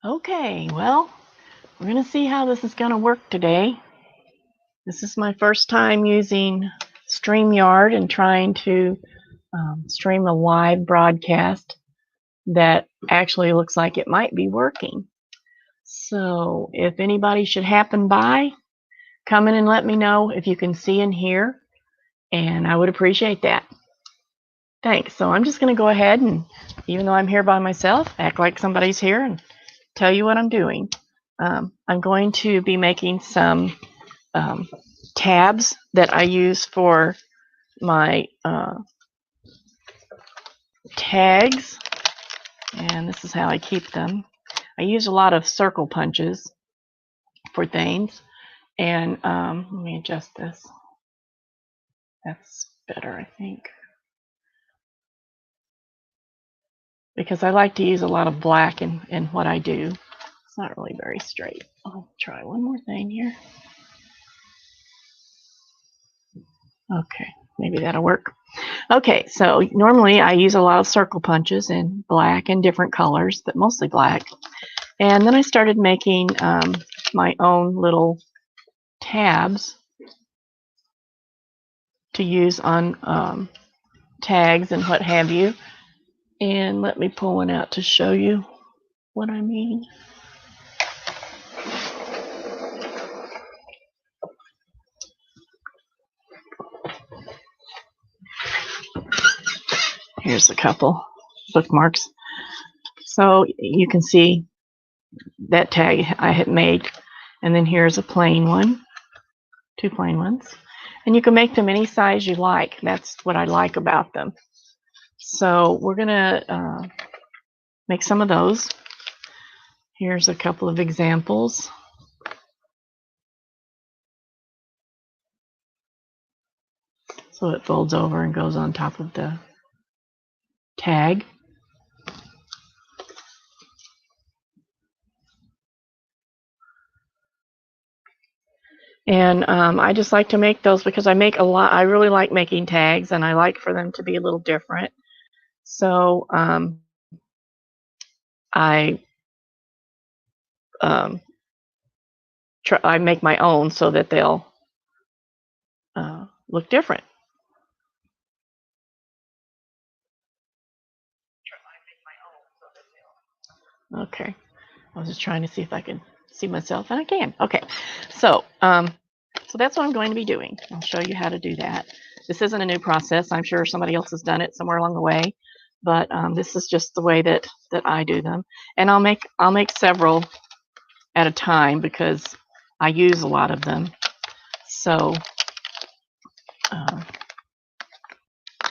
Okay, well, we're going to see how this is going to work today. This is my first time using StreamYard and trying to stream a live broadcast that actually looks like it might be working. So if anybody should happen by, come in and let me know if you can see and hear, and I would appreciate that. Thanks. So I'm just going to go ahead and, even though I'm here by myself, act like somebody's here and tell you what I'm doing. I'm going to be making some tabs that I use for my tags, and this is how I keep them. I use a lot of circle punches for things, and let me adjust this. That's better, I think, because I like to use a lot of black in what I do. It's not really very straight. I'll try one more thing here. Okay, maybe that'll work. Okay, so normally I use a lot of circle punches in black and different colors, but mostly black. And then I started making my own little tabs to use on tags and what have you. And let me pull one out to show you what I mean. Here's a couple bookmarks. So you can see that tag I had made. And then here's a plain one, two plain ones. And you can make them any size you like. That's what I like about them. So we're going to make some of those. Here's a couple of examples. So it folds over and goes on top of the tag. And I just like to make those because I make a lot. I really like making tags, and I like for them to be a little different. So I make my own so that they'll look different. Okay, I was just trying to see if I can see myself, and I can. Okay, so that's what I'm going to be doing. I'll show you how to do that. This isn't a new process. I'm sure somebody else has done it somewhere along the way, but this is just the way that I do them. And I'll make several at a time because I use a lot of them. So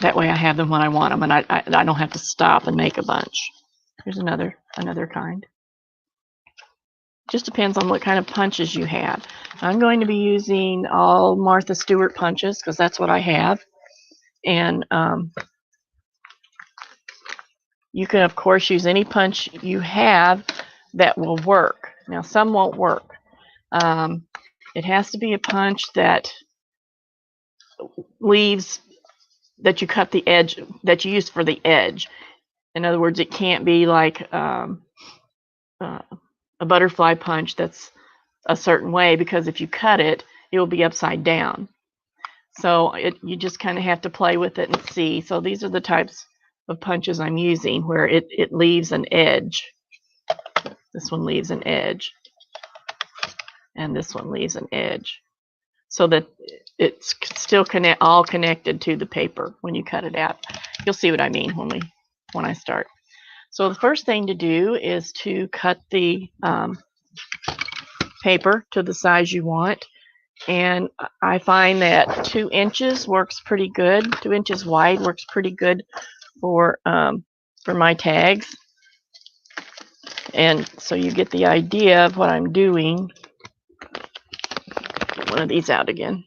that way I have them when I want them, and I don't have to stop and make a bunch. Here's another kind. Just depends on what kind of punches you have. I'm going to be using all Martha Stewart punches because that's what I have. And you can, of course, use any punch you have that will work. Now, some won't work. It has to be a punch that leaves, that you cut the edge, that you use for the edge. In other words, it can't be like a butterfly punch that's a certain way, because if you cut it, it will be upside down. So you just kind of have to play with it and see. So these are the types of punches I'm using where it leaves an edge. This one leaves an edge, and this one leaves an edge, so that it's still all connected to the paper when you cut it out. You'll see what I mean when I start. So the first thing to do is to cut the paper to the size you want. And I find that 2 inches works pretty good. 2 inches wide works pretty good for my tags. And so you get the idea of what I'm doing. Get one of these out again.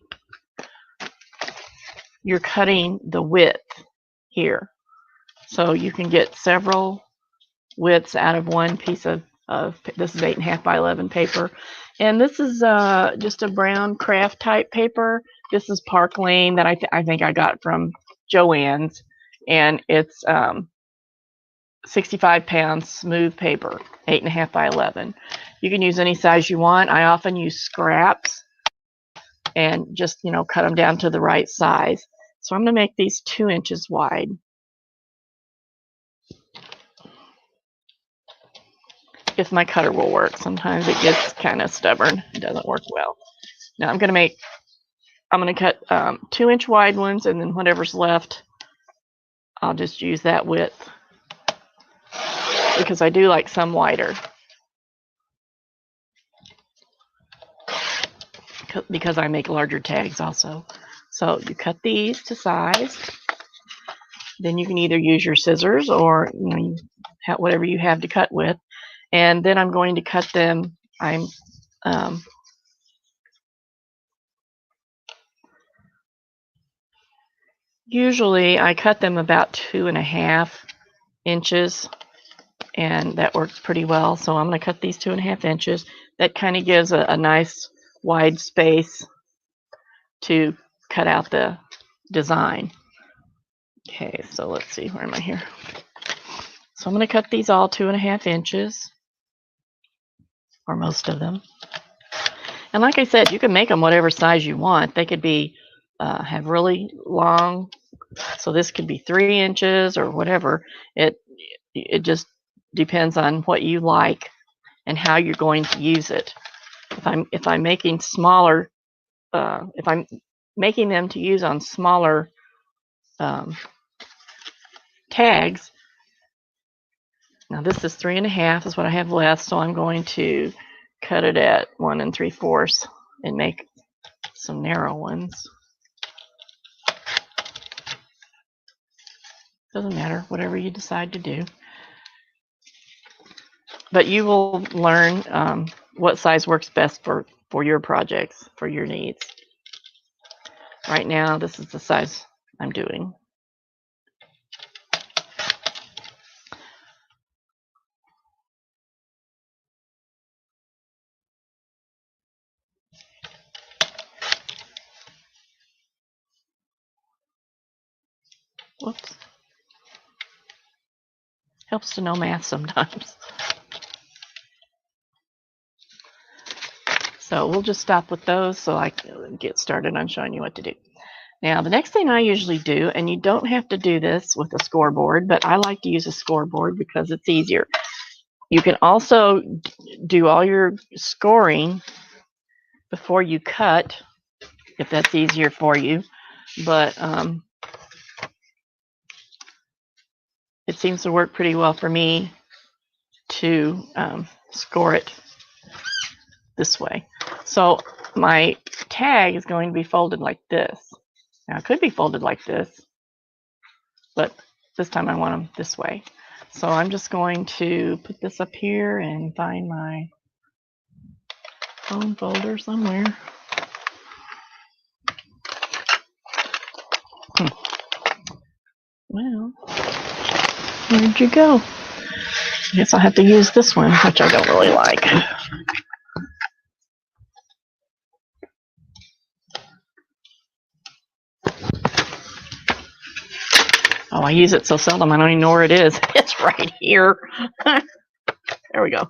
You're cutting the width here. So you can get several widths out of one piece of this is 8.5 by 11 paper. And this is just a brown craft type paper. This is Park Lane that I think I got from Joann's, and it's 65-pound smooth paper, 8.5 by 11. You can use any size you want. I often use scraps and just, cut them down to the right size. So I'm going to make these 2 inches wide. If my cutter will work. Sometimes it gets kind of stubborn. It doesn't work well. Now I'm going to cut 2-inch wide ones, and then whatever's left, I'll just use that width because I do like some wider. Because I make larger tags also. So you cut these to size. Then you can either use your scissors or whatever you have to cut with. And then I'm going to cut them. Usually I cut them about 2.5 inches, and that works pretty well. So I'm going to cut these 2.5 inches. That kind of gives a nice wide space to cut out the design. Okay, so let's see, where am I here? So I'm going to cut these all 2.5 inches, or most of them. And like I said, you can make them whatever size you want. They could be have really long, so this could be 3 inches or whatever. It just depends on what you like and how you're going to use it. If I'm making smaller, if I'm making them to use on smaller tags. Now this is 3.5 is what I have left, so I'm going to cut it at 1 3/4 and make some narrow ones. Doesn't matter, whatever you decide to do. But you will learn what size works best for your projects, for your needs. Right now, this is the size I'm doing. Whoops. Helps to know math sometimes. So we'll just stop with those so I can get started on showing you what to do. Now, the next thing I usually do, and you don't have to do this with a scoreboard, but I like to use a scoreboard because it's easier. You can also do all your scoring before you cut, if that's easier for you. But it seems to work pretty well for me to score it this way. So my tag is going to be folded like this. Now, it could be folded like this, but this time I want them this way. So I'm just going to put this up here and find my phone folder somewhere. Well, where'd you go? I guess I'll have to use this one, which I don't really like. Oh, I use it so seldom I don't even know where it is. It's right here. There we go.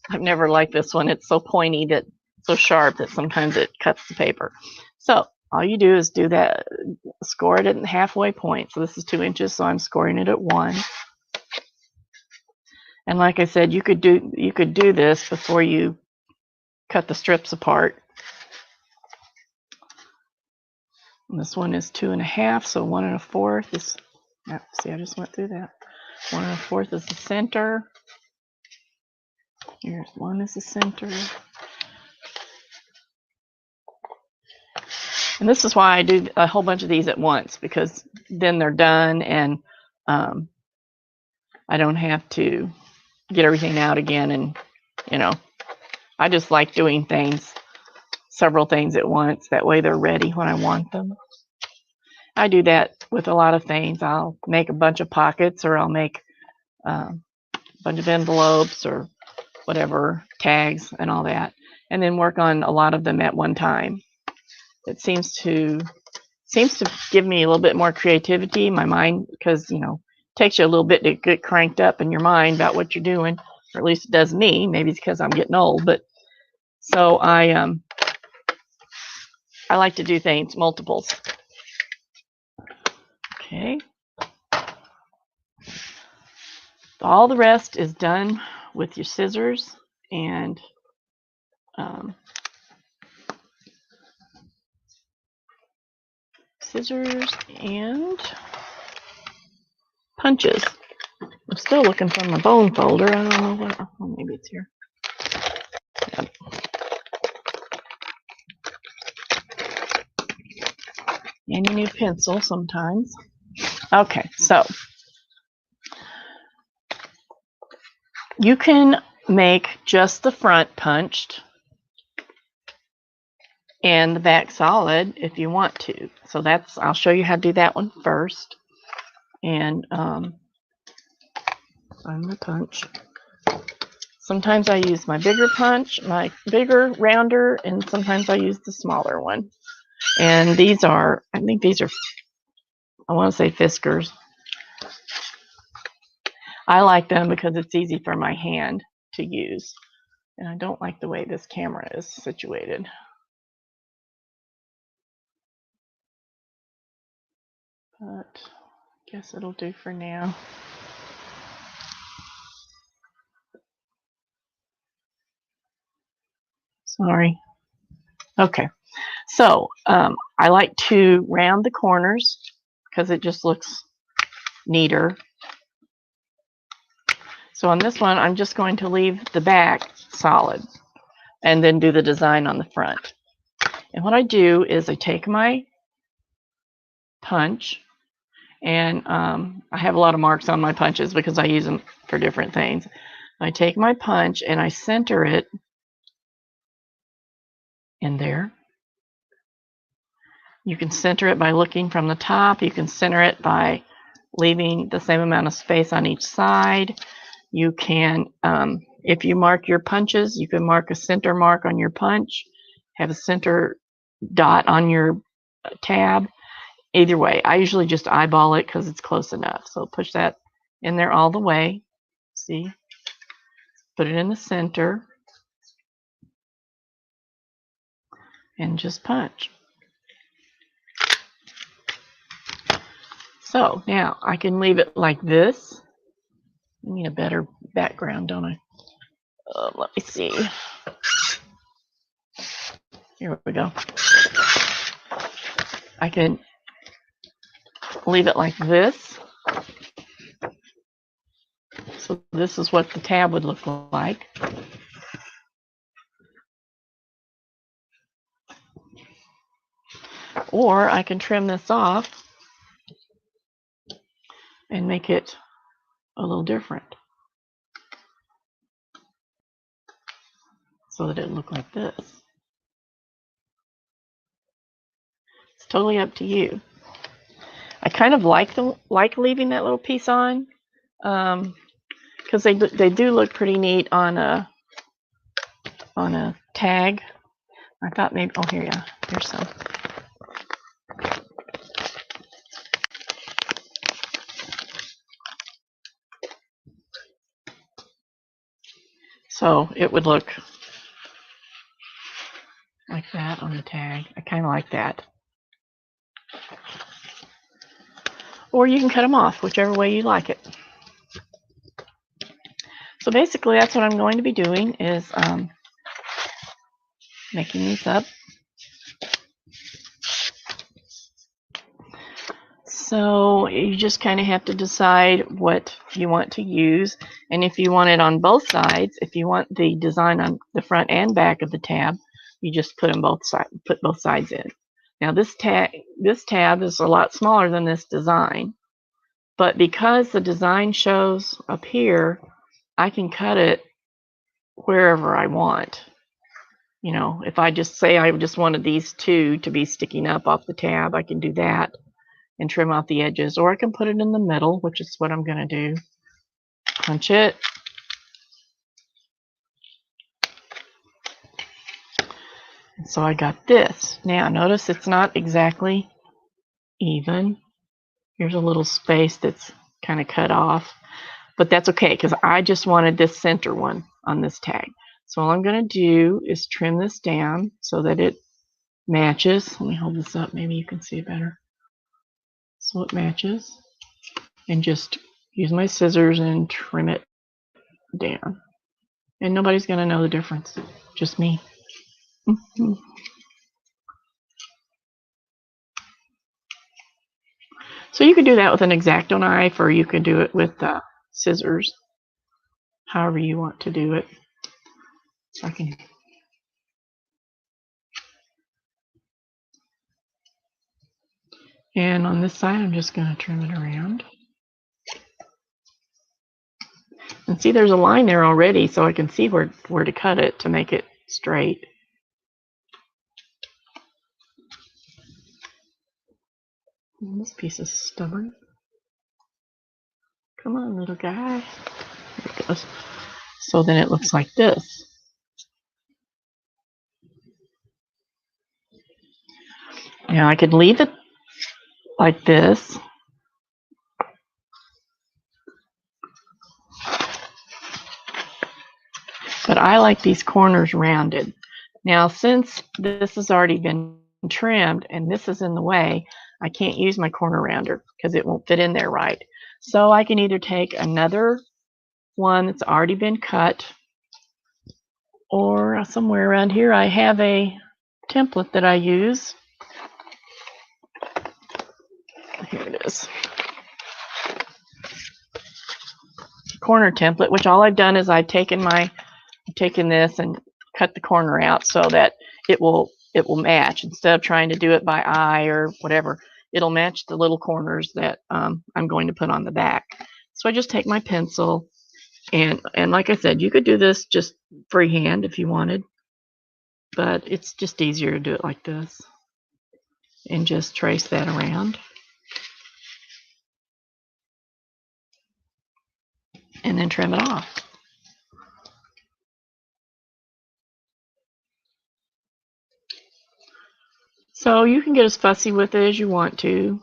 I've never liked this one. It's so pointy, so sharp that sometimes it cuts the paper. So all you do is do that, score it at the halfway point. So this is 2 inches, so I'm scoring it at 1. And like I said, you could do this before you cut the strips apart. And this one is 2.5, so 1 1/4 is. See, I just went through that. 1 1/4 is the center. Here's 1 is the center. And this is why I do a whole bunch of these at once, because then they're done and I don't have to get everything out again. And, I just like doing several things at once. That way they're ready when I want them. I do that with a lot of things. I'll make a bunch of pockets, or I'll make a bunch of envelopes or whatever, tags and all that, and then work on a lot of them at one time. It seems to seems to give me a little bit more creativity in my mind, because it takes you a little bit to get cranked up in your mind about what you're doing, or at least it does me. Maybe it's because I'm getting old, but so I like to do things multiples. Okay. All the rest is done with your scissors and punches. I'm still looking for my bone folder. I don't know what. Oh, maybe it's here. Yep. And you need a pencil sometimes. Okay, so you can make just the front punched and the back solid if you want to. So I'll show you how to do that one first. And I'm the punch. Sometimes I use my bigger punch, my bigger rounder, and sometimes I use the smaller one. And I think these are, I want to say Fiskars. I like them because it's easy for my hand to use. And I don't like the way this camera is situated. But I guess it'll do for now. Sorry. Okay. So I like to round the corners because it just looks neater. So on this one, I'm just going to leave the back solid and then do the design on the front. And what I do is I take my punch, and I have a lot of marks on my punches because I use them for different things. I take my punch and I center it in there. You can center it by looking from the top. You can center it by leaving the same amount of space on each side. You can, if you mark your punches, you can mark a center mark on your punch, have a center dot on your tab. Either way, I usually just eyeball it because it's close enough. So push that in there all the way. See? Put it in the center and just punch. So now I can leave it like this. I need a better background, don't I? Let me see. Here we go. I can leave it like this. So this is what the tab would look like. Or I can trim this off and make it a little different so that it look like this. It's totally up to you. I kind of like leaving that little piece on because they do look pretty neat on a tag. I thought maybe, oh here, yeah, here's some. So it would look like that on the tag. I kind of like that. Or you can cut them off, whichever way you like it. So basically that's what I'm going to be doing is making these up. So you just kind of have to decide what you want to use, and if you want it on both sides, if you want the design on the front and back of the tab, you just put both sides in. Now this tab is a lot smaller than this design, but because the design shows up here, I can cut it wherever I want. You know, if I just say I just wanted these two to be sticking up off the tab, I can do that and trim out the edges, or I can put it in the middle, which is what I'm going to do. Punch it. And so I got this. Now notice it's not exactly even. Here's a little space that's kind of cut off, but that's okay because I just wanted this center one on this tag. So all I'm going to do is trim this down so that it matches. Let me hold this up, maybe you can see it better. So it matches, and just use my scissors and trim it down. And nobody's going to know the difference, just me. So you could do that with an X-Acto knife, or you could do it with scissors, however you want to do it. So I can. And on this side, I'm just going to trim it around. And see, there's a line there already, so I can see where to cut it to make it straight. And this piece is stubborn. Come on, little guy. There it goes. So then it looks like this. Now I could leave it like this. But I like these corners rounded. Now, since this has already been trimmed and this is in the way, I can't use my corner rounder because it won't fit in there right. So I can either take another one that's already been cut, or somewhere around here I have a template that I use. Here it is. Corner template, which all I've done is I've taken this and cut the corner out so that it will match. Instead of trying to do it by eye or whatever, it'll match the little corners that I'm going to put on the back. So I just take my pencil, and like I said, you could do this just freehand if you wanted, but it's just easier to do it like this and just trace that around. And then trim it off. So you can get as fussy with it as you want to.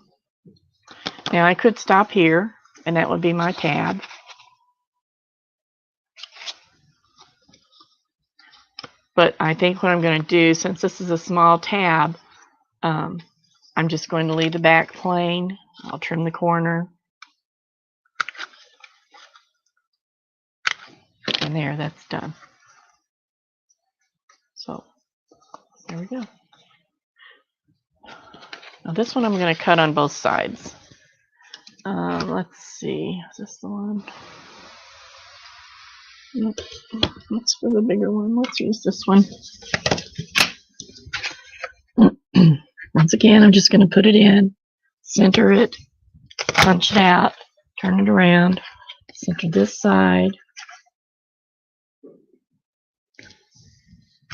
Now I could stop here, and that would be my tab. But I think what I'm going to do, since this is a small tab, I'm just going to leave the back plain. I'll trim the corner. And there, that's done. So there we go. Now this one I'm going to cut on both sides. Let's see, is this the one? Nope. That's for the bigger one. Let's use this one. Once again, I'm just going to put it in, center it, punch it out, turn it around, center this side,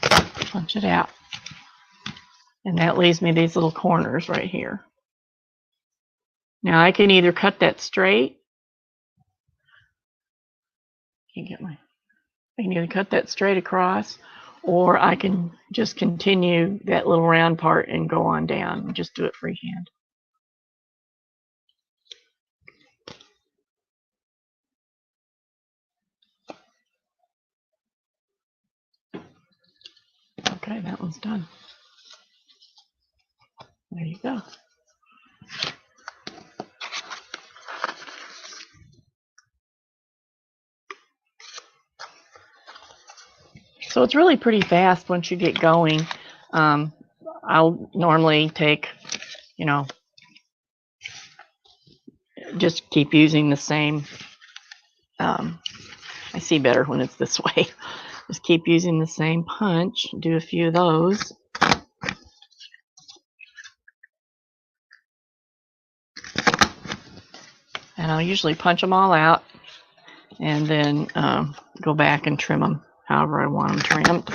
punch it out. And that leaves me these little corners right here. Now I can either cut that straight. I can either cut that straight across, or I can just continue that little round part and go on down and just do it freehand. Okay, that one's done. There you go. So it's really pretty fast once you get going. I'll normally take, just keep using the same. I see better when it's this way. Just keep using the same punch. Do a few of those. And I'll usually punch them all out and then go back and trim them however I want them trimmed.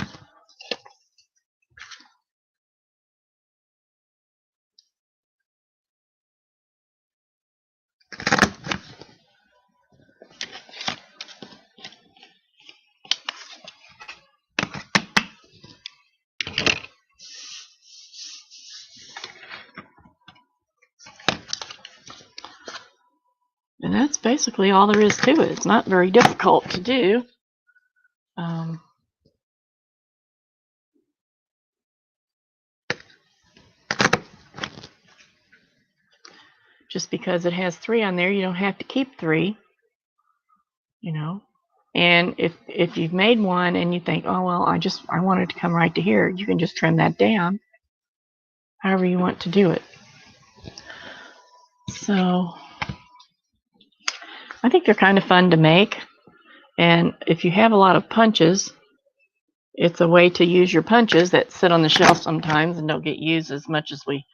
And that's basically all there is to it. It's not very difficult to do. Just because it has 3 on there, you don't have to keep 3, you know. And if you've made one and you think, oh well, I want it to come right to here, you can just trim that down however you want to do it. So I think they're kind of fun to make. And if you have a lot of punches, it's a way to use your punches that sit on the shelf sometimes and don't get used as much as we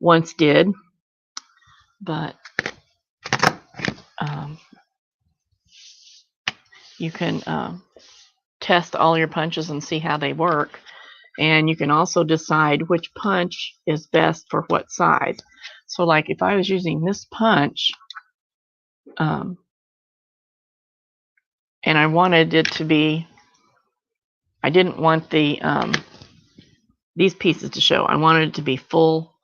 once did. But you can test all your punches and see how they work. And you can also decide which punch is best for what size. So like if I was using this punch, and I wanted it to be, I didn't want the these pieces to show. I wanted it to be full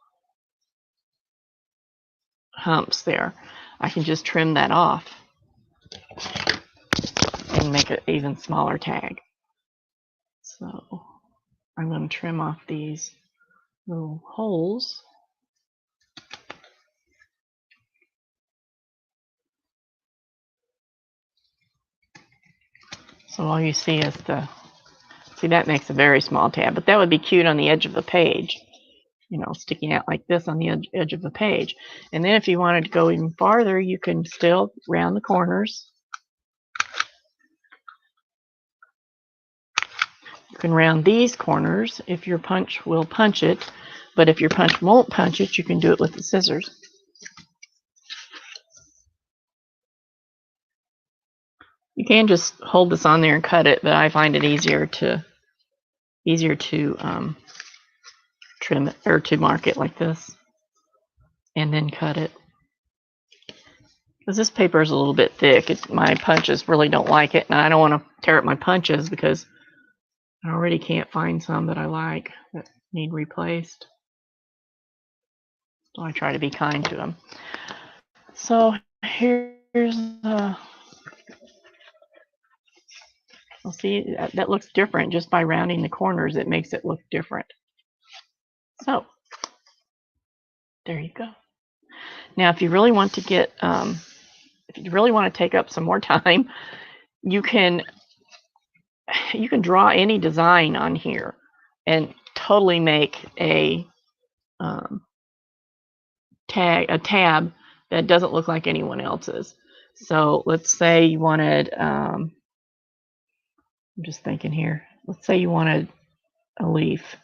humps there. I can just trim that off and make an even smaller tag. So I'm going to trim off these little holes. So all you see is see, that makes a very small tab, but that would be cute on the edge of the page, you know, sticking out like this on the edge of the page. And then if you wanted to go even farther, you can still round the corners. You can round these corners if your punch will punch it, but if your punch won't punch it, you can do it with the scissors. You can just hold this on there and cut it, but I find it easier to trim it or to mark it like this and then cut it. Because this paper is a little bit thick. My punches really don't like it, and I don't want to tear up my punches because I already can't find some that I like that need replaced. So I try to be kind to them. So here's well, see, that looks different just by rounding the corners. It makes it look different. So there you go. Now, if you really want to get, if you really want to take up some more time, you can draw any design on here and totally make a tab that doesn't look like anyone else's. So let's say you wanted, I'm just thinking here, let's say you wanted a leaf.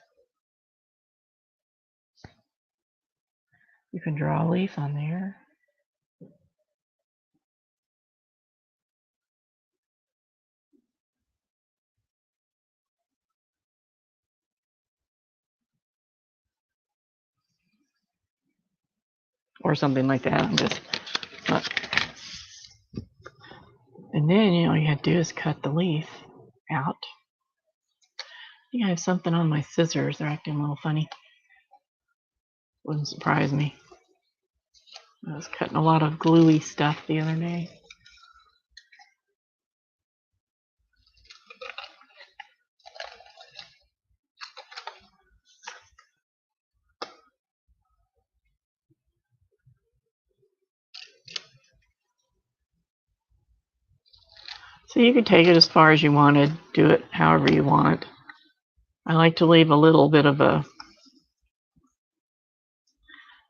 You can draw a leaf on there. Or something like that. And then, you know, all you have to do is cut the leaf out. I think I have something on my scissors. They're acting a little funny. Wouldn't surprise me. I was cutting a lot of gluey stuff the other day. So you can take it as far as you wanted, do it however you want. I like to leave a little bit of a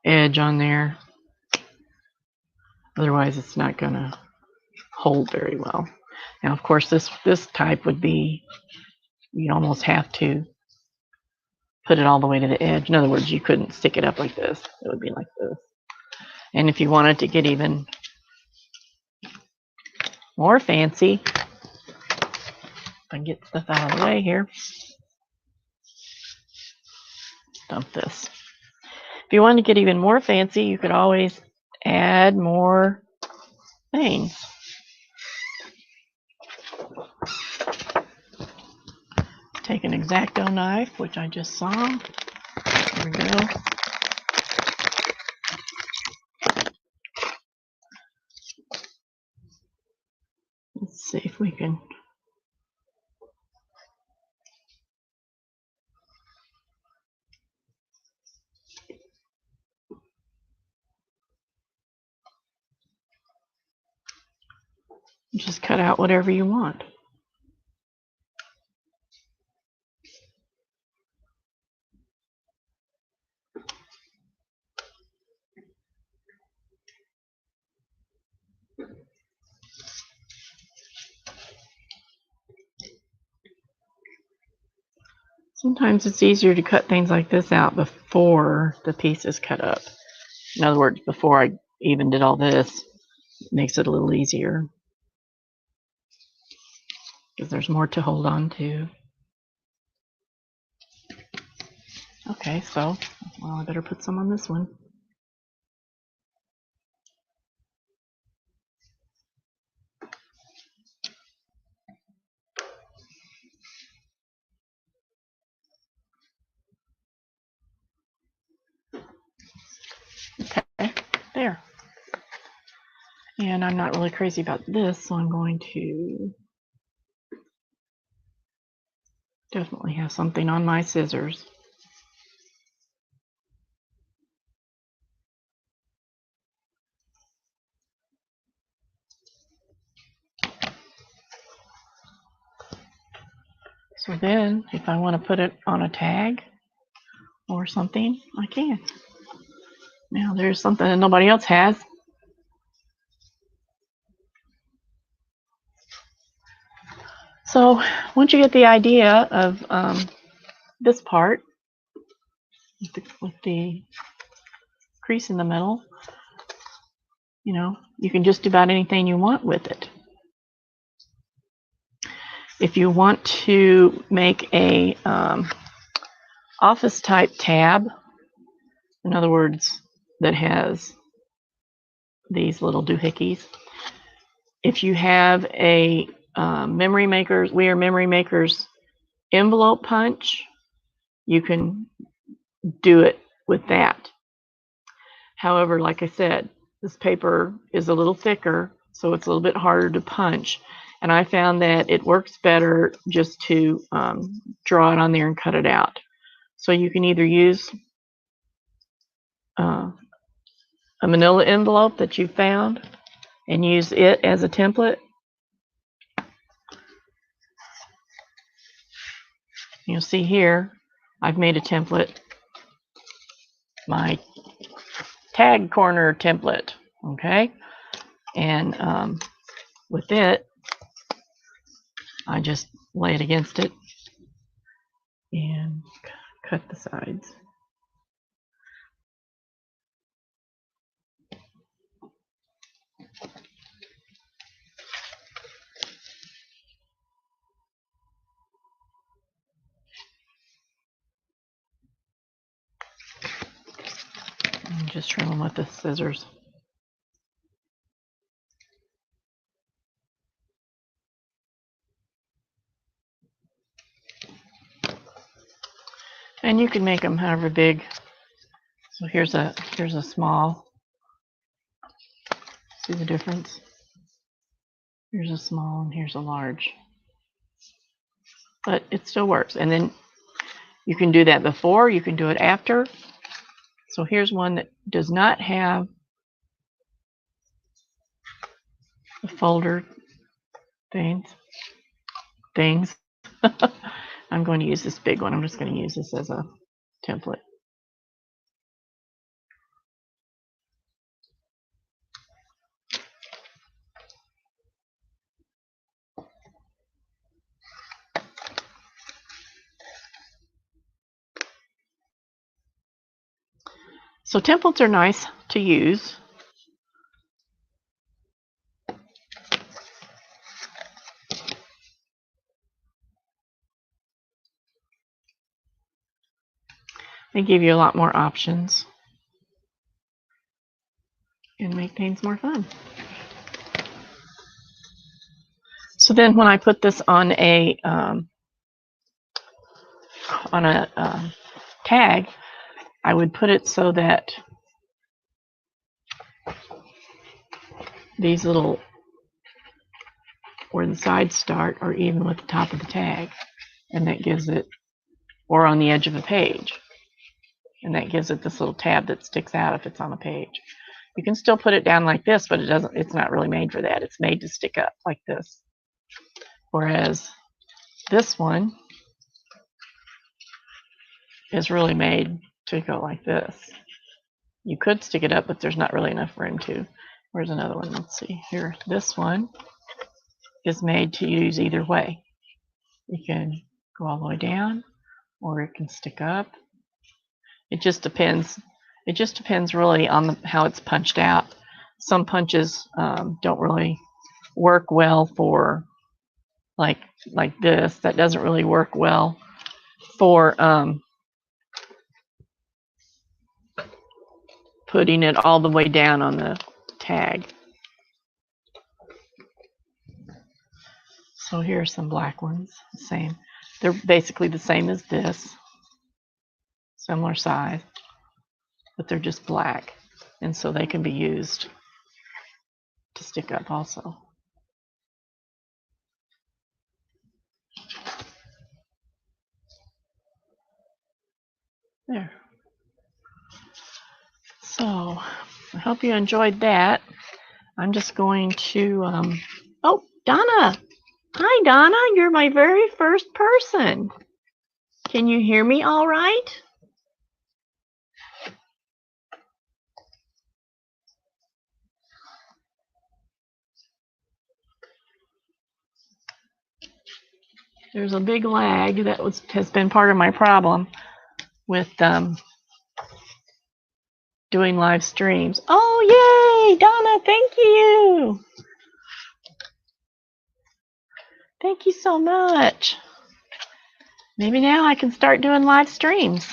edge on there. Otherwise it's not gonna hold very well. Now of course this type would be, you'd almost have to put it all the way to the edge. In other words, you couldn't stick it up like this. It would be like this. And if you wanted to get even more fancy, if I can get stuff out of the way here, dump this. If you want to get even more fancy, you could always add more things. Take an X-Acto knife, which I just saw. There we go. see if we can. Just cut out whatever you want. Sometimes it's easier to cut things like this out before the piece is cut up. In other words, before I even did all this, it makes it a little easier because there's more to hold on to. Okay, so, well, I better put some on this one. Okay, there. And I'm not really crazy about this, so I'm going to definitely have something on my scissors. So then, if I want to put it on a tag or something, I can. Now there's something that nobody else has. So once you get the idea of this part with the crease in the middle, you know, you can just do about anything you want with it. If you want to make a office type tab, in other words, that has these little doohickeys, if you have a Memory Makers, We Are Memory Makers envelope punch, you can do it with that. However, like I said, this paper is a little thicker, so it's a little bit harder to punch. And I found that it works better just to draw it on there and cut it out. So you can either use a manila envelope that you found and use it as a template. You'll see here, I've made a template, my tag corner template, okay? And with it, I just lay it against it and cut the sides. And just trim them with the scissors. And you can make them however big. So here's a small. See the difference? Here's a small and here's a large. But it still works. And then you can do that before, you can do it after. So here's one that does not have the folder things. I'm going to use this big one. I'm just going to use this as a template. So templates are nice to use. They give you a lot more options and make things more fun. So then when I put this on a tag, I would put it so that these little where the sides start are even with the top of the tag, and that gives it, or on the edge of a page, and that gives it this little tab that sticks out if it's on a page. You can still put it down like this, but it's not really made for that. It's made to stick up like this. Whereas this one is really made to go like this. You could stick it up, but there's not really enough room to. Where's another one? Let's see here. This one is made to use either way. You can go all the way down, or it can stick up. It just depends. It just depends really on how it's punched out. Some punches don't really work well for like this. That doesn't really work well for putting it all the way down on the tag. So here are some black ones, the same. They're basically the same as this, similar size, but they're just black, and so they can be used to stick up also. There. So I hope you enjoyed that. I'm just going to, oh, Donna. Hi, Donna. You're my very first person. Can you hear me all right? There's a big lag that has been part of my problem with doing live streams. Oh, yay, Donna, thank you. Thank you so much. Maybe now I can start doing live streams.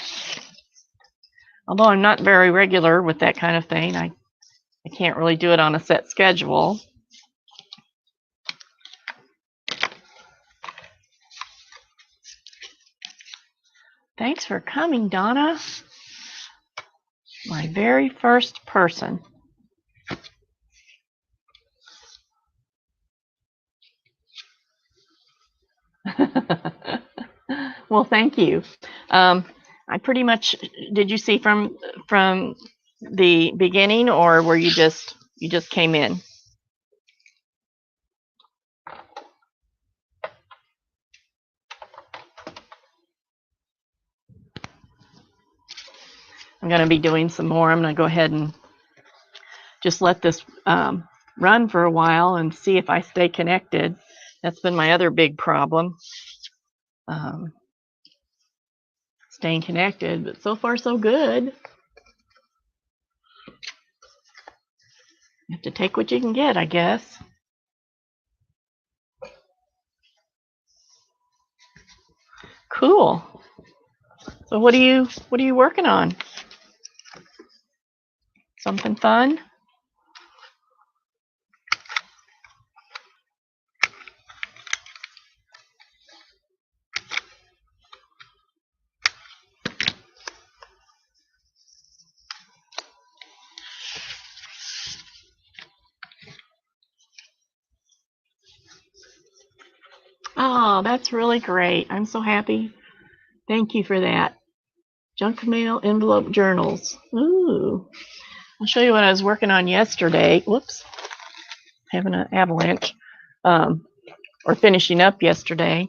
Although I'm not very regular with that kind of thing. I can't really do it on a set schedule. Thanks for coming, Donna. My very first person. Well, thank you. I pretty much, did you see from the beginning, or were you just came in? I'm going to be doing some more. I'm going to go ahead and just let this run for a while and see if I stay connected. That's been my other big problem, staying connected, but so far so good. You have to take what you can get, I guess. Cool. So what are you working on? Something fun? Oh, that's really great. I'm so happy. Thank you for that. Junk mail envelope journals. Ooh. I'll show you what I was working on yesterday. Whoops. Having an avalanche. Or finishing up yesterday.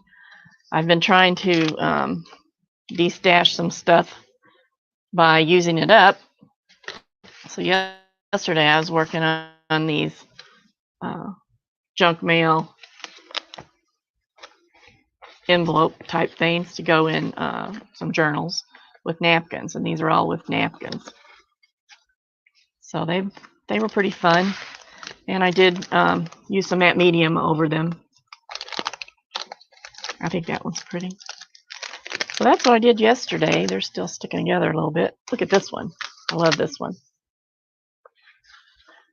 I've been trying to de-stash some stuff by using it up. So yesterday I was working on these junk mail envelope type things to go in some journals with napkins, and these are all with napkins. So they were pretty fun, and I did use some matte medium over them. I think that one's pretty. So that's what I did yesterday. They're still sticking together a little bit. Look at this one. I love this one.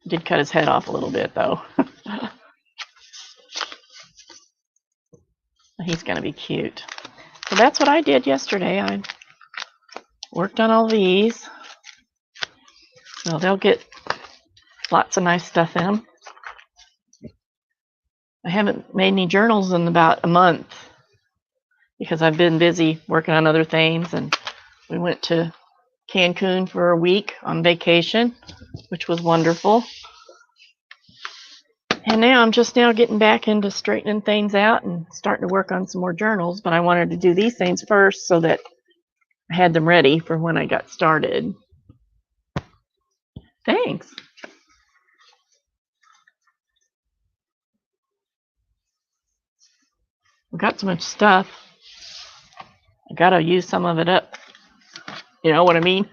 I did cut his head off a little bit though. He's going to be cute. So that's what I did yesterday. I worked on all these. So they'll get lots of nice stuff in them. I haven't made any journals in about a month because I've been busy working on other things, and we went to Cancun for a week on vacation, which was wonderful. And now I'm just now getting back into straightening things out and starting to work on some more journals, but I wanted to do these things first so that I had them ready for when I got started. Thanks. I've got so much stuff. I gotta use some of it up. You know what I mean?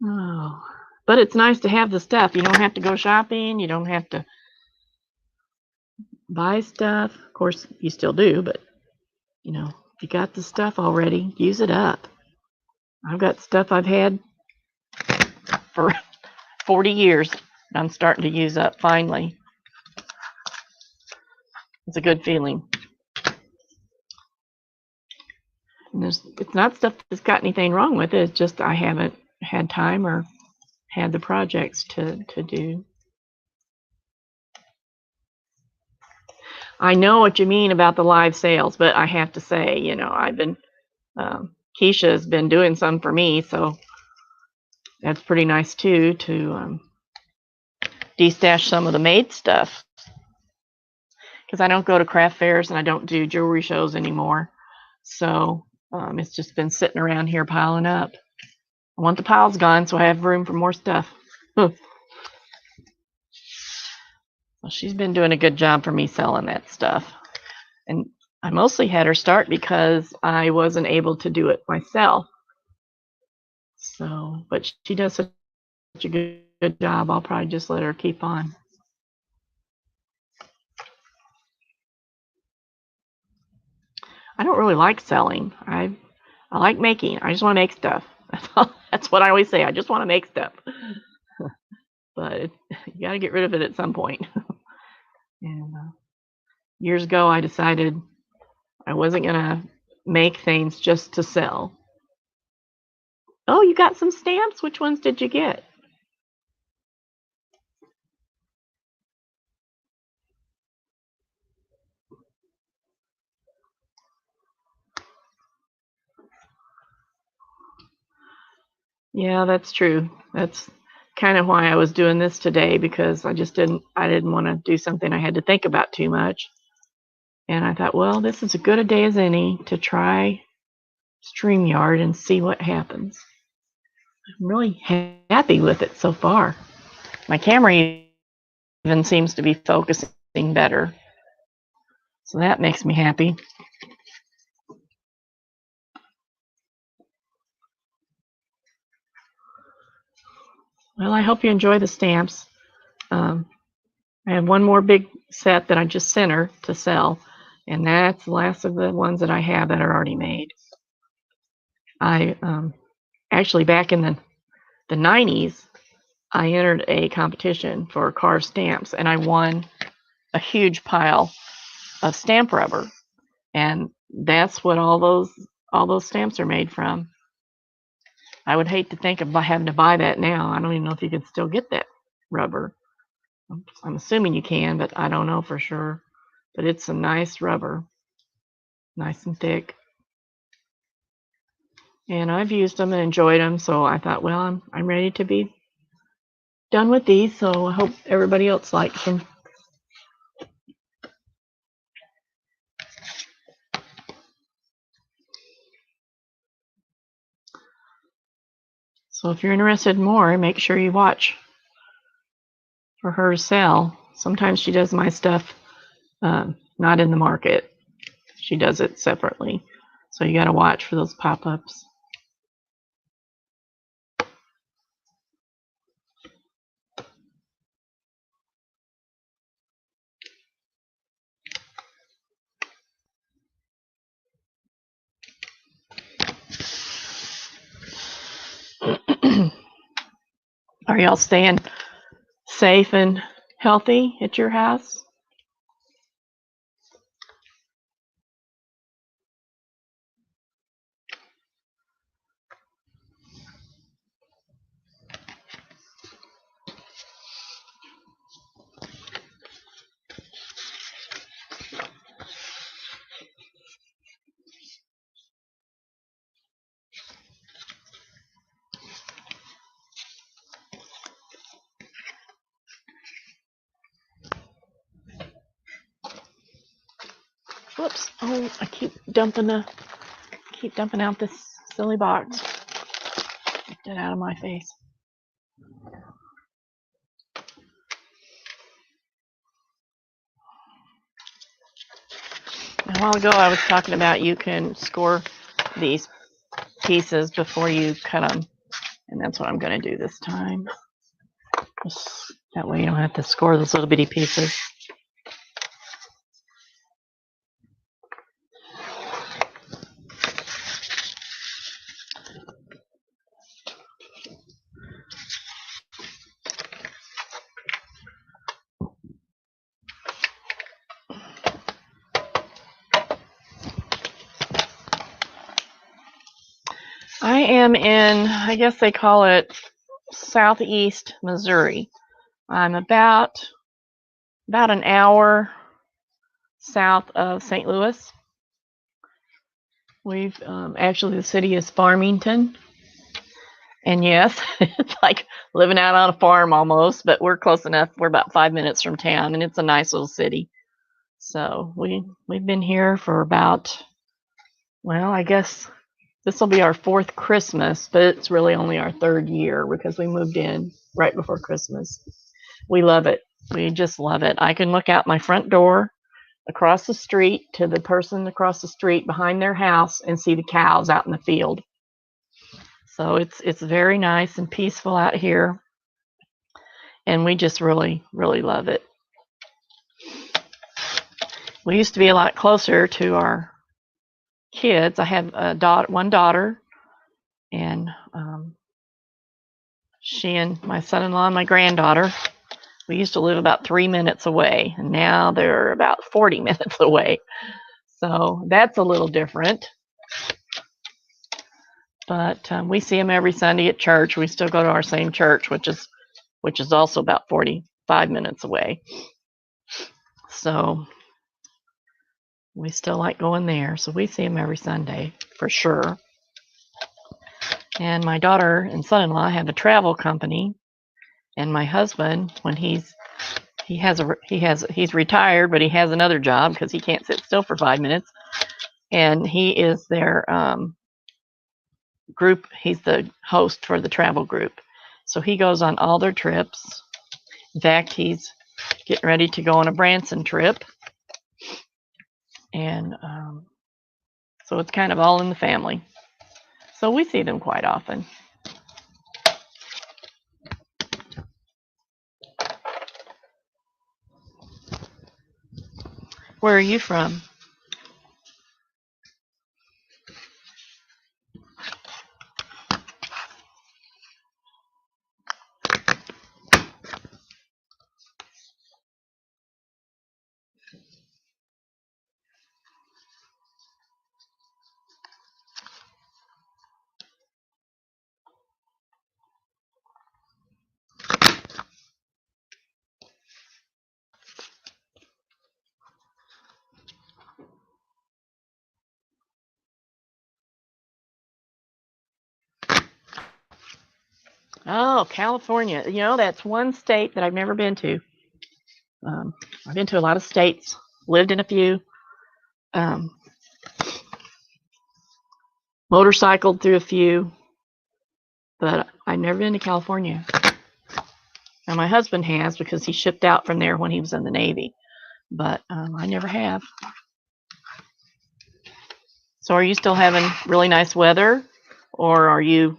Oh. But it's nice to have the stuff. You don't have to go shopping. You don't have to buy stuff. Of course, you still do, but you know, if you got the stuff already, use it up. I've got stuff I've had for 40 years. I'm starting to use up finally. It's a good feeling. And it's not stuff that's got anything wrong with it. It's just I haven't had time or had the projects to do. I know what you mean about the live sales, but I have to say, you know, I've been Keisha has been doing some for me, so that's pretty nice too, to destash some of the made stuff, because I don't go to craft fairs and I don't do jewelry shows anymore. So it's just been sitting around here piling up. I want the piles gone so I have room for more stuff. Well, she's been doing a good job for me selling that stuff. And I mostly had her start because I wasn't able to do it myself. So, but she does such a good job. I'll probably just let her keep on. I don't really like selling. I like making. I just want to make stuff. That's what I always say. I just want to make stuff. But you got to get rid of it at some point. And years ago, I decided I wasn't going to make things just to sell. Oh, you got some stamps? Which ones did you get? Yeah, that's true. That's kind of why I was doing this today, because I didn't want to do something I had to think about too much. And I thought, well, this is as good a day as any to try StreamYard and see what happens. I'm really happy with it so far. My camera even seems to be focusing better. So that makes me happy. Well, I hope you enjoy the stamps. I have one more big set that I just sent her to sell, and that's the last of the ones that I have that are already made. I actually, back in the 90s, I entered a competition for carved stamps, and I won a huge pile of stamp rubber, and that's what all those stamps are made from. I would hate to think of having to buy that now. I don't even know if you could still get that rubber. I'm assuming you can, but I don't know for sure. But it's a nice rubber, nice and thick. And I've used them and enjoyed them, so I thought, well, I'm ready to be done with these, so I hope everybody else likes them. So if you're interested in more, make sure you watch for her to sell. Sometimes she does my stuff not in the market. She does it separately. So you got to watch for those pop-ups. Are y'all staying safe and healthy at your house? Whoops. Oh, I keep dumping out this silly box. Get that out of my face. A while ago, I was talking about you can score these pieces before you cut them, and that's what I'm going to do this time. Just that way you don't have to score those little bitty pieces. I am in, I guess they call it southeast Missouri. I'm about an hour south of St. Louis. We've actually, the city is Farmington. And yes, it's like living out on a farm almost, but we're close enough. We're about 5 minutes from town, and it's a nice little city. So we've been here for about, well, I guess this will be our 4th Christmas, but it's really only our 3rd year because we moved in right before Christmas. We love it. We just love it. I can look out my front door across the street to the person across the street behind their house and see the cows out in the field. So it's very nice and peaceful out here, and we just really, really love it. We used to be a lot closer to our kids. I have one daughter, and she and my son-in-law and my granddaughter, we used to live about 3 minutes away, and now they're about 40 minutes away. So that's a little different. But we see them every Sunday at church. We still go to our same church, which is also about 45 minutes away. So we still like going there. So we see them every Sunday for sure. And my daughter and son-in-law have a travel company, and my husband, when he's retired, but he has another job because he can't sit still for 5 minutes, and he is their group. He's the host for the travel group, so he goes on all their trips. In fact, he's getting ready to go on a Branson trip, and so it's kind of all in the family. So we see them quite often. Where are you from? Oh, California. You know, that's one state that I've never been to. I've been to a lot of states, lived in a few, motorcycled through a few, but I've never been to California. Now, my husband has because he shipped out from there when he was in the Navy, but I never have. So are you still having really nice weather, or are you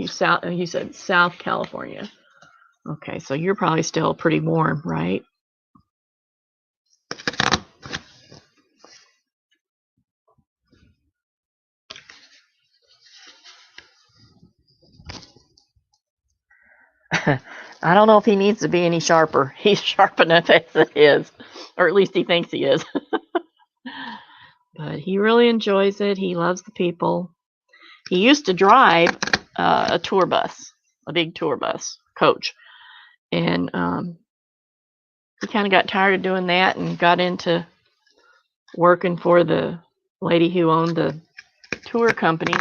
said South California? Okay, so you're probably still pretty warm, right? I don't know if he needs to be any sharper. He's sharp enough as it is, or at least he thinks he is. But he really enjoys it. He loves the people. He used to drive a tour bus, a big tour bus coach, and he kind of got tired of doing that and got into working for the lady who owned the tour company,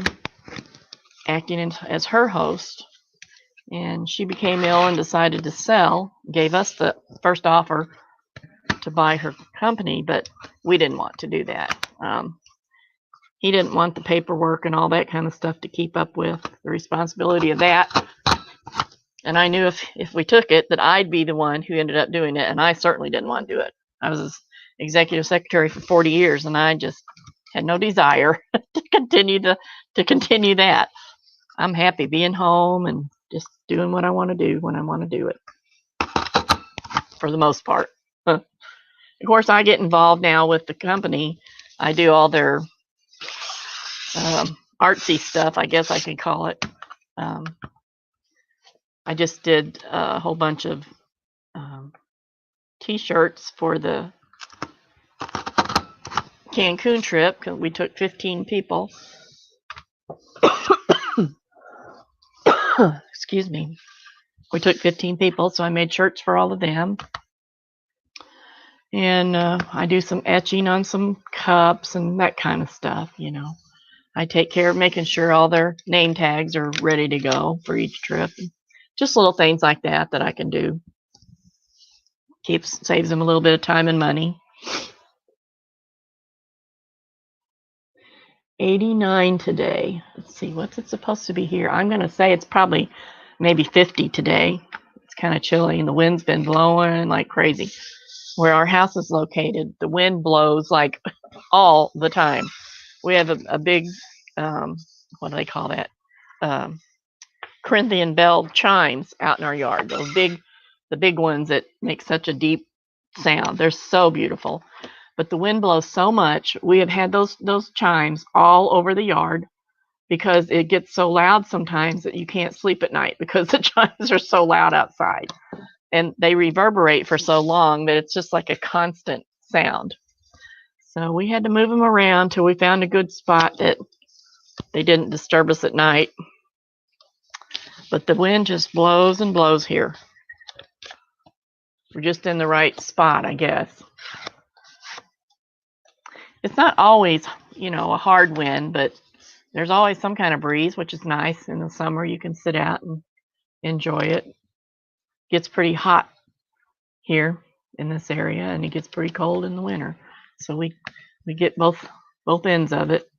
acting as her host. And she became ill and decided to sell, gave us the first offer to buy her company, but we didn't want to do that. He didn't want the paperwork and all that kind of stuff to keep up with, the responsibility of that. And I knew if we took it, that I'd be the one who ended up doing it, and I certainly didn't want to do it. I was his executive secretary for 40 years, and I just had no desire to continue that. I'm happy being home and just doing what I want to do when I want to do it, for the most part. Of course, I get involved now with the company. I do all their artsy stuff, I guess I could call it. I just did a whole bunch of t-shirts for the Cancun trip, because we took 15 people. Excuse me. We took 15 people, so I made shirts for all of them. And I do some etching on some cups and that kind of stuff, you know. I take care of making sure all their name tags are ready to go for each trip. Just little things like that I can do. Saves them a little bit of time and money. 89 today. Let's see, what's it supposed to be here? I'm going to say it's probably maybe 50 today. It's kind of chilly and the wind's been blowing like crazy. Where our house is located, the wind blows like all the time. We have a big, what do they call that? Corinthian bell chimes out in our yard. The big ones that make such a deep sound. They're so beautiful. But the wind blows so much. We have had those chimes all over the yard because it gets so loud sometimes that you can't sleep at night because the chimes are so loud outside. And they reverberate for so long that it's just like a constant sound. So we had to move them around till we found a good spot that they didn't disturb us at night. But the wind just blows and blows here. We're just in the right spot, I guess. It's not always, a hard wind, but there's always some kind of breeze, which is nice. In the summer, you can sit out and enjoy it. It gets pretty hot here in this area, and it gets pretty cold in the winter. So we get both ends of it.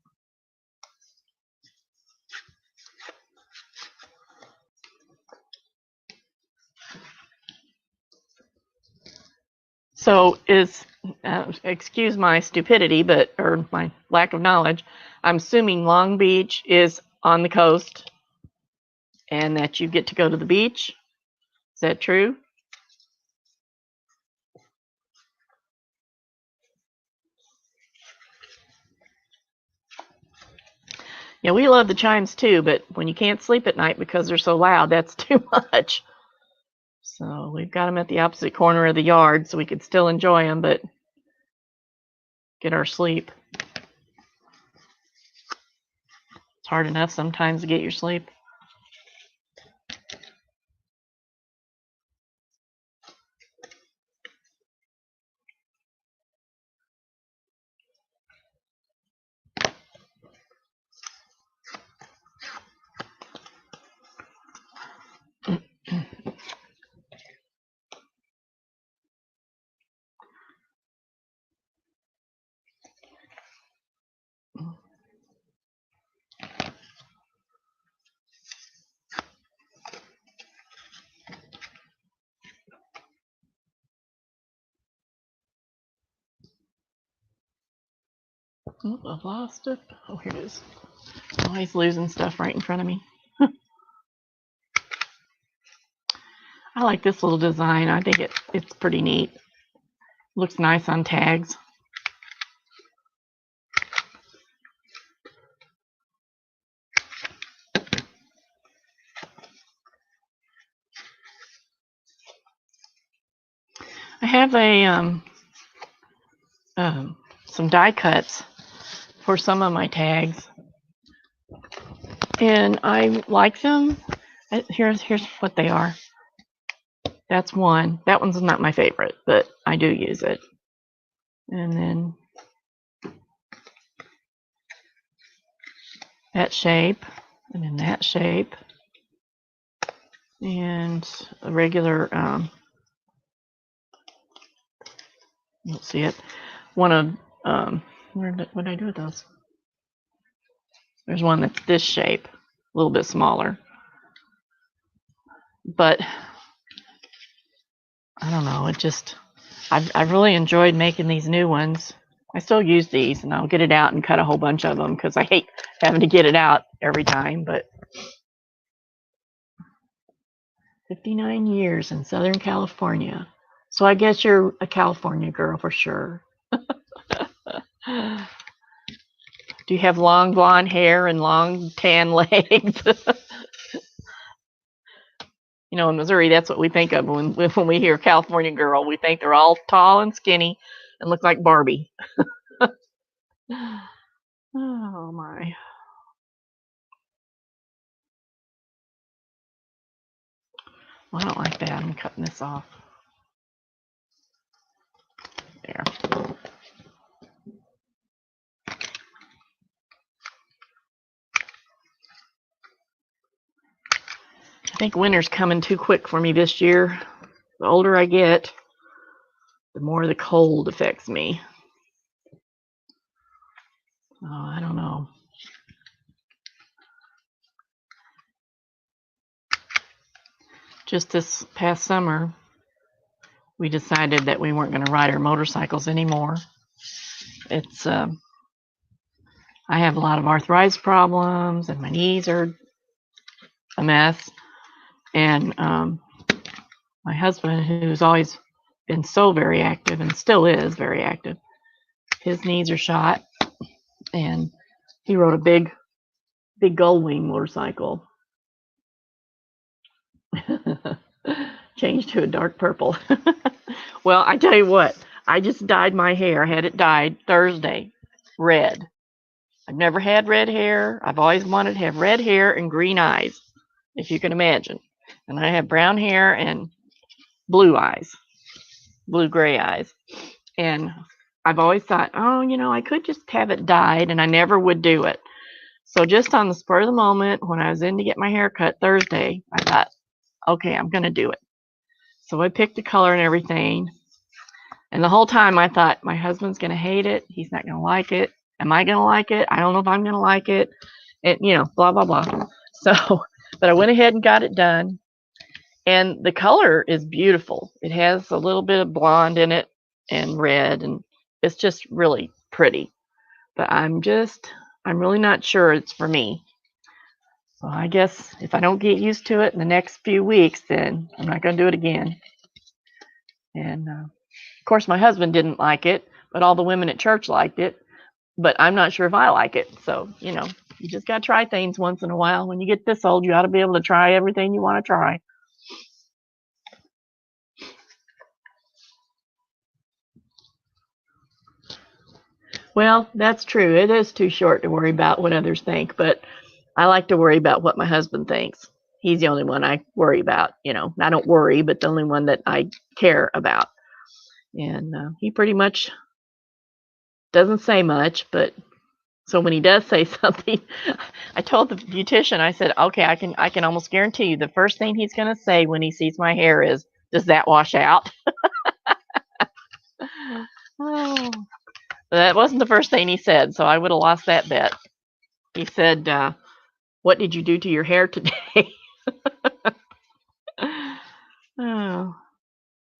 So excuse my stupidity, or my lack of knowledge, I'm assuming Long Beach is on the coast and that you get to go to the beach. Is that true? Yeah, we love the chimes too, but when you can't sleep at night because they're so loud, that's too much. So we've got them at the opposite corner of the yard so we could still enjoy them, but get our sleep. It's hard enough sometimes to get your sleep. Oh, I've lost it. Oh, here it is. Always losing stuff right in front of me. I like this little design. I think it's pretty neat. Looks nice on tags. I have some die cuts for some of my tags, and I like them. Here's what they are. That's one. That one's not my favorite, but I do use it. And then that shape, and then that shape, and a regular You'll see it. One of what did I do with those? There's one that's this shape, a little bit smaller. But I don't know. I've really enjoyed making these new ones. I still use these, and I'll get it out and cut a whole bunch of them because I hate having to get it out every time. But 59 years in Southern California. So I guess you're a California girl for sure. Do you have long blonde hair and long tan legs? You know, in Missouri, that's what we think of when we hear California girl. We think they're all tall and skinny and look like Barbie. Oh my. Well, I don't like that. I'm cutting this off. There. I think winter's coming too quick for me this year. The older I get, the more the cold affects me. Oh, I don't know. Just this past summer, we decided that we weren't going to ride our motorcycles anymore. It's I have a lot of arthritis problems, and my knees are a mess. And my husband, who's always been so very active and still is very active, his knees are shot, and he rode a big gull wing motorcycle. Changed to a dark purple. Well, I tell you what, I just dyed my hair. I had it dyed Thursday red. I've never had red hair. I've always wanted to have red hair and green eyes, if you can imagine. And I have brown hair and blue eyes, blue-gray eyes. And I've always thought, oh, you know, I could just have it dyed, and I never would do it. So just on the spur of the moment, when I was in to get my hair cut Thursday, I thought, okay, I'm going to do it. So I picked the color and everything. And the whole time I thought, my husband's going to hate it. He's not going to like it. Am I going to like it? I don't know if I'm going to like it. And, you know, blah, blah, blah. So, but I went ahead and got it done. And the color is beautiful. It has a little bit of blonde in it and red. And it's just really pretty. But I'm really not sure it's for me. So I guess if I don't get used to it in the next few weeks, then I'm not going to do it again. And of course, my husband didn't like it, but all the women at church liked it. But I'm not sure if I like it. So, you know, you just got to try things once in a while. When you get this old, you ought to be able to try everything you want to try. Well, that's true. It is too short to worry about what others think, but I like to worry about what my husband thinks. He's the only one I worry about. You know, I don't worry, but the only one that I care about. And he pretty much doesn't say much, but so when he does say something, I told the beautician, I said, okay, I can almost guarantee you the first thing he's going to say when he sees my hair is, does that wash out? Oh, that wasn't the first thing he said, so I would have lost that bet. He said, what did you do to your hair today? Oh.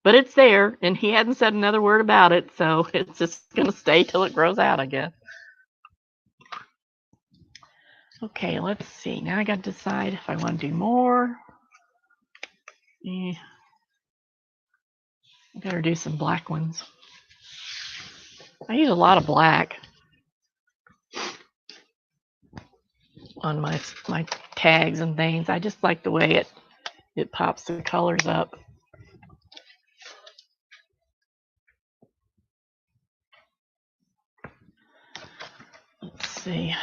But it's there, and he hadn't said another word about it, so it's just going to stay till it grows out, I guess. Okay, let's see. Now I got to decide if I want to do more. I better do some black ones. I use a lot of black on my tags and things. I just like the way it pops the colors up. Let's see.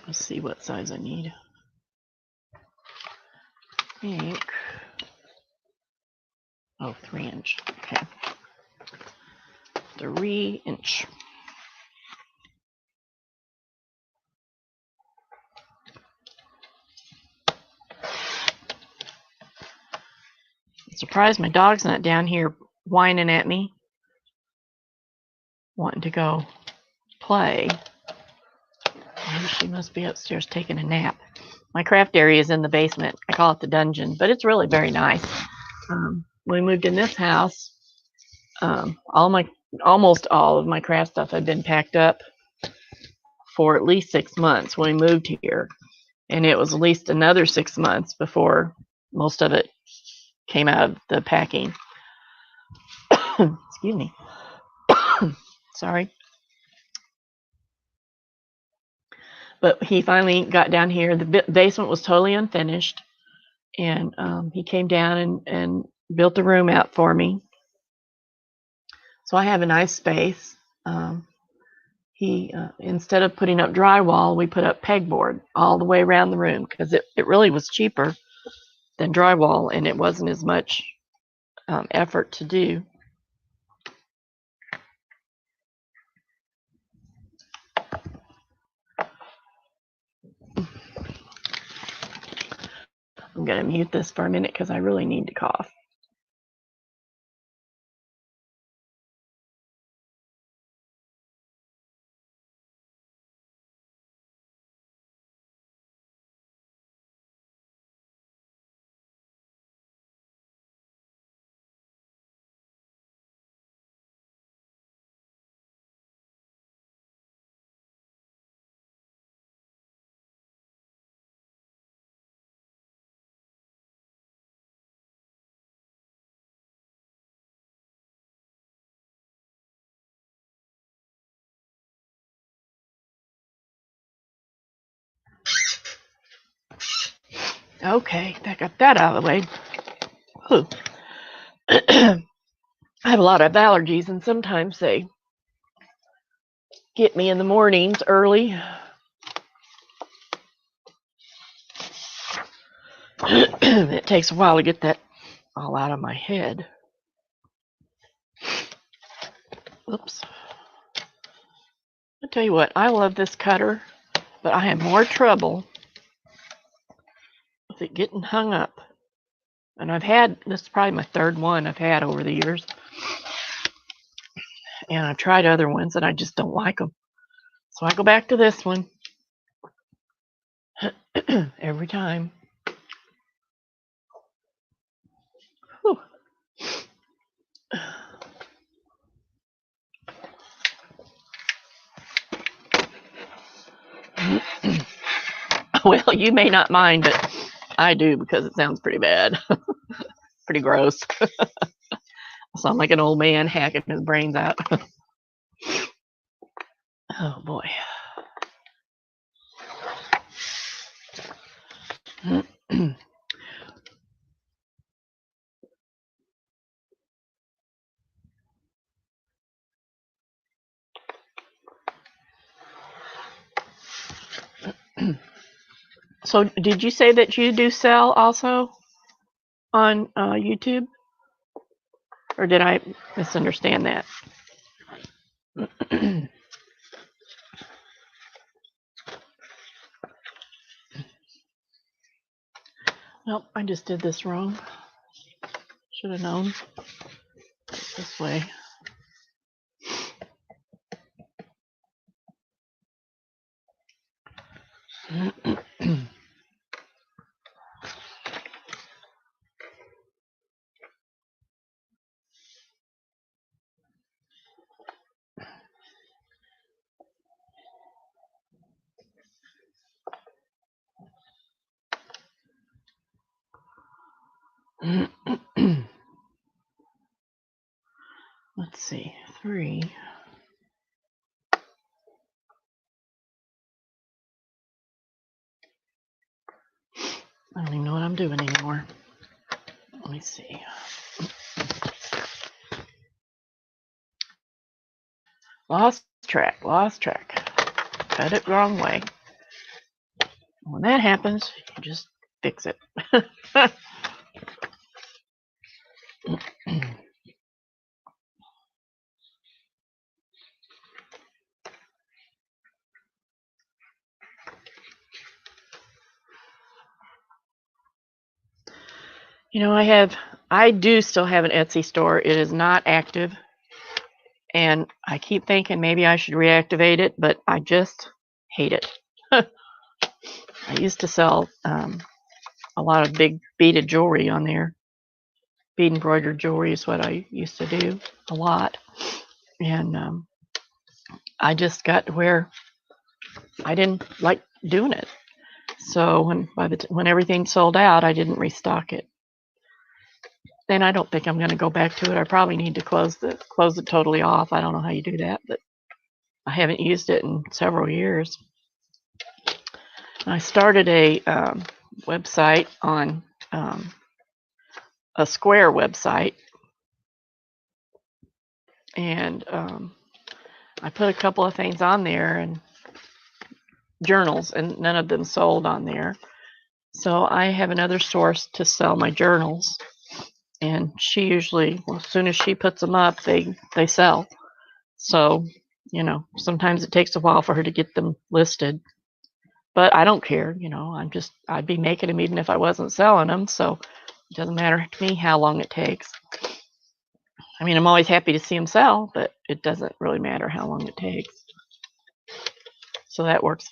Let's see what size I need. I think, 3-inch. Okay. 3-inch. Surprised my dog's not down here whining at me, wanting to go play. She must be upstairs taking a nap. My craft area is in the basement. I call it the dungeon, but it's really very nice. When we moved in this house, almost all of my craft stuff had been packed up for at least 6 months when we moved here, and it was at least another 6 months before most of it came out of the packing. Excuse me. Sorry. But he finally got down here. The basement was totally unfinished, and he came down and built the room out for me. So I have a nice space. He instead of putting up drywall, we put up pegboard all the way around the room because it really was cheaper than drywall, and it wasn't as much effort to do. I'm going to mute this for a minute because I really need to cough. Okay, that got that out of the way. I have a lot of allergies, and sometimes they get me in the mornings early. It takes a while to get that all out of my head. Oops. I'll tell you what, I love this cutter, but I have more trouble with it getting hung up. And this is probably my third one I've had over the years. And I've tried other ones and I just don't like them. So I go back to this one every time. Whew. Well, you may not mind, but I do because it sounds pretty bad. Pretty gross. I sound like an old man hacking his brains out. Oh boy. So did you say that you do sell also on YouTube? Or did I misunderstand that? Nope, I just did this wrong. Should have known. This way. Let's see, 3. I don't even know what I'm doing anymore. Let me see. Lost track. Cut it wrong way. When that happens, you just fix it. You know, I have I do still have an Etsy store. It is not active, and I keep thinking maybe I should reactivate it, but I just hate it. I used to sell a lot of big beaded jewelry on there. Bead embroidered jewelry is what I used to do a lot, and I just got to where I didn't like doing it. So when everything sold out, I didn't restock it. And I don't think I'm going to go back to it. I probably need to close it totally off. I don't know how you do that, but I haven't used it in several years. I started a website on a Square website, and I put a couple of things on there and journals, and none of them sold on there. So I have another source to sell my journals, and she usually, well, as soon as she puts them up, they sell. So, sometimes it takes a while for her to get them listed, but I don't care. I'd be making them even if I wasn't selling them. So it doesn't matter to me how long it takes. I mean, I'm always happy to see them sell, but it doesn't really matter how long it takes. So that works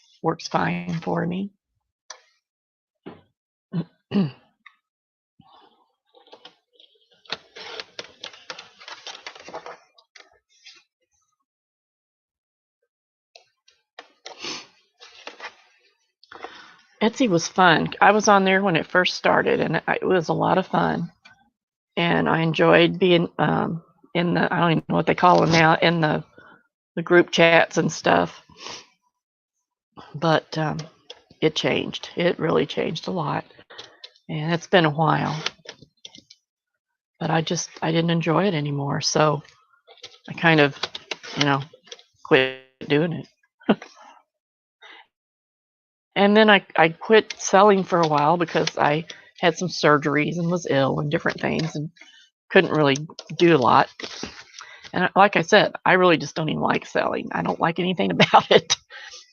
fine for me. Etsy was fun. I was on there when it first started, and it was a lot of fun. And I enjoyed being in the, I don't even know what they call them now, in the group chats and stuff. But it changed. It really changed a lot. And it's been a while. But I didn't enjoy it anymore. So I kind of, quit doing it. And then I quit selling for a while because I had some surgeries and was ill and different things and couldn't really do a lot. And like I said, I really just don't even like selling. I don't like anything about it.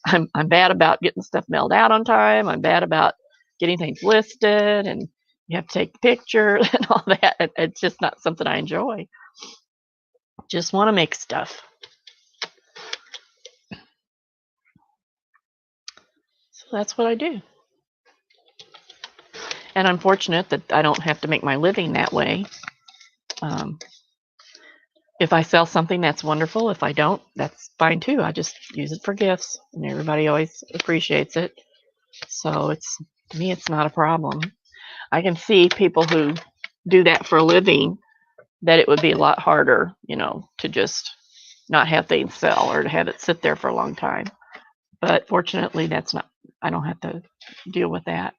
I'm bad about getting stuff mailed out on time. I'm bad about getting things listed, and you have to take pictures and all that. It's just not something I enjoy. Just want to make stuff. So that's what I do. And I'm fortunate that I don't have to make my living that way. If I sell something, that's wonderful. If I don't, that's fine too. I just use it for gifts, and everybody always appreciates it. So to me, it's not a problem. I can see people who do that for a living, that it would be a lot harder, to just not have things sell or to have it sit there for a long time. But fortunately, I don't have to deal with that.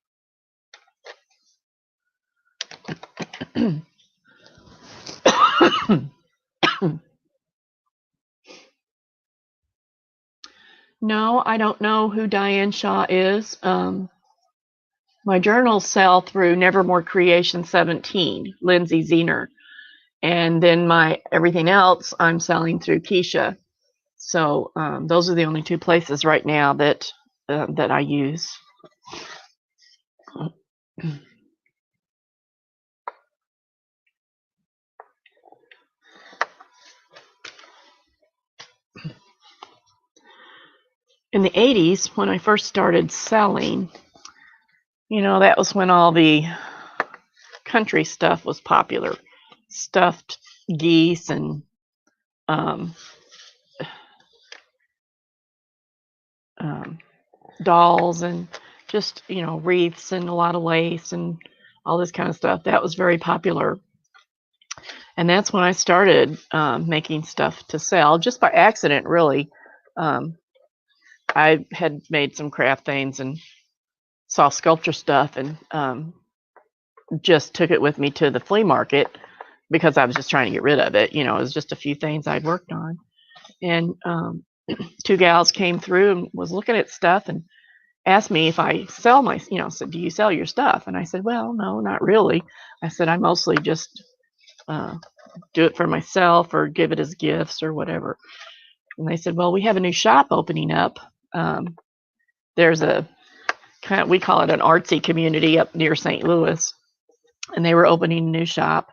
No, I don't know who Diane Shaw is. My journals sell through Nevermore Creation 17, Lindsay Zener. And then my everything else I'm selling through Keisha. So those are the only two places right now that I use. In the 80s, when I first started selling, that was when all the country stuff was popular. Stuffed geese and dolls and just, wreaths and a lot of lace and all this kind of stuff. That was very popular. And that's when I started making stuff to sell, just by accident, really. I had made some craft things and saw sculpture stuff, and just took it with me to the flea market because I was just trying to get rid of it. It was just a few things I'd worked on. And two gals came through and was looking at stuff and asked me if I sell my, said, do you sell your stuff? And I said, well, no, not really. I said, I mostly just do it for myself or give it as gifts or whatever. And they said, well, we have a new shop opening up. There's a we call it an artsy community up near St. Louis. and they were opening a new shop,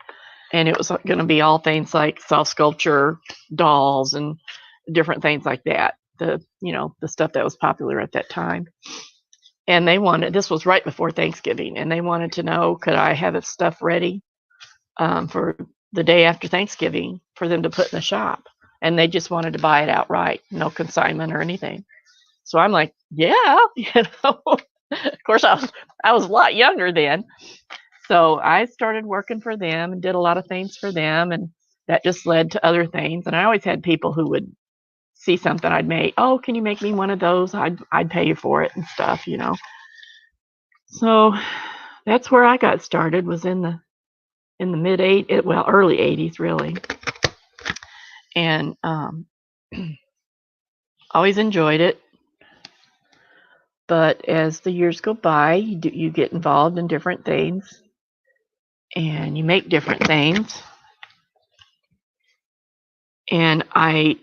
and it was going to be all things like soft sculpture, dolls, and different things like that. The stuff that was popular at that time. And this was right before Thanksgiving, and they wanted to know, could I have the stuff ready for the day after Thanksgiving for them to put in the shop. And they just wanted to buy it outright, no consignment or anything. So I'm like, yeah, Of course, I was a lot younger then. So I started working for them and did a lot of things for them, and that just led to other things. And I always had people who would see something I'd make. Oh, can you make me one of those? I'd pay you for it and stuff. So that's where I got started. Was in the early '80s, really, and always enjoyed it. But as the years go by, you get involved in different things, and you make different things. And I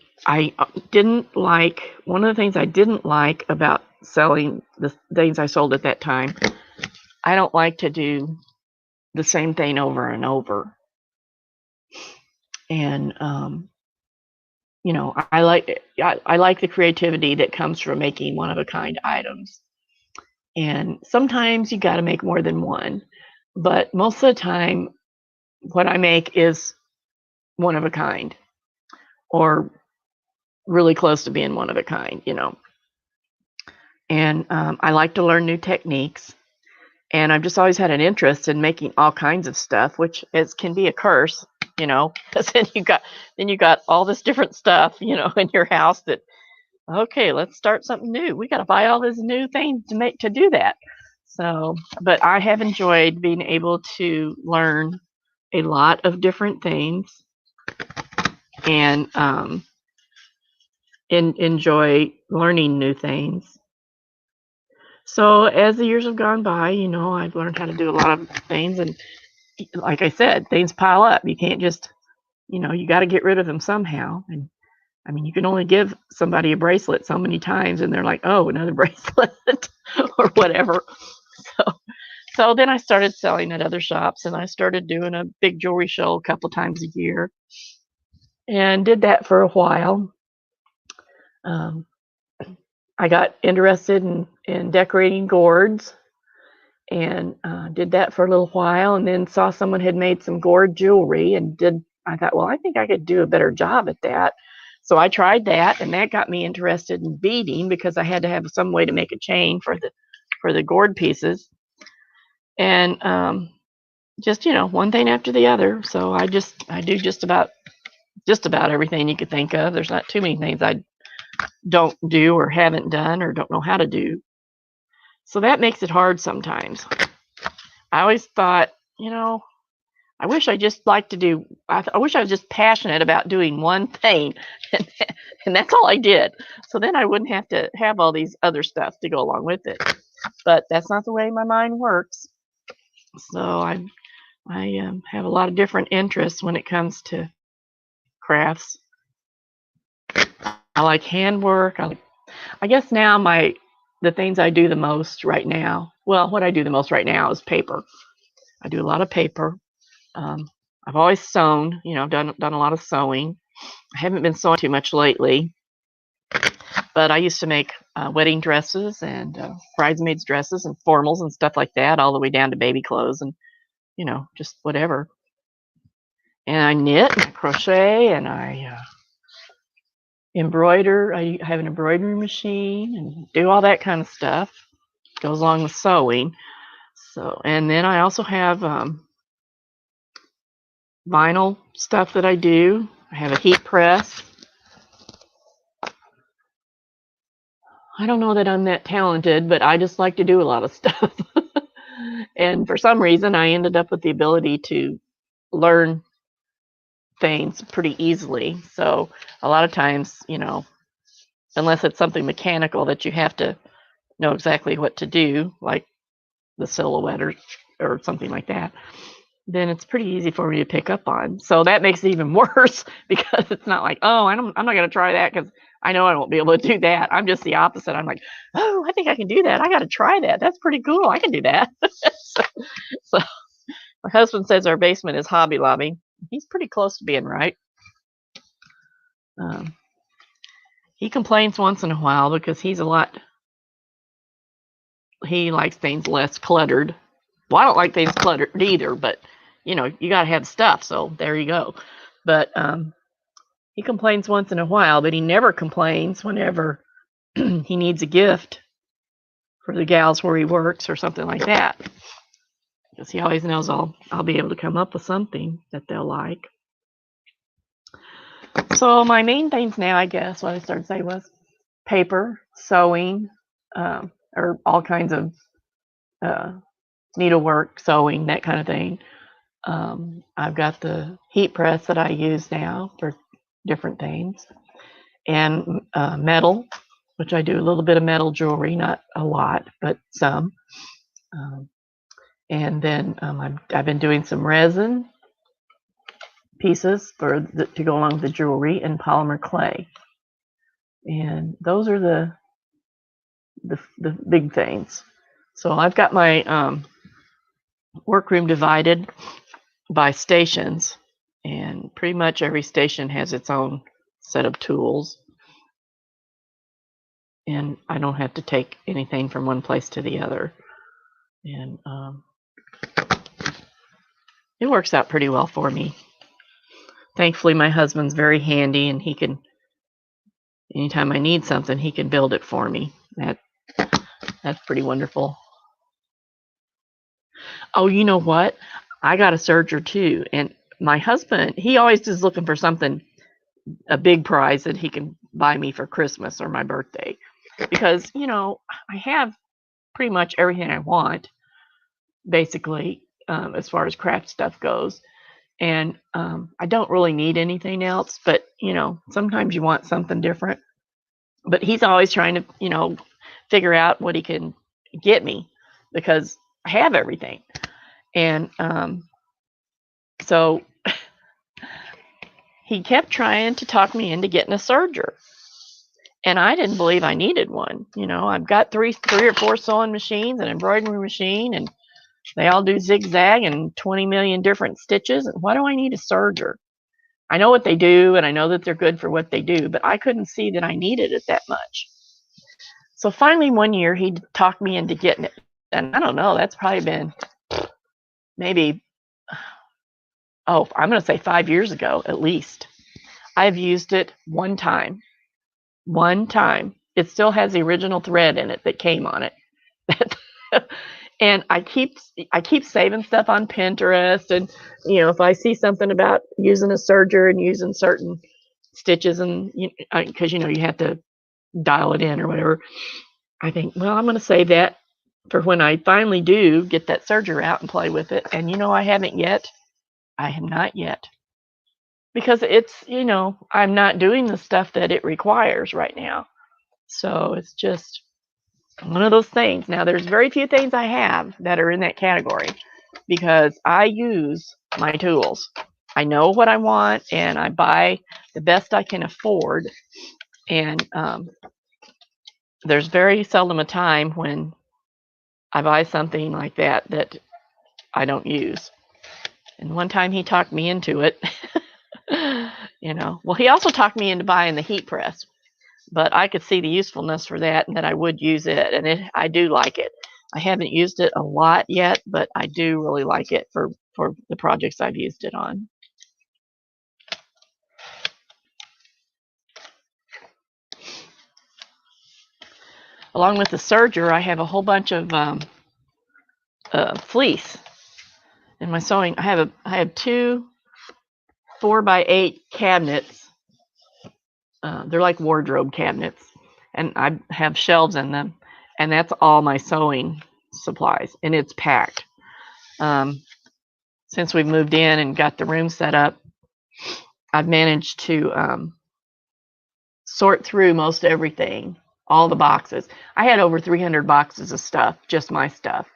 didn't like, one of the things I didn't like about selling the things I sold at that time. I don't like to do the same thing over and over. And I like the creativity that comes from making one of a kind items. And sometimes you got to make more than one, but most of the time, what I make is one of a kind, or really close to being one of a kind. And I like to learn new techniques, and I've just always had an interest in making all kinds of stuff, which can be a curse, because then you got all this different stuff, in your house that, okay, let's start something new. We got to buy all this new things to do that. So, but I have enjoyed being able to learn a lot of different things, and enjoy learning new things. So as the years have gone by, I've learned how to do a lot of things, and like I said, things pile up. You can't just, you got to get rid of them somehow. And I mean, you can only give somebody a bracelet so many times, and they're like, oh, another bracelet or whatever. So then I started selling at other shops, and I started doing a big jewelry show a couple times a year, and did that for a while. I got interested in decorating gourds, and did that for a little while, and then saw someone had made some gourd jewelry, and I thought, well, I think I could do a better job at that. So I tried that, and that got me interested in beading, because I had to have some way to make a chain for the gourd pieces. And just one thing after the other. So I do just about everything you could think of. There's not too many things I don't do or haven't done or don't know how to do. So that makes it hard sometimes. I always thought, I wish I just liked to do, I wish I was just passionate about doing one thing, and that's all I did. So then I wouldn't have to have all these other stuff to go along with it. But that's not the way my mind works. So I have a lot of different interests when it comes to crafts. I like handwork. I guess now the things I do the most right now, well, what I do the most right now is paper. I do a lot of paper. I've always sewn, done a lot of sewing. I haven't been sewing too much lately, but I used to make wedding dresses and bridesmaids dresses and formals and stuff like that, all the way down to baby clothes and, just whatever. And I knit and I crochet, and I embroider. I have an embroidery machine and do all that kind of stuff. Goes along with sewing. So, and then I also have vinyl stuff that I do. I have a heat press. I don't know that I'm that talented, but I just like to do a lot of stuff. And for some reason, I ended up with the ability to learn things pretty easily. So a lot of times, unless it's something mechanical that you have to know exactly what to do, like the silhouette or something like that, then it's pretty easy for me to pick up on. So that makes it even worse, because it's not like, oh, I'm not going to try that because I know I won't be able to do that. I'm just the opposite. I'm like, oh, I think I can do that. I got to try that. That's pretty cool. I can do that. so My husband says our basement is Hobby Lobby. He's pretty close to being right. He complains once in a while because he likes things less cluttered. Well, I don't like things cluttered either, but you got to have stuff, so there you go. But he complains once in a while, but he never complains whenever he needs a gift for the gals where he works or something like that, because he always knows I'll be able to come up with something that they'll like. So my main things now, I guess, what I started to say was paper, sewing, or all kinds of needlework, sewing, that kind of thing. I've got the heat press that I use now for different things, and metal, which I do a little bit of metal jewelry, not a lot, but some. And then I've been doing some resin pieces to go along with the jewelry, and polymer clay. And those are the big things. So I've got my workroom divided by stations, and pretty much every station has its own set of tools, and I don't have to take anything from one place to the other, and it works out pretty well for me. Thankfully, my husband's very handy, and he can, anytime I need something, he can build it for me. That's pretty wonderful. Oh, you know what? I got a serger too, and my husband, he always is looking for something, a big prize that he can buy me for Christmas or my birthday, because I have pretty much everything I want, basically, as far as craft stuff goes, and I don't really need anything else, but sometimes you want something different. But he's always trying to figure out what he can get me, because I have everything. And so he kept trying to talk me into getting a serger, and I didn't believe I needed one. I've got three or four sewing machines, an embroidery machine, and they all do zigzag and 20 million different stitches. And why do I need a serger? I know what they do, and I know that they're good for what they do, but I couldn't see that I needed it that much. So finally, one year, he talked me into getting it. And I don't know, that's probably been maybe, I'm going to say 5 years ago, at least. I've used it one time. One time. It still has the original thread in it that came on it. And I keep saving stuff on Pinterest, and if I see something about using a serger and using certain stitches, and because you have to dial it in or whatever, I think, well, I'm going to save that for when I finally do get that serger out and play with it. And I haven't yet. I have not yet, because it's I'm not doing the stuff that it requires right now. So it's just one of those things. Now, there's very few things I have that are in that category, because I use my tools. I know what I want, and I buy the best I can afford. And there's very seldom a time when I buy something like that I don't use. And one time he talked me into it. Well, he also talked me into buying the heat press, but I could see the usefulness for that, and that I would use it, and I do like it. I haven't used it a lot yet, but I do really like it for the projects I've used it on. Along with the serger, I have a whole bunch of fleece in my sewing. I have two 4x8 cabinets. They're like wardrobe cabinets, and I have shelves in them, and that's all my sewing supplies, and it's packed. Since we moved in and got the room set up, I've managed to sort through most everything, all the boxes. I had over 300 boxes of stuff, just my stuff.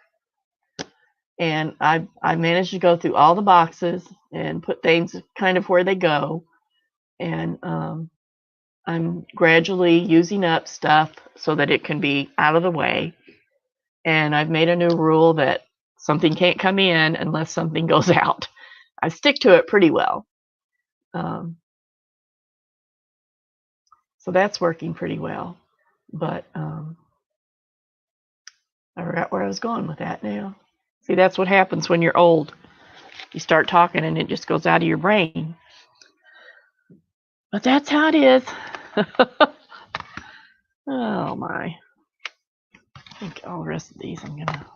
And I managed to go through all the boxes and put things kind of where they go. And I'm gradually using up stuff so that it can be out of the way. And I've made a new rule that Something can't come in unless something goes out. I stick to it pretty well. So that's working pretty well. But I forgot where I was going with that now. See, that's what happens when you're old. You start talking and it just goes out of your brain. But that's how it is. Oh my. I think all the rest of these I'm gonna.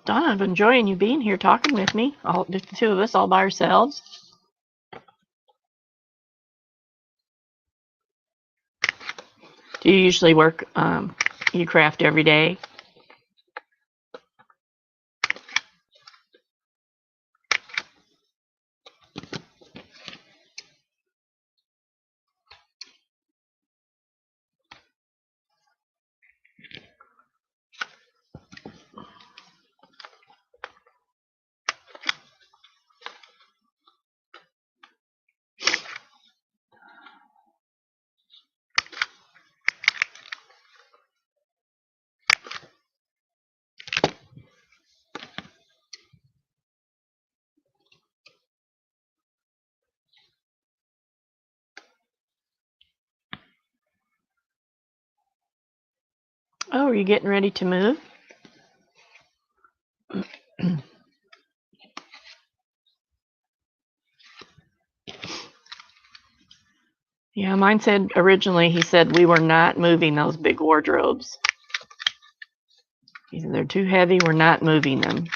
Donna, I'm enjoying you being here talking with me. The two of us all by ourselves. Do you usually work, you craft every day? Oh, are you getting ready to move? Yeah, mine said originally, he said we were not moving those big wardrobes. He said they're too heavy, we're not moving them.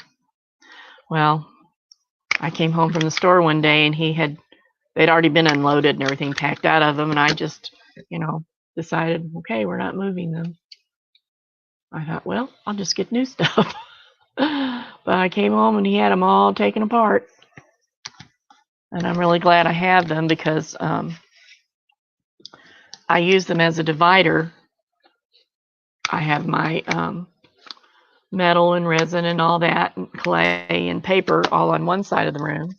Well, I came home from the store one day and they'd already been unloaded and everything packed out of them, and I just, decided, okay, we're not moving them. I thought, well, I'll just get new stuff. But I came home and he had them all taken apart. And I'm really glad I have them because I use them as a divider. I have my metal and resin and all that, and clay and paper all on one side of the room.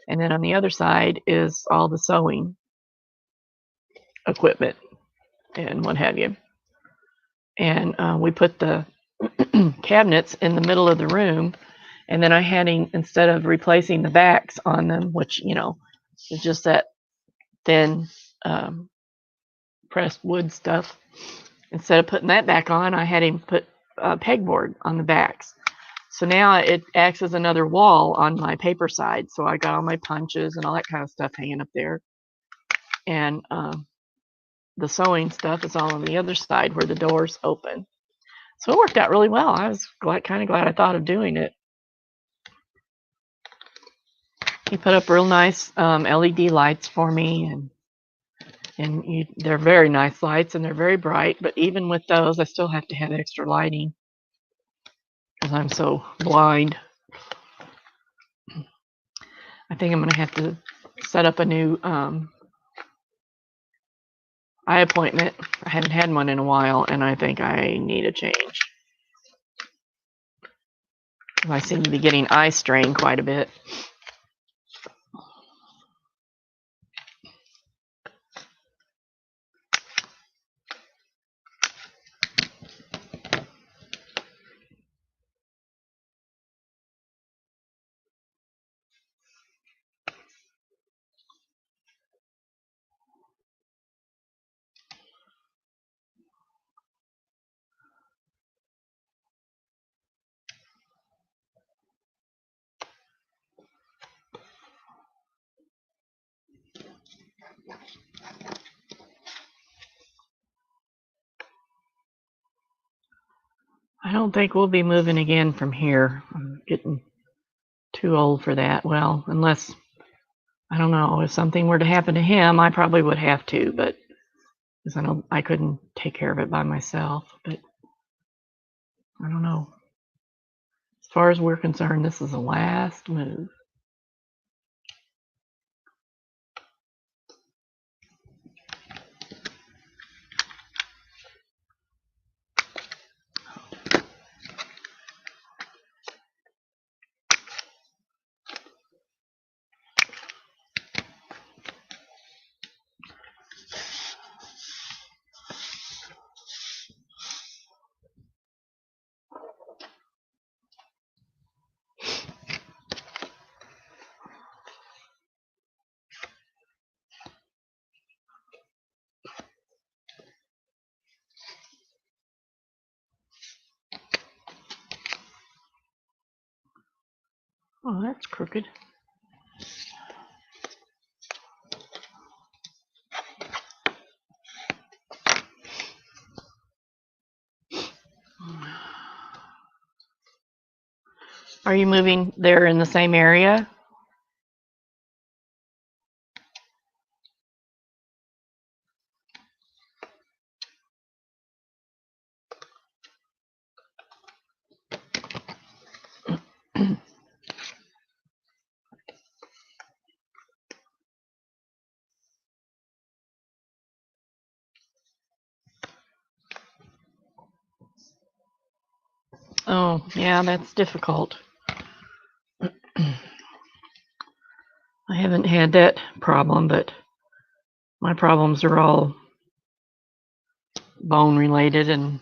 And then on the other side is all the sewing equipment and what have you. And we put the cabinets in the middle of the room. And then I had, instead of replacing the backs on them, which, is just that thin pressed wood stuff, instead of putting that back on, I had him put pegboard on the backs. So now it acts as another wall on my paper side. So I got all my punches and all that kind of stuff hanging up there. And the sewing stuff is all on the other side where the doors open. So it worked out really well. I was kind of glad I thought of doing it. He put up real nice LED lights for me, and they're very nice lights and they're very bright. But even with those, I still have to have extra lighting because I'm so blind. I think I'm going to have to set up a new eye appointment. I haven't had one in a while, and I think I need a change. I seem to be getting eye strain quite a bit. I don't think we'll be moving again from here. I'm getting too old for that. Well, unless, I don't know, if something were to happen to him, I probably would have to, but because I couldn't take care of it by myself. But I don't know. far as we're concerned, this is the last move. Oh, that's crooked. Are you moving there in the same area? Oh, yeah, that's difficult. I haven't had that problem, but my problems are all bone related and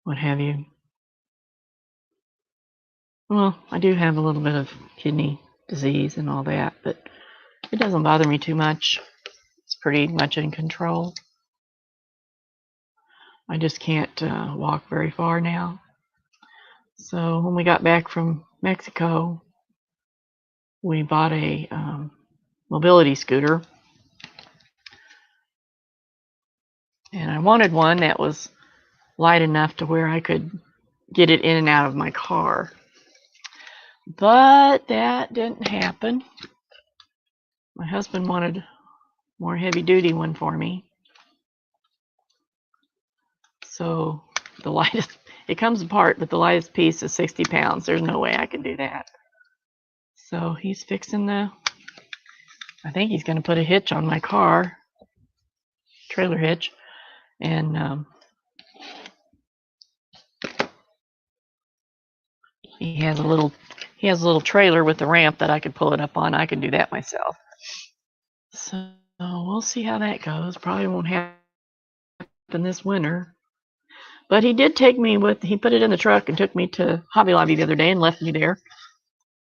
what have you. Well, I do have a little bit of kidney disease and all that, but it doesn't bother me too much. It's pretty much in control. I just can't walk very far now. So when we got back from Mexico, we bought a mobility scooter. And I wanted one that was light enough to where I could get it in and out of my car. But that didn't happen. My husband wanted a more heavy-duty one for me. So the lightest, it comes apart, but the lightest piece is 60 pounds. There's no way I can do that. So he's fixing I think he's going to put a hitch on my car, trailer hitch, and he has a little trailer with a ramp that I could pull it up on. I can do that myself. So we'll see how that goes. Probably won't happen this winter. But he did take me he put it in the truck and took me to Hobby Lobby the other day and left me there.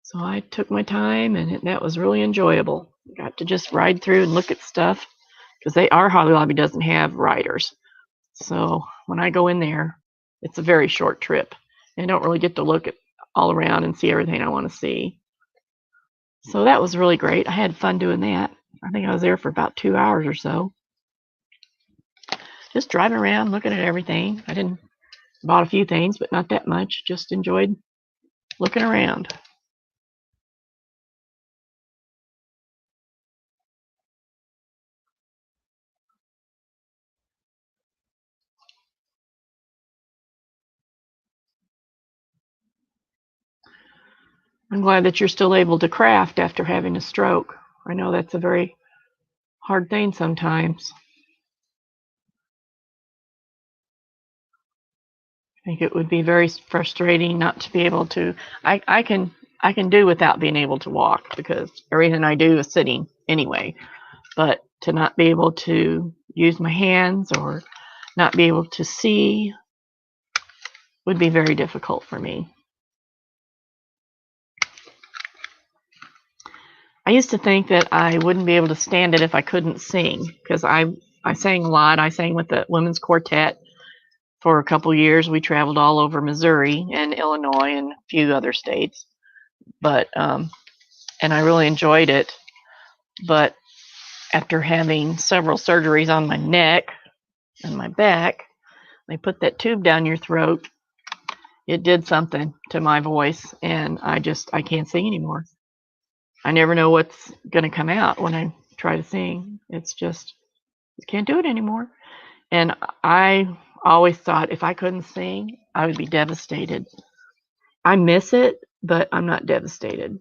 So I took my time, and that was really enjoyable. Got to just ride through and look at stuff, because our Hobby Lobby doesn't have riders. So when I go in there, it's a very short trip. I don't really get to look at all around and see everything I want to see. So that was really great. I had fun doing that. I think I was there for about 2 hours or so. Just driving around, looking at everything. I bought a few things, but not that much. Just enjoyed looking around. I'm glad that you're still able to craft after having a stroke. I know that's a very hard thing sometimes. I think it would be very frustrating not to be able to. I can do without being able to walk, because everything I do is sitting anyway. But to not be able to use my hands or not be able to see would be very difficult for me. I used to think that I wouldn't be able to stand it if I couldn't sing, because I sang a lot. I sang with the women's quartet for a couple years. We traveled all over Missouri and Illinois and a few other states, but and I really enjoyed it. But after having several surgeries on my neck and my back, they put that tube down your throat. It did something to my voice, and I can't sing anymore. I never know what's going to come out when I try to sing. It's just, you can't do it anymore. And I always thought if I couldn't sing, I would be devastated. I miss it, but I'm not devastated,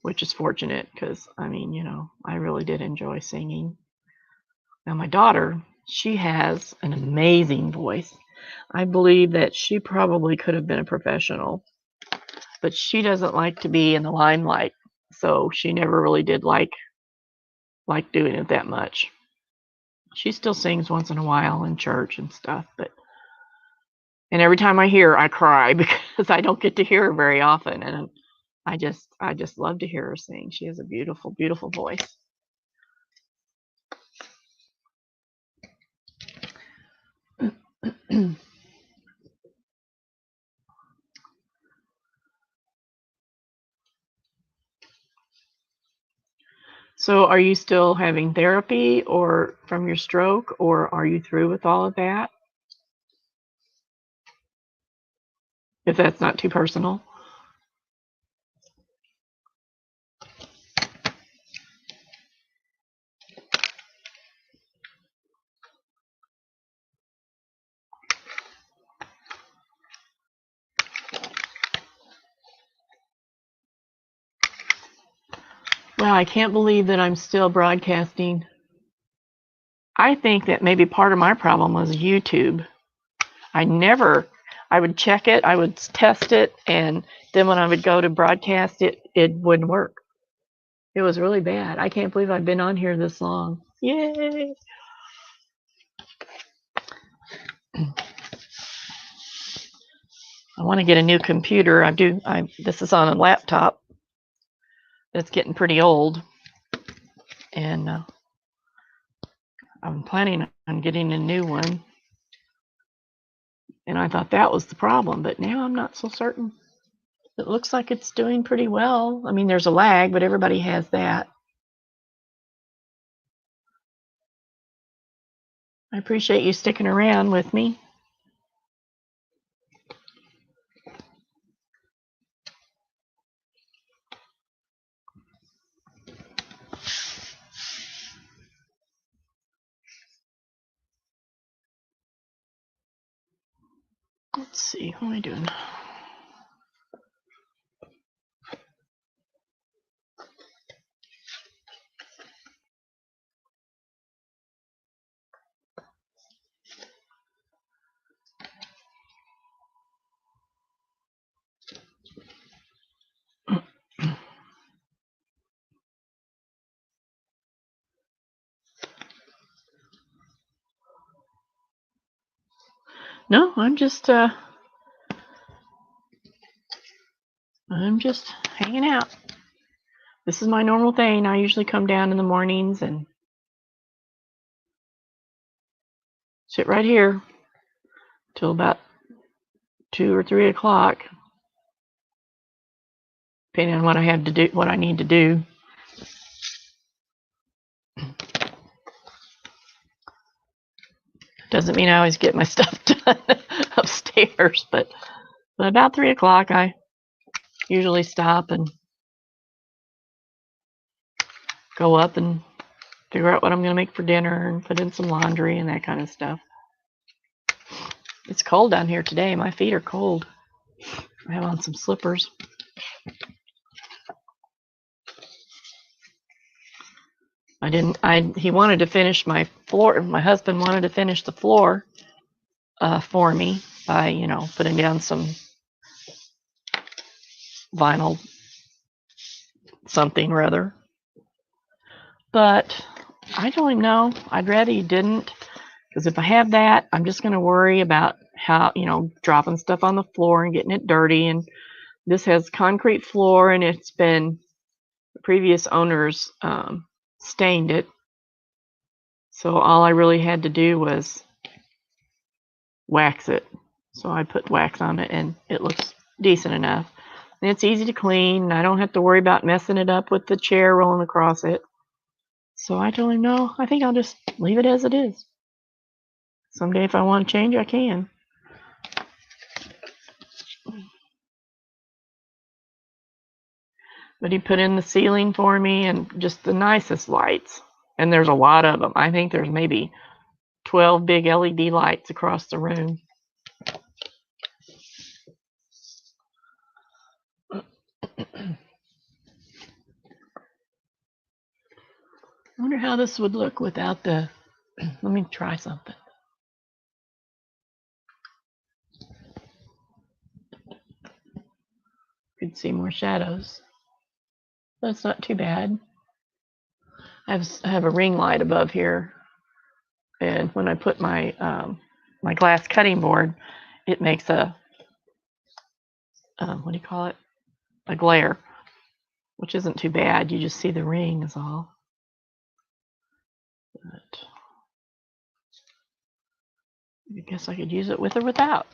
which is fortunate because, I mean, you know, I really did enjoy singing. Now, my daughter, she has an amazing voice. I believe that she probably could have been a professional, but she doesn't like to be in the limelight, so she never really did like doing it that much. She still sings once in a while in church and stuff, and every time I hear her, I cry because I don't get to hear her very often, and I just love to hear her sing. She has a beautiful, beautiful voice. So are you still having therapy or from your stroke, or are you through with all of that? If that's not too personal. Wow, I can't believe that I'm still broadcasting. I think that maybe part of my problem was YouTube. I would check it, I would test it, and then when I would go to broadcast it, it wouldn't work. It was really bad. I can't believe I've been on here this long. Yay! I want to get a new computer. This is on a laptop that's getting pretty old, and I'm planning on getting a new one. And I thought that was the problem, but now I'm not so certain. It looks like it's doing pretty well. I mean, there's a lag, but everybody has that. I appreciate you sticking around with me. Let's see, what am I doing? No, I'm just hanging out. This is my normal thing. I usually come down in the mornings and sit right here till about 2 or 3 o'clock, depending on what I have to do, what I need to do. Doesn't mean I always get my stuff done upstairs, but about 3 o'clock, I usually stop and go up and figure out what I'm going to make for dinner and put in some laundry and that kind of stuff. It's cold down here today. My feet are cold. I have on some slippers. He wanted to finish my floor. My husband wanted to finish the floor for me by, putting down some vinyl something or other. But I don't even know. I'd rather he didn't, because if I have that, I'm just going to worry about how, dropping stuff on the floor and getting it dirty. And this has concrete floor, and it's been the previous owners stained it. So all I really had to do was wax it. So I put wax on it, and it looks decent enough. And it's easy to clean, and I don't have to worry about messing it up with the chair rolling across it. So I told him, no, I think I'll just leave it as it is. Someday if I want to change, I can. But he put in the ceiling for me and just the nicest lights. And there's a lot of them. I think there's maybe 12 big LED lights across the room. I wonder how this would look without the, let me try something. Could see more shadows. That's not too bad. I have a ring light above here, and when I put my my glass cutting board, it makes a what do you call it? A glare, which isn't too bad. You just see the ring is all. But I guess I could use it with or without.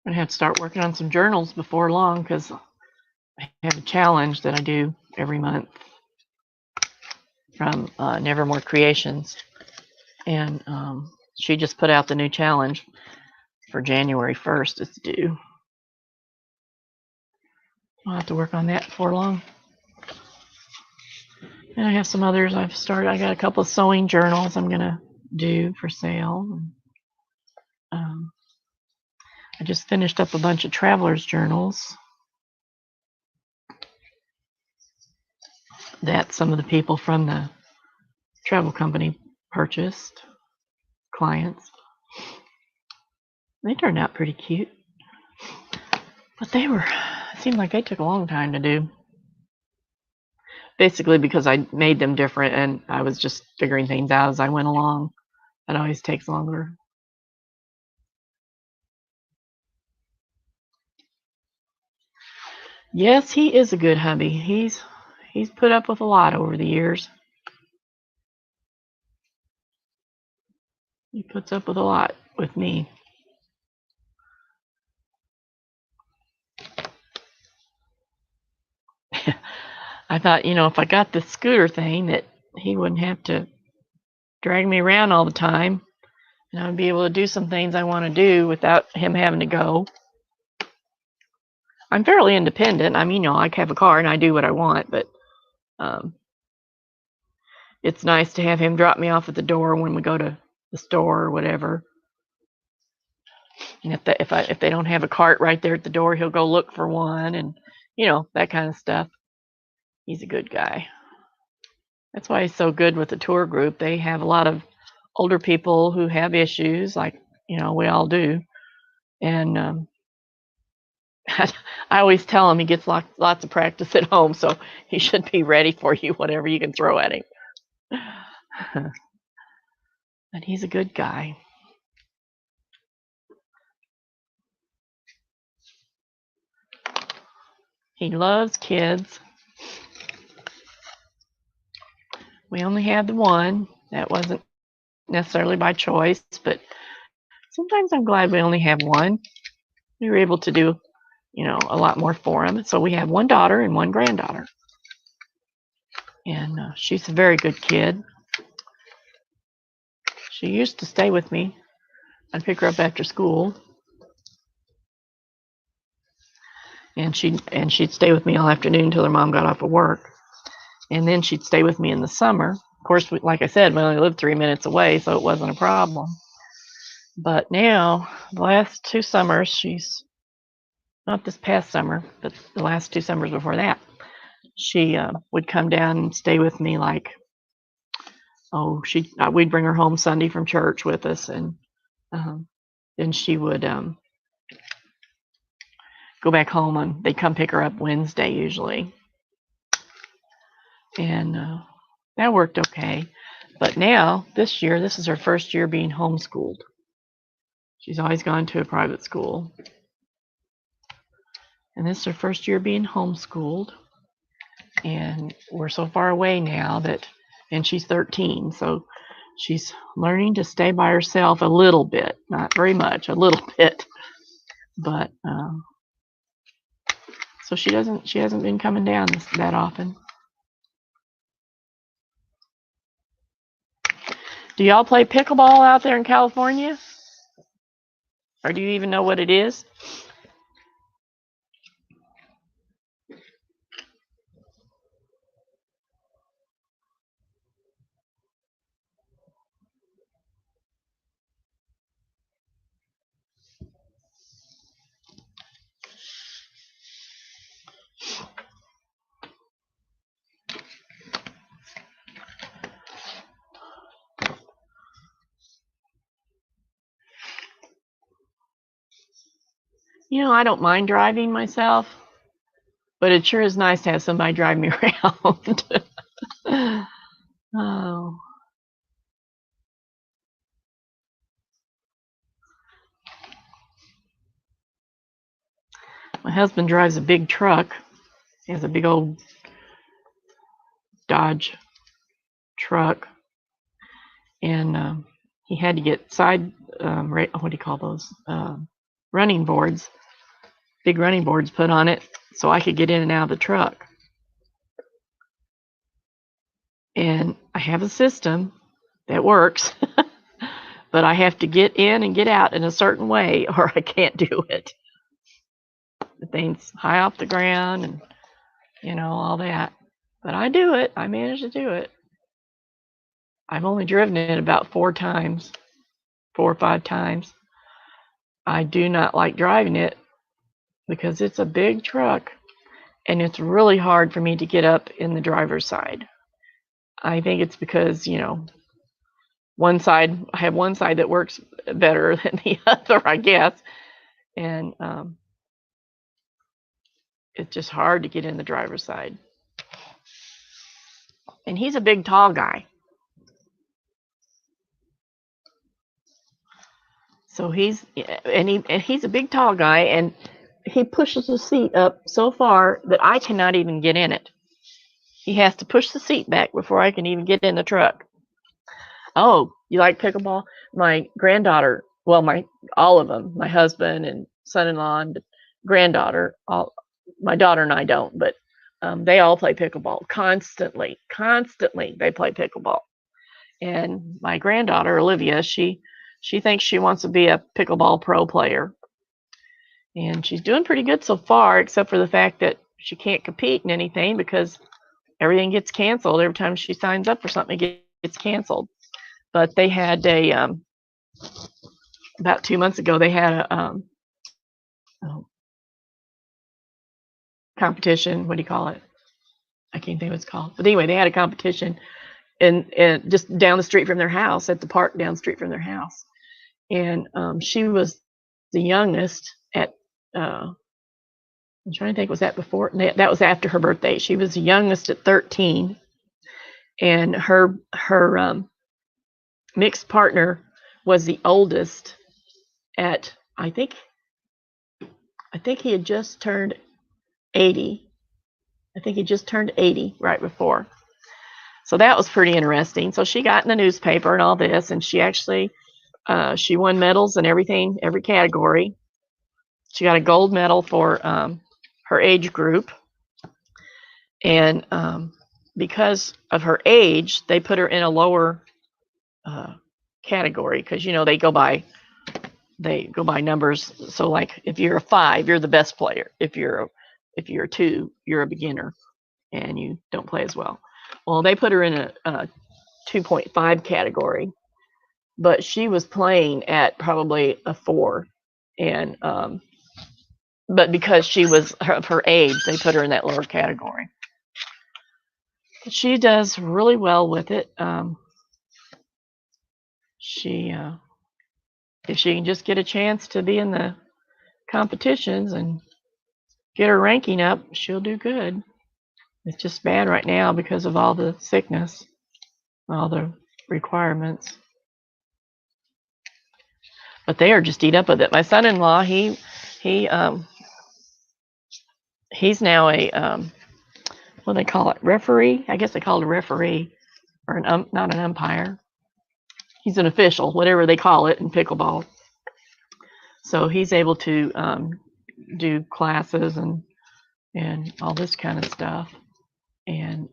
I'm gonna have to start working on some journals before long because I have a challenge that I do every month from Nevermore Creations, and she just put out the new challenge for January 1st. It's due. I'll have to work on that before long. And I have some others I've started. I got a couple of sewing journals I'm gonna do for sale. I just finished up a bunch of travelers journals that some of the people from the travel company purchased, clients. They turned out pretty cute, but it seemed like they took a long time to do. Basically because I made them different and I was just figuring things out as I went along. It always takes longer. Yes, he is a good hubby. He's put up with a lot over the years. He puts up with a lot with me. I thought, if I got this scooter thing, that he wouldn't have to drag me around all the time, and I'd be able to do some things I want to do without him having to go. I'm fairly independent. I mean, I have a car and I do what I want, but it's nice to have him drop me off at the door when we go to the store or whatever. And if they don't have a cart right there at the door, he'll go look for one, and that kind of stuff. He's a good guy. That's why he's so good with the tour group. They have a lot of older people who have issues, like we all do, and I always tell him he gets lots of practice at home, so he should be ready for you, whatever you can throw at him. But he's a good guy. He loves kids. We only had the one. That wasn't necessarily by choice, but sometimes I'm glad we only have one. We were able to do, a lot more for him. So we have one daughter and one granddaughter. And she's a very good kid. She used to stay with me. I'd pick her up after school. And she'd stay with me all afternoon until her mom got off of work. And then she'd stay with me in the summer. Of course, like I said, we only lived 3 minutes away, so it wasn't a problem. But now, the last 2 summers, she's not this past summer, but the last 2 summers before that, she would come down and stay with me. Like, we'd bring her home Sunday from church with us, and then she would go back home, and they'd come pick her up Wednesday usually, and that worked okay. But now, this year, this is her first year being homeschooled. She's always gone to a private school, and this is her first year being homeschooled. And we're so far away now and she's 13, so she's learning to stay by herself a little bit, not very much, a little bit. But so she hasn't been coming down that often. Do y'all play pickleball out there in California? Or do you even know what it is? You know, I don't mind driving myself, but it sure is nice to have somebody drive me around. Oh, my husband drives a big truck. He has a big old Dodge truck, and he had to get side, what do you call those? Running boards, big running boards put on it so I could get in and out of the truck. And I have a system that works, but I have to get in and get out in a certain way or I can't do it. The thing's high off the ground and, you know, all that. But I do it. I manage to do it. I've only driven it about 4 or 5 times. I do not like driving it because it's a big truck and it's really hard for me to get up in the driver's side. I think it's because, you know, I have one side that works better than the other, I guess. And it's just hard to get in the driver's side. And he's a big, tall guy. So he's a big, tall guy, and he pushes the seat up so far that I cannot even get in it. He has to push the seat back before I can even get in the truck. Oh, you like pickleball? My granddaughter, well, all of them, my husband and son-in-law and granddaughter, my daughter and I don't, but they all play pickleball constantly. Constantly, they play pickleball. And my granddaughter Olivia, she thinks she wants to be a pickleball pro player, and she's doing pretty good so far, except for the fact that she can't compete in anything because everything gets canceled every time she signs up for something. It gets canceled. But they had about 2 months ago, they had a competition. What do you call it? I can't think what it's called. But anyway, they had a competition and just down the street from their house, at the park down the street from their house. And she was the youngest at, I'm trying to think, was that before? That was after her birthday. She was the youngest at 13. And her mixed partner was the oldest at, I think he had just turned 80. I think he just turned 80 right before. So that was pretty interesting. So she got in the newspaper and all this, and she actually she won medals in everything, every category. She got a gold medal for her age group, and because of her age, they put her in a lower category because, you know, they go by numbers. So like if you're a 5, you're the best player. If you're a 2, you're a beginner and you don't play as well. Well, they put her in a 2.5 category, but she was playing at probably a 4, and but because she was of her age, they put her in that lower category. She does really well with it. She if she can just get a chance to be in the competitions and get her ranking up, she'll do good. It's just bad right now because of all the sickness, all the requirements. But they are just eat up with it. My son-in-law, he's now a what do they call it? Referee? I guess they call it a referee, or not an umpire. He's an official, whatever they call it in pickleball. So he's able to do classes and all this kind of stuff. And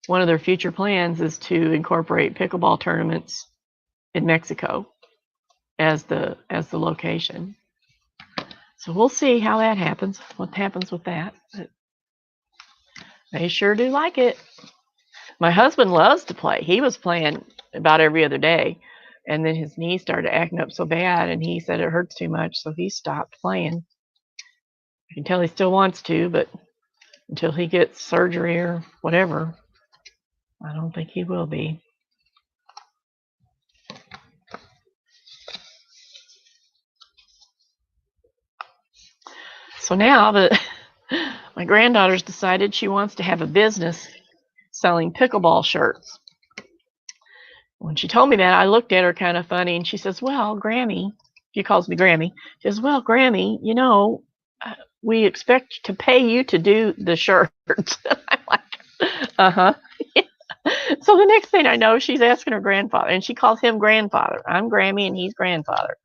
one of their future plans is to incorporate pickleball tournaments in Mexico as the location. So we'll see how that happens. What happens with that? But they sure do like it. My husband loves to play. He was playing about every other day, and then his knee started acting up so bad, and he said it hurts too much, so he stopped playing. I can tell he still wants to, but until he gets surgery or whatever, I don't think he will be. So now that my granddaughter's decided she wants to have a business selling pickleball shirts. When she told me that, I looked at her kind of funny, and she says, "Well, Grammy," she calls me Grammy. She says, "Well, Grammy, you know, we expect to pay you to do the shirts." I'm like, uh-huh. So the next thing I know, she's asking her grandfather, and she calls him grandfather. I'm Grammy, and he's grandfather.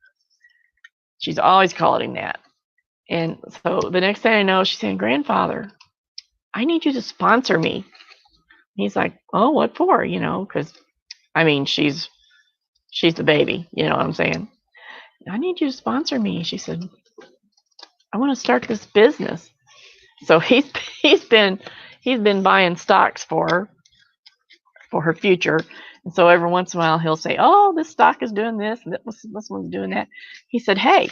She's always calling him that. And so the next thing I know, she's saying, "Grandfather, I need you to sponsor me." He's like, "Oh, what for?" You know, because I mean, she's the baby. You know what I'm saying? "I need you to sponsor me." She said, "I want to start this business." So he's been buying stocks for her future. And so every once in a while he'll say, "Oh, this stock is doing this, and this one's doing that." He said, "Hey,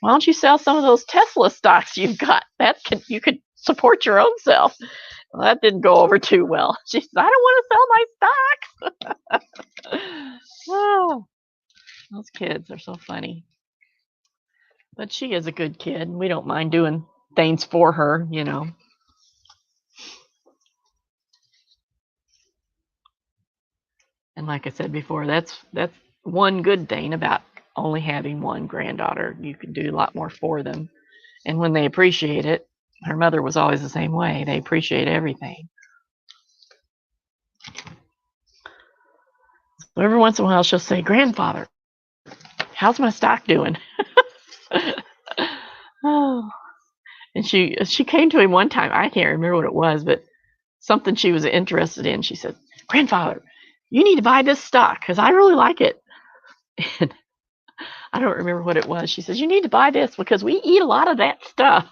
why don't you sell some of those Tesla stocks you've got? You could support your own self." Well, that didn't go over too well. She said, "I don't want to sell my stocks." Oh, those kids are so funny. But she is a good kid. We don't mind doing things for her, you know. And like I said before, that's one good thing about only having one granddaughter. You can do a lot more for them. And when they appreciate it, her mother was always the same way. They appreciate everything. So every once in a while she'll say, "Grandfather, how's my stock doing?" Oh. And she came to him one time. I can't remember what it was, but something she was interested in. She said, "Grandfather, you need to buy this stock because I really like it." And I don't remember what it was. She says, "You need to buy this because we eat a lot of that stuff."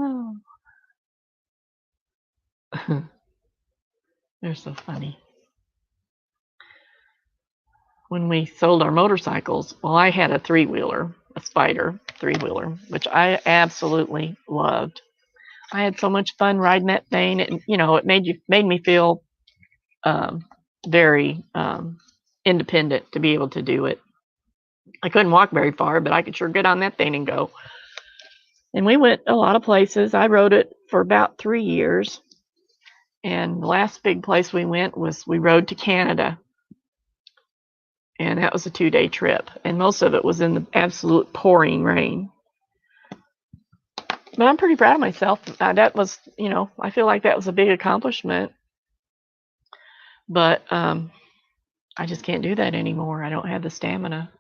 Oh. They're so funny. When we sold our motorcycles, well, I had a three-wheeler, a Spider three-wheeler, which I absolutely loved. I had so much fun riding that thing. It made me feel very independent to be able to do it. I couldn't walk very far, but I could sure get on that thing and go. And we went a lot of places. I rode it for about 3 years. And the last big place we went was we rode to Canada. And that was a 2-day trip. And most of it was in the absolute pouring rain. But I'm pretty proud of myself. That was, I feel like that was a big accomplishment. But I just can't do that anymore. I don't have the stamina.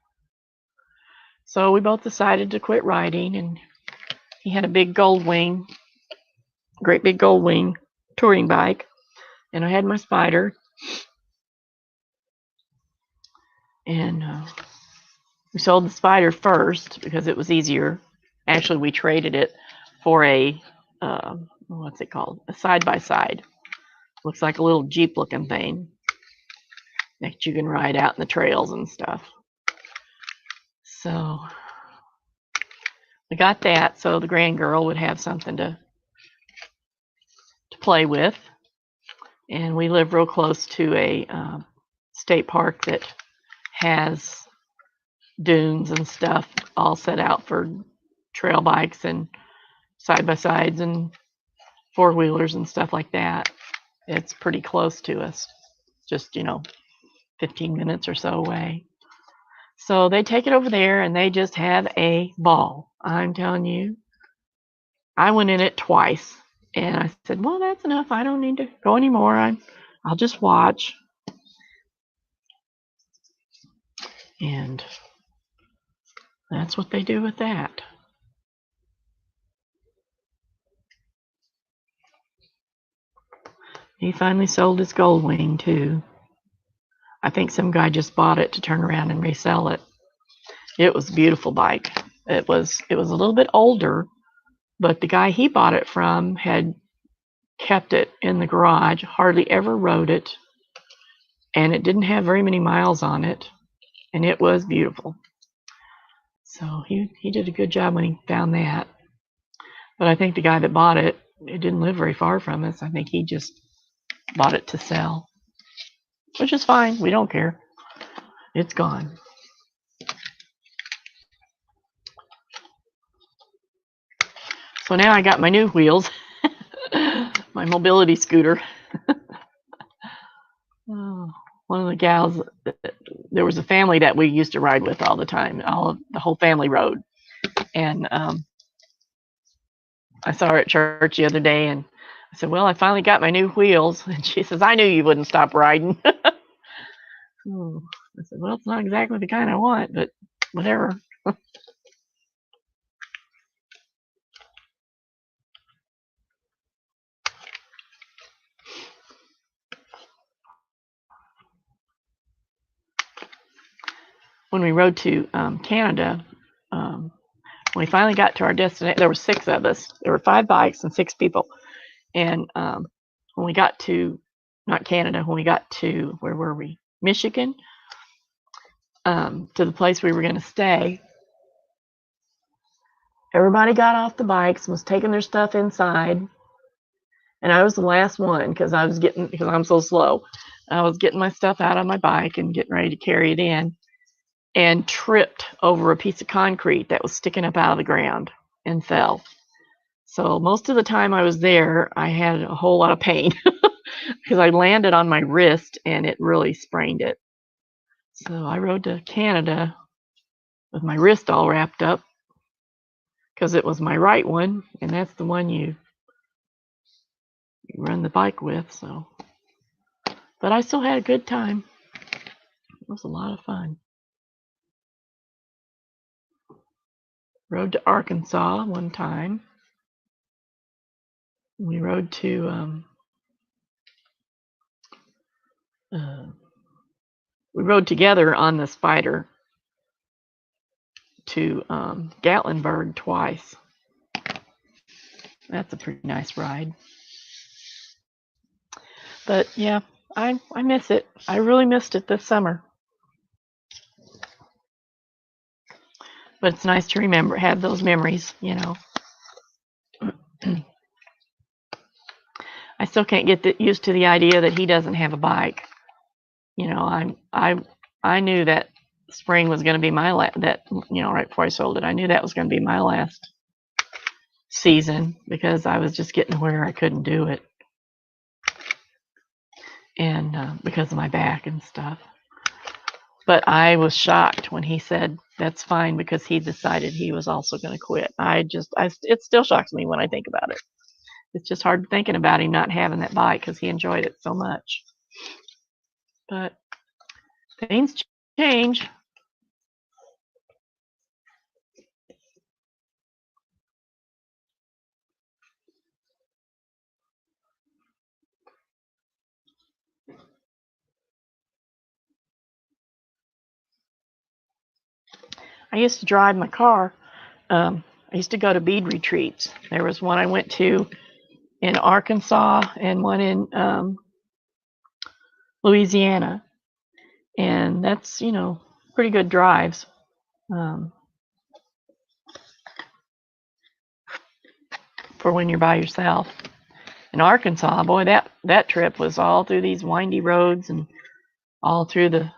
So we both decided to quit riding, and he had a big great big gold wing touring bike, and I had my Spider. And we sold the Spider first because it was easier. Actually, we traded it for a what's it called? A side-by-side. Looks like a little Jeep looking thing that you can ride out in the trails and stuff. So we got that so the grand girl would have something to play with. And we live real close to a state park that has dunes and stuff all set out for trail bikes and side-by-sides and four-wheelers and stuff like that. It's pretty close to us, just 15 minutes or so away. So they take it over there and they just have a ball. I'm telling you, I went in it twice and I said, "Well, that's enough. I don't need to go anymore. I'll just watch." And that's what they do with that. He finally sold his gold wing too. I think some guy just bought it to turn around and resell it. It was a beautiful bike. It was a little bit older, but the guy he bought it from had kept it in the garage, hardly ever rode it, and it didn't have very many miles on it, and it was beautiful. So he did a good job when he found that. But I think the guy that bought it didn't live very far from us. I think he just bought it to sell, which is fine. We don't care. It's gone. So now I got my new wheels, my mobility scooter. Oh, one of the gals, there was a family that we used to ride with all the time. The whole family rode, and I saw her at church the other day, and I said, "Well, I finally got my new wheels," and she says, "I knew you wouldn't stop riding." Oh, I said, "Well, it's not exactly the kind I want, but whatever." When we rode to Canada, when we finally got to our destination, there were 6 of us. There were 5 bikes and 6 people. And when we got to, not Canada, when we got to, where were we? Michigan, to the place we were going to stay, everybody got off the bikes and was taking their stuff inside. And I was the last one because I'm so slow. I was getting my stuff out of my bike and getting ready to carry it in, and tripped over a piece of concrete that was sticking up out of the ground and fell. So most of the time I was there, I had a whole lot of pain because I landed on my wrist and it really sprained it. So I rode to Canada with my wrist all wrapped up because it was my right one, and that's the one you run the bike with. So, but I still had a good time. It was a lot of fun. Rode to Arkansas one time. We rode to we rode together on the Spider to Gatlinburg twice. That's a pretty nice ride. But yeah, I miss it. I really missed it this summer. But it's nice to have those memories, you know. I still can't get used to the idea that he doesn't have a bike. You know, I knew that spring was going to be right before I sold it, I knew that was going to be my last season because I was just getting where I couldn't do it, and because of my back and stuff. But I was shocked when he said that's fine because he decided he was also going to quit. It still shocks me when I think about it. It's just hard thinking about him not having that bike because he enjoyed it so much. But things change. I used to drive my car. I used to go to bead retreats. There was one I went to in Arkansas and one in Louisiana, and that's pretty good drives. Um, for when you're by yourself. In Arkansas, boy, that trip was all through these windy roads and all through the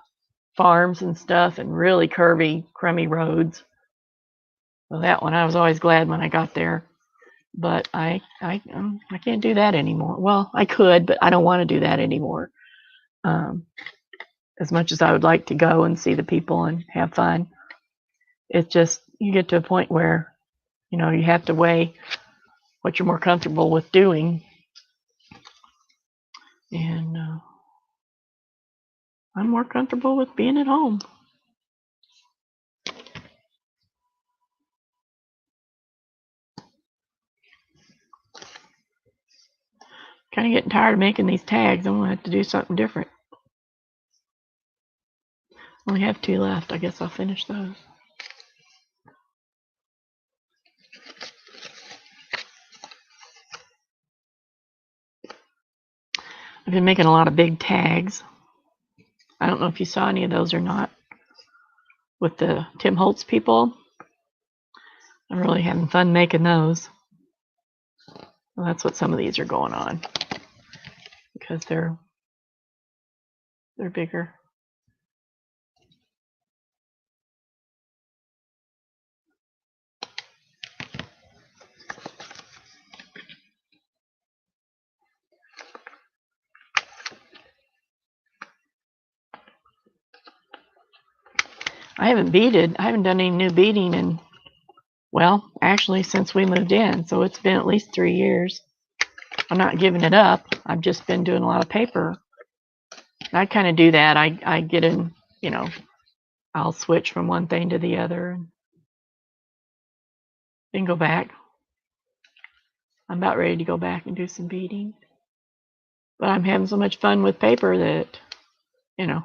farms and stuff and really curvy, crummy roads. So that one, I was always glad when I got there. But I can't do that anymore. Well, I could, but I don't want to do that anymore. As much as I would like to go and see the people and have fun, it's just you get to a point where you have to weigh what you're more comfortable with doing. And I'm more comfortable with being at home. Kind of getting tired of making these tags. I'm going to have to do something different. Only have 2 left. I guess I'll finish those. I've been making a lot of big tags. I don't know if you saw any of those or not with the Tim Holtz people. I'm really having fun making those. Well, that's what some of these are going on because they're bigger. I haven't beaded. I haven't done any new beading in, well, actually since we moved in. So it's been at least 3 years. I'm not giving it up. I've just been doing a lot of paper. I kind of do that. I get in, you know, I'll switch from one thing to the other and then go back. I'm about ready to go back and do some beading. But I'm having so much fun with paper that, you know.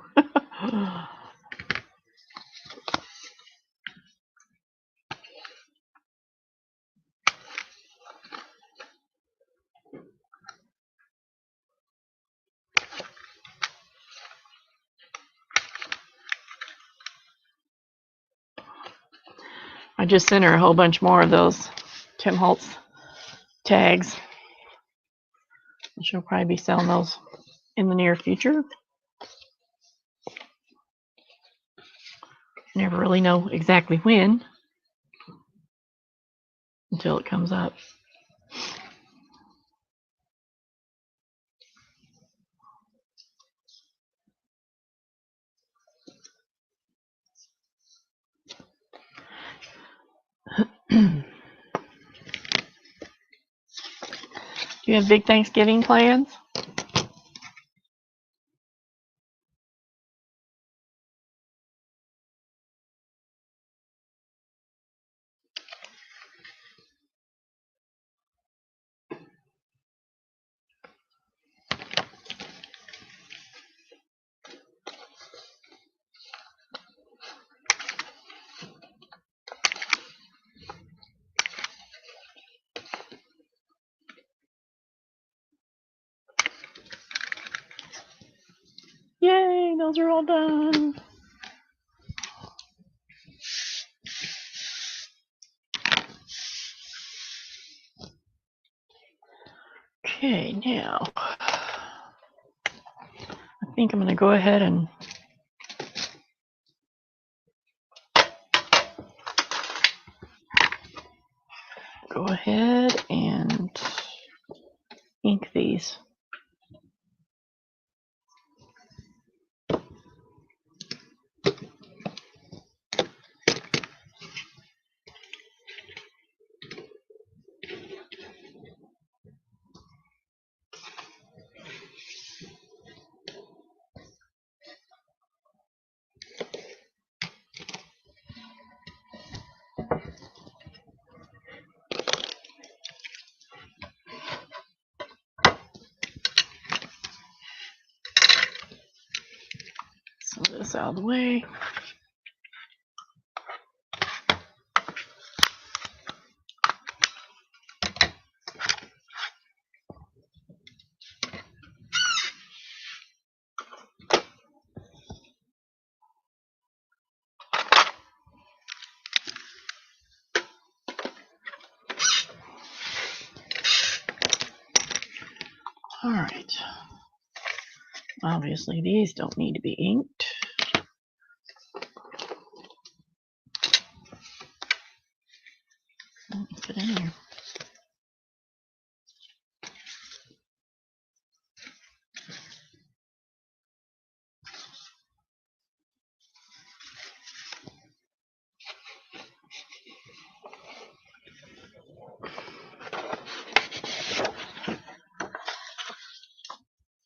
I just sent her a whole bunch more of those Tim Holtz tags. She'll probably be selling those in the near future. Never really know exactly when until it comes up. Do you have big Thanksgiving plans? Yay, those are all done. Okay, now I think I'm going to go ahead and ink these. Some of this out of the way. All right. Obviously, these don't need to be inked. Put in here.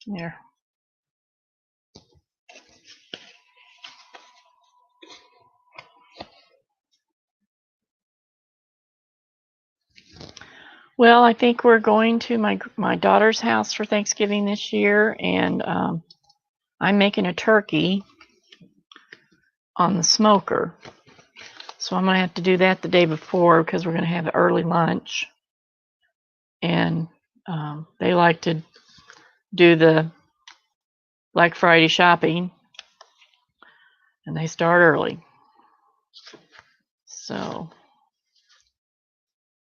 There. Well, I think we're going to my daughter's house for Thanksgiving this year, and I'm making a turkey on the smoker. So I'm going to have to do that the day before because we're going to have an early lunch. And they like to do the Black Friday shopping, and they start early. So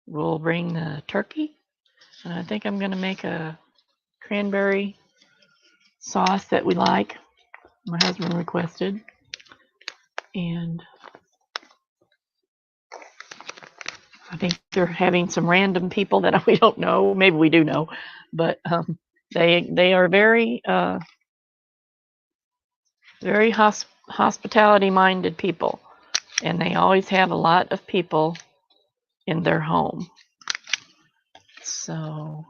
we'll bring the turkey, and I think I'm going to make a cranberry sauce that we like. My husband requested. And I think they're having some random people that we don't know. Maybe we do know, but they are very very hospitality minded people. and they always have a lot of people in their home. So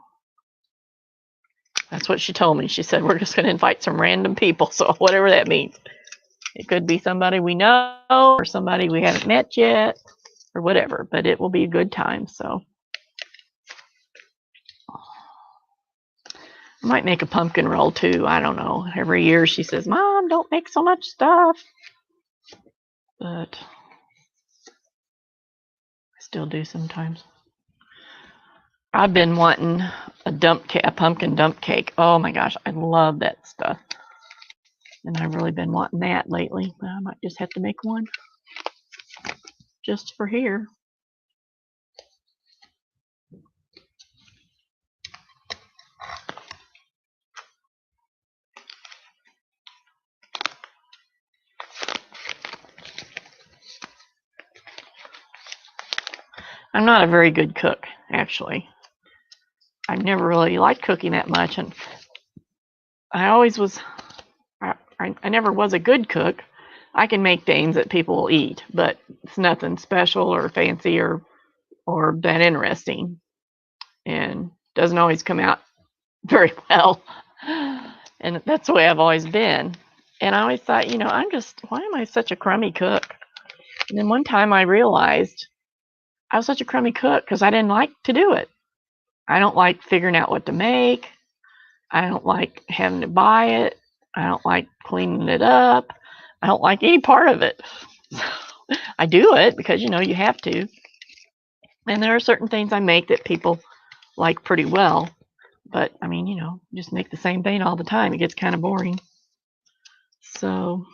that's what she told me. She said, we're just going to invite some random people, so whatever that means. It could be somebody we know or somebody we haven't met yet or whatever, but it will be a good time. So I might make a pumpkin roll too. I don't know. Every year she says, Mom, don't make so much stuff. But I still do sometimes. I've been wanting a pumpkin dump cake. Oh my gosh, I love that stuff. And I've really been wanting that lately. I might just have to make one just for here. I'm not a very good cook, actually. I never really liked cooking that much, and I always was. I never was a good cook. I can make things that people will eat, but it's nothing special or fancy or that interesting, and doesn't always come out very well. And that's the way I've always been. And I always thought, why am I such a crummy cook? And then one time I realized I was such a crummy cook because I didn't like to do it. I don't like figuring out what to make. I don't like having to buy it. I don't like cleaning it up. I don't like any part of it. I do it because, you have to. And there are certain things I make that people like pretty well. But, I mean, just make the same thing all the time. It gets kind of boring. So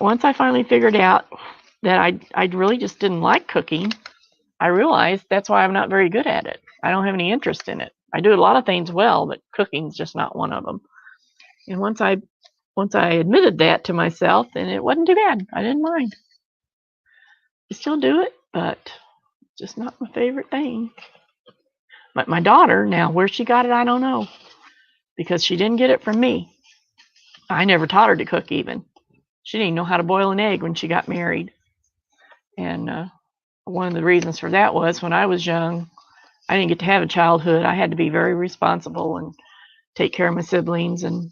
once I finally figured out that I really just didn't like cooking, I realized that's why I'm not very good at it. I don't have any interest in it. I do a lot of things well, but cooking's just not one of them. And once I admitted that to myself, then it wasn't too bad. I didn't mind. I still do it, but just not my favorite thing. But my daughter, now where she got it, I don't know, because she didn't get it from me. I never taught her to cook even. She didn't even know how to boil an egg when she got married. And one of the reasons for that was when I was young, I didn't get to have a childhood. I had to be very responsible and take care of my siblings. And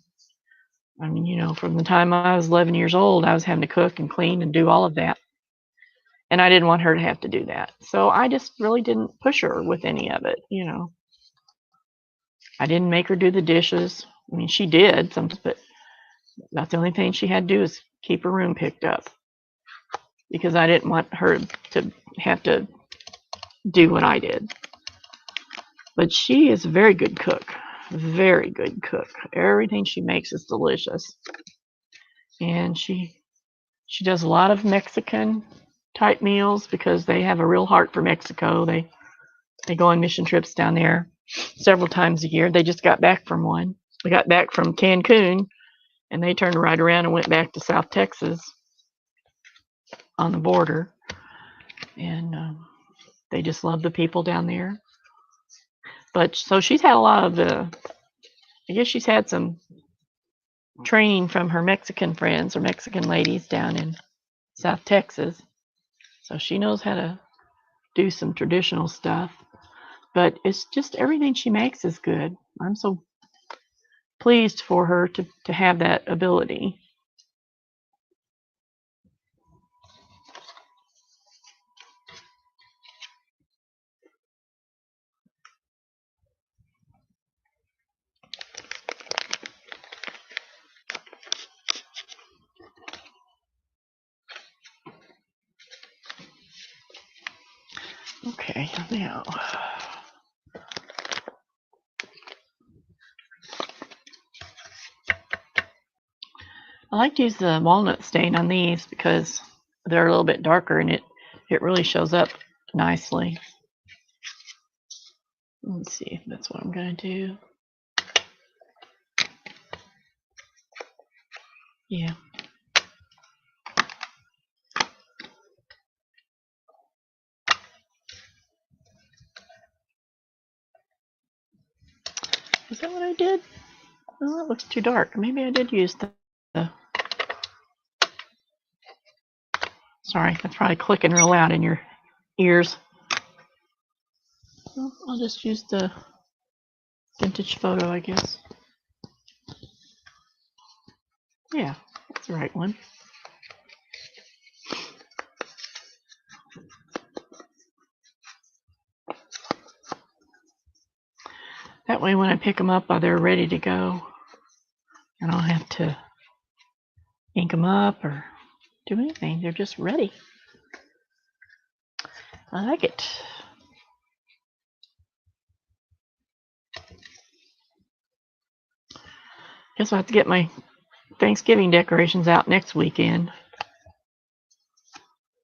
I mean, from the time I was 11 years old, I was having to cook and clean and do all of that. And I didn't want her to have to do that. So I just really didn't push her with any of it. I didn't make her do the dishes. I mean, she did sometimes, but that's the only thing she had to do is keep her room picked up, because I didn't want her to have to do what I did. But she is a very good cook. Very good cook. Everything she makes is delicious. And she does a lot of Mexican type meals because they have a real heart for Mexico. They go on mission trips down there several times a year. They just got back from one. They got back from Cancun, and they turned right around and went back to South Texas on the border. And they just love the people down there. But so she's had a lot of I guess she's had some training from her Mexican friends or Mexican ladies down in South Texas. So she knows how to do some traditional stuff. But it's just everything she makes is good. I'm so pleased for her to have that ability. Okay, now I like to use the walnut stain on these because they're a little bit darker and it really shows up nicely. Let's see if that's what I'm going to do. Yeah. Is that what I did? Oh, that looks too dark. Maybe I did use the Sorry, that's probably clicking real loud in your ears. Well, I'll just use the vintage photo, I guess. Yeah, that's the right one. That way when I pick them up, they're ready to go. I don't have to ink them up or do anything. They're just ready. I like it. Guess I'll have to get my Thanksgiving decorations out next weekend.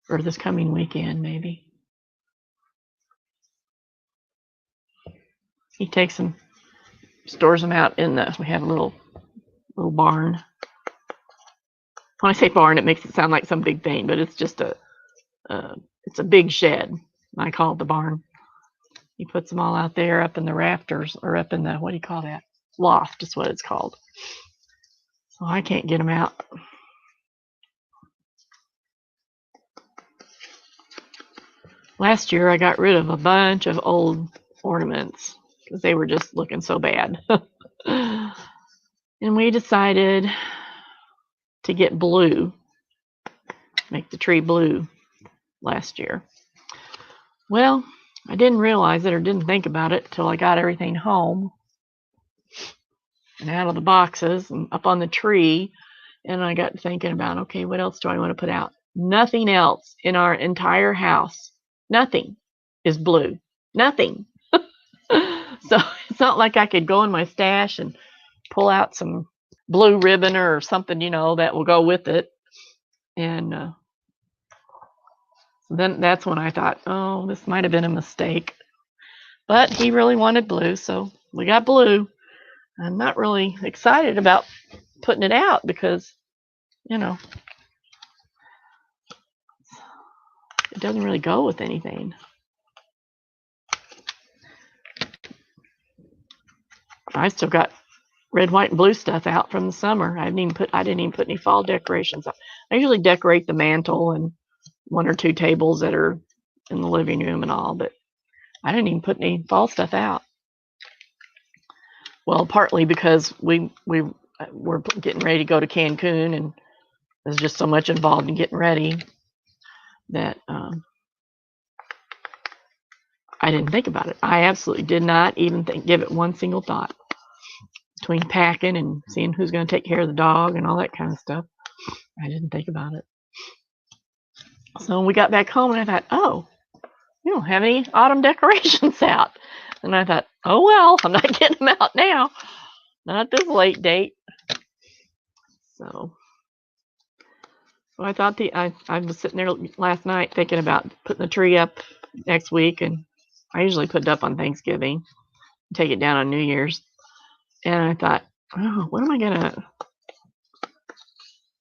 Or this coming weekend, maybe. He takes them, stores them out in we have a little barn. When I say barn, it makes it sound like some big thing, but it's just it's a big shed. I call it the barn. He puts them all out there up in the rafters, or up in the, what do you call that? Loft is what it's called. So I can't get them out. Last year I got rid of a bunch of old ornaments because they were just looking so bad. And we decided to get blue, make the tree blue last year. Well, I didn't realize it or didn't think about it till I got everything home and out of the boxes and up on the tree. And I got thinking about, okay, what else do I want to put out? Nothing else in our entire house, nothing is blue. Nothing. So it's not like I could go in my stash and pull out some blue ribbon or something, that will go with it. And then that's when I thought, oh, this might have been a mistake. But he really wanted blue, so we got blue. I'm not really excited about putting it out because, it doesn't really go with anything. I still got red, white, and blue stuff out from the summer. I didn't even put any fall decorations up. I usually decorate the mantle and one or two tables that are in the living room and all, but I didn't even put any fall stuff out. Well, partly because we were getting ready to go to Cancun, and there's just so much involved in getting ready that I didn't think about it. I absolutely did not even give it one single thought. Between packing and seeing who's going to take care of the dog and all that kind of stuff, I didn't think about it. So we got back home and I thought, oh, we don't have any autumn decorations out. And I thought, oh well, I'm not getting them out now. Not this late date. So I thought I was sitting there last night thinking about putting the tree up next week, and I usually put it up on Thanksgiving, take it down on New Year's. And I thought, oh, what am I gonna?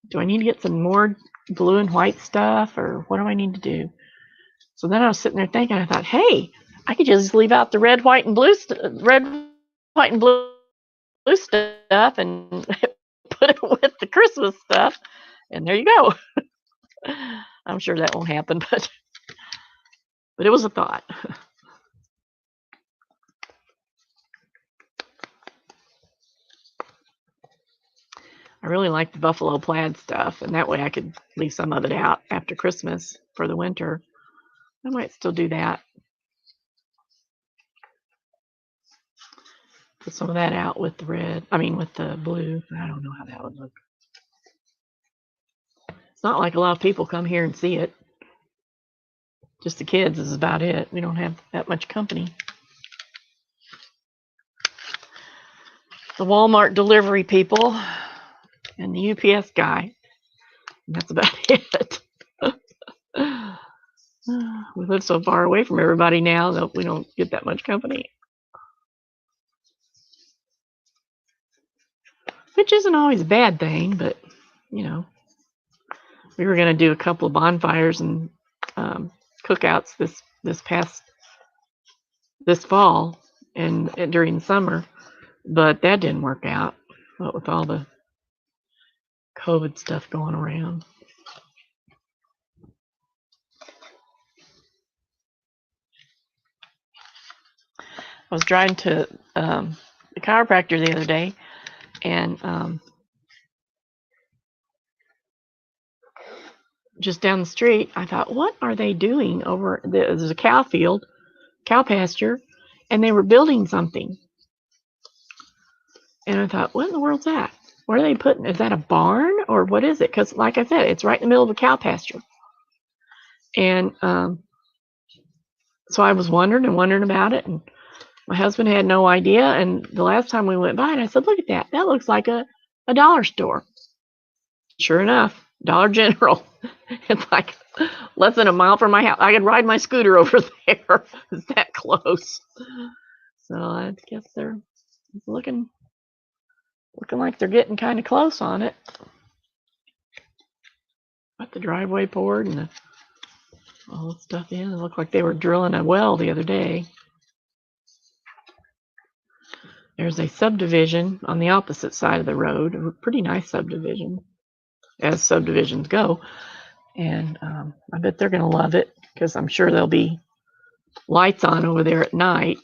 Do I need to get some more blue and white stuff, or what do I need to do? So then I was sitting there thinking, I thought, hey, I could just leave out the red, white, and blue stuff, and put it with the Christmas stuff, and there you go. I'm sure that won't happen, but it was a thought. I really like the buffalo plaid stuff, and that way I could leave some of it out after Christmas for the winter. I might still do that. Put some of that out with the with the blue. I don't know how that would look. It's not like a lot of people come here and see it. Just the kids is about it. We don't have that much company. The Walmart delivery people and the UPS guy. And that's about it. We live so far away from everybody now that we don't get that much company. Which isn't always a bad thing, but, we were going to do a couple of bonfires and cookouts this fall and during the summer, but that didn't work out with all the COVID stuff going around. I was driving to the chiropractor the other day, and just down the street, I thought, what are they doing over there? There's a cow field, cow pasture, and they were building something. And I thought, what in the world's that? What are they putting? Is that a barn or what is it? Because, like I said, it's right in the middle of a cow pasture. And so I was wondering about it, and my husband had no idea. And the last time we went by it, I said, look at that. That looks like a dollar store. Sure enough, Dollar General. It's like less than a mile from my house. I could ride my scooter over there. It's that close. So I guess they're looking like they're getting kind of close on it. Got the driveway poured and all that stuff in. It looked like they were drilling a well the other day. There's a subdivision on the opposite side of the road, a pretty nice subdivision, as subdivisions go. And I bet they're going to love it because I'm sure there'll be lights on over there at night.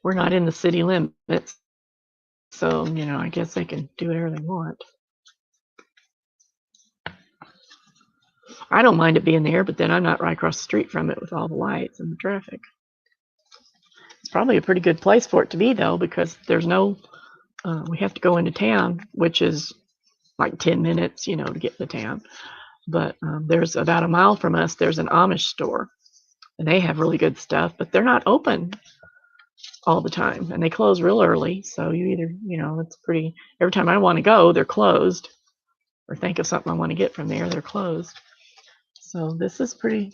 We're not in the city limits, so, I guess they can do whatever they want. I don't mind it being there, but then I'm not right across the street from it with all the lights and the traffic. It's probably a pretty good place for it to be, though, because there's no, we have to go into town, which is like 10 minutes, to get to town. But there's about a mile from us, there's an Amish store, and they have really good stuff, but they're not open all the time, and they close real early. So you either, it's pretty, every time I want to go, they're closed, or think of something I want to get from there, they're closed. So this is pretty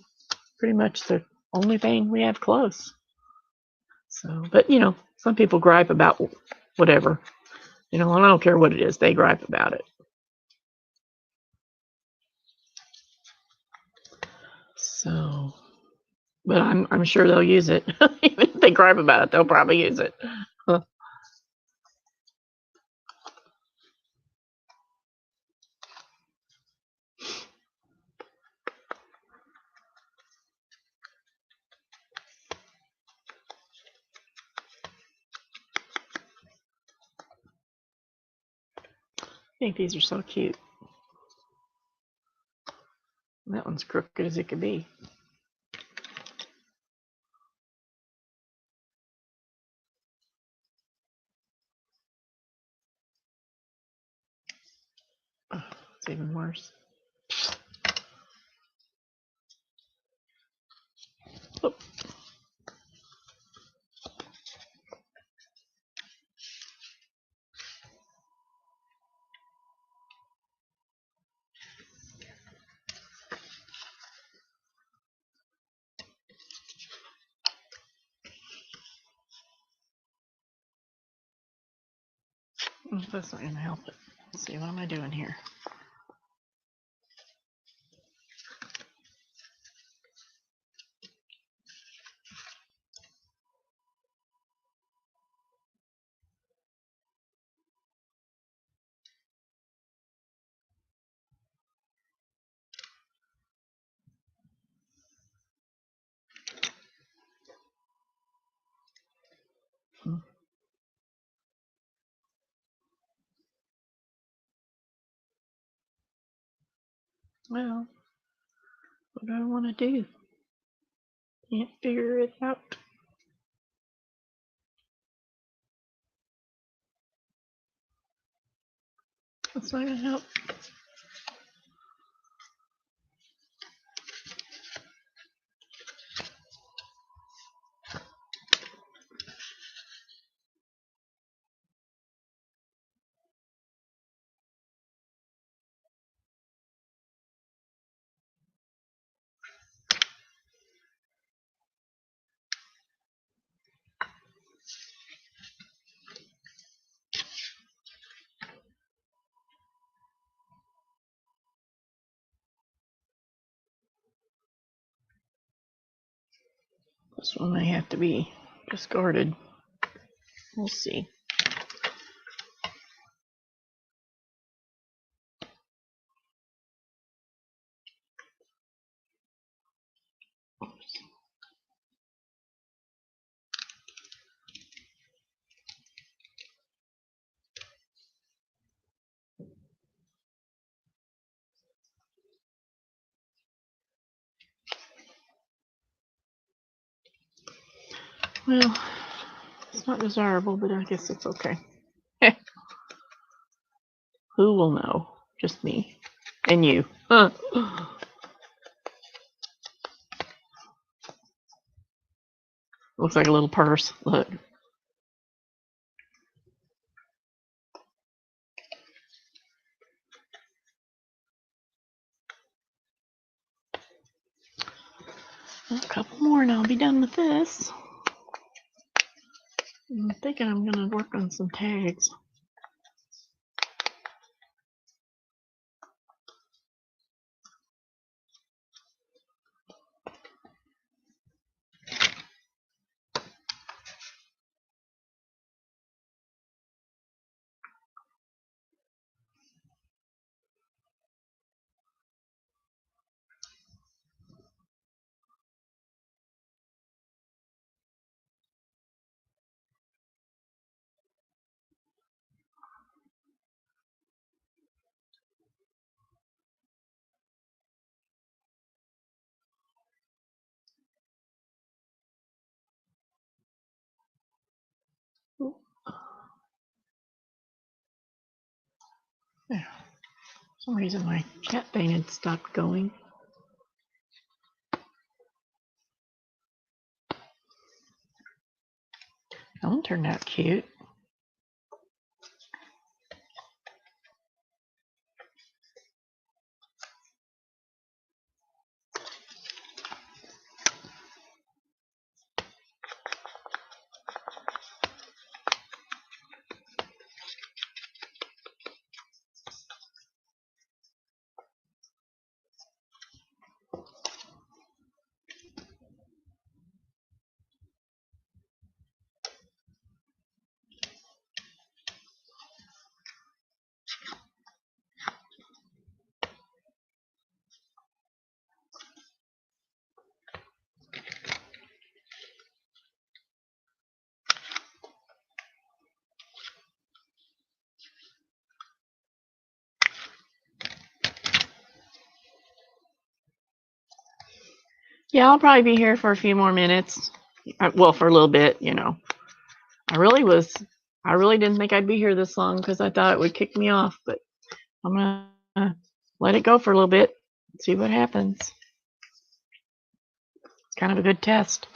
much the only thing we have close. So, but some people gripe about whatever, and I don't care what it is, they gripe about it. So, but I'm sure they'll use it. Even if they gripe about it, they'll probably use it. I think these are so cute. That one's crooked as it could be. Oh, it's even worse. Oh. That's not going to help it. Let's see, what am I doing here? Well, what do I want to do? Can't figure it out. That's not going to help. This one may have to be discarded. We'll see. Well, it's not desirable, but I guess it's okay. Who will know? Just me and you. Looks like a little purse. Look. A couple more and I'll be done with this. I'm thinking I'm going to work on some tags. There. For some reason my cat thing had stopped going. That one turned out cute. Yeah, I'll probably be here for a few more minutes. Well, for a little bit, you know. I really didn't think I'd be here this long because I thought it would kick me off, but I'm gonna let it go for a little bit, see what happens. It's kind of a good test.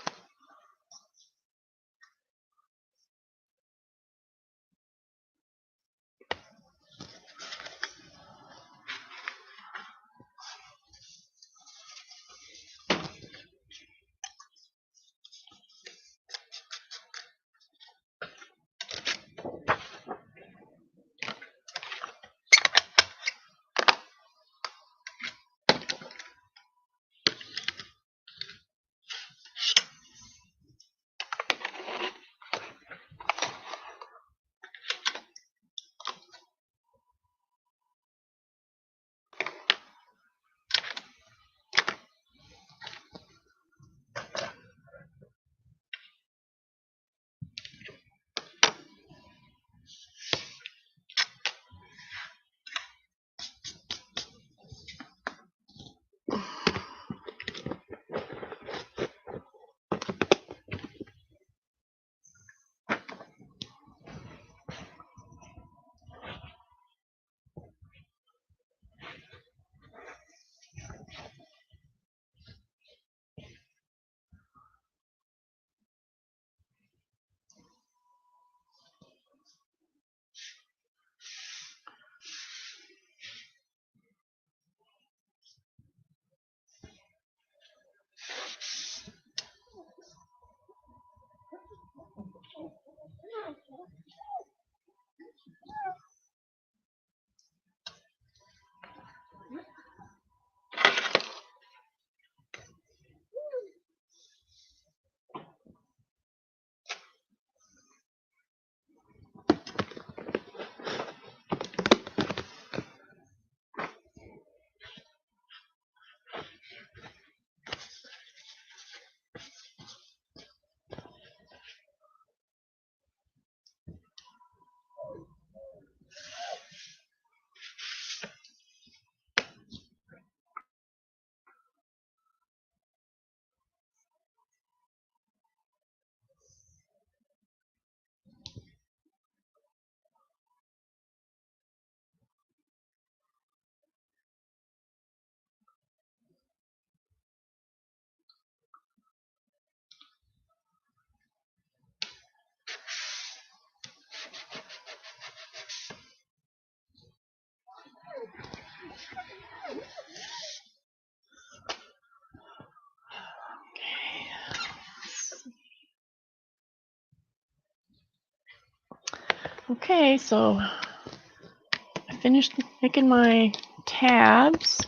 Okay, so I finished making my tabs.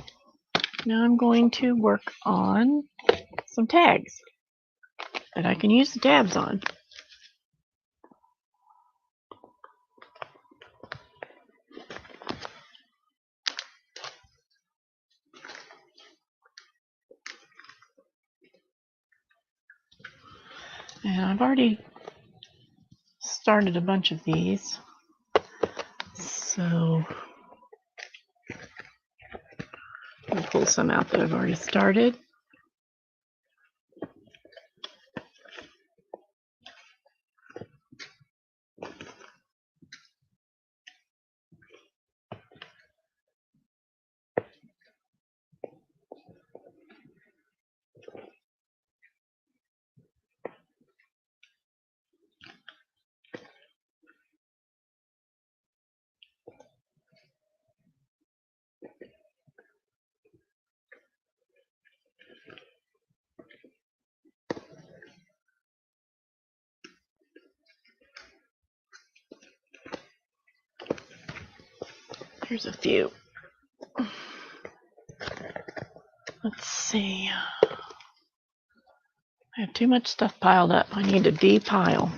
Now I'm going to work on some tags that I can use the tabs on. And I've already started a bunch of these. So I'll pull some out that I've already started. Here's a few. Let's see. I have too much stuff piled up. I need to depile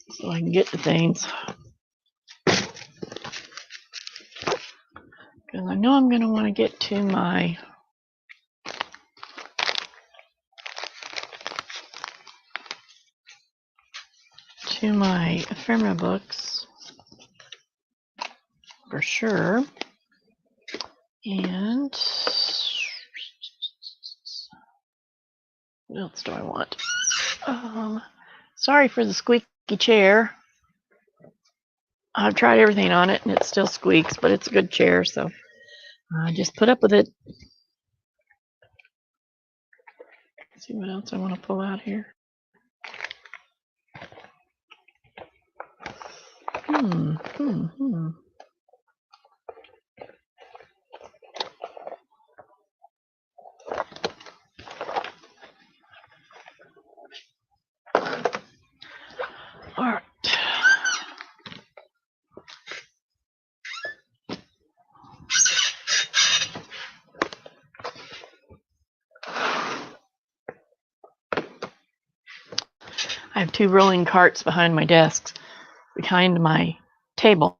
so I can get to things. Because I know I'm going to want to get to my ephemera books for sure. And what else do I want? Sorry for the squeaky chair. I've tried everything on it and it still squeaks, but it's a good chair, so I just put up with it. Let's see what else I want to pull out here. All right. I have two rolling carts behind my desks, behind my table,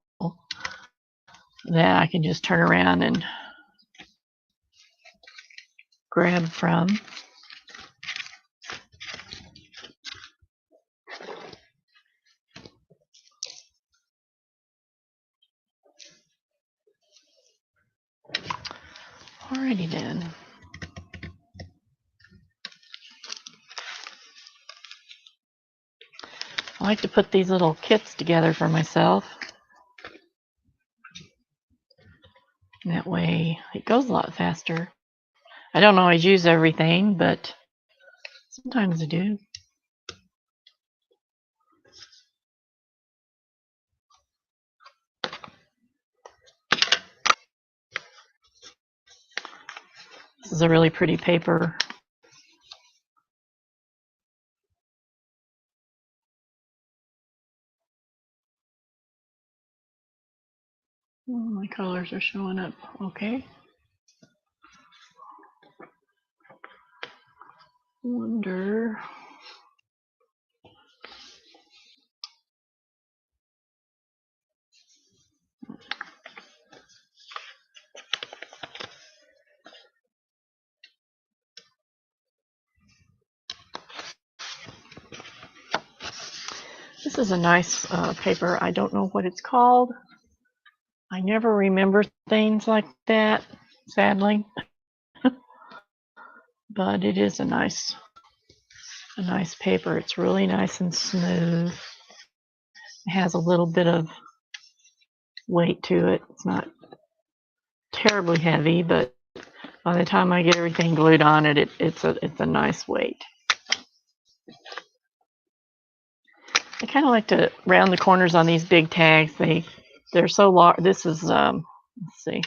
that I can just turn around and grab from. Alrighty then. I like to put these little kits together for myself. And that way it goes a lot faster. I don't always use everything, but sometimes I do. This is a really pretty paper. Oh, my colors are showing up okay. Wonder. This is a nice paper. I don't know what it's called. I never remember things like that, sadly. But it is a nice paper. It's really nice and smooth. It has a little bit of weight to it. It's not terribly heavy, but by the time I get everything glued on it, it's a nice weight. I kind of like to round the corners on these big tags. They're so large. This is let's see.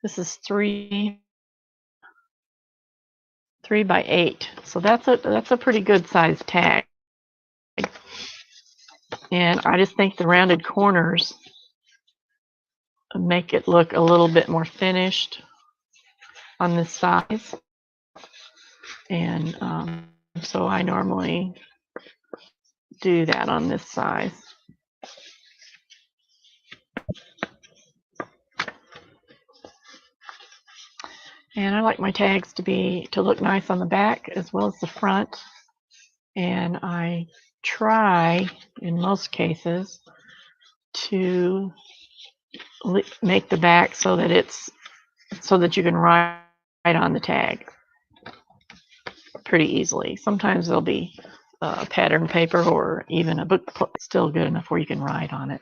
This is 3 by 8. So that's a pretty good sized tag. And I just think the rounded corners make it look a little bit more finished on this size. And so I normally do that on this size. And I like my tags to look nice on the back as well as the front. And I try, in most cases, to make the back so that you can write on the tag pretty easily. Sometimes there'll be pattern paper or even a book still good enough where you can write on it.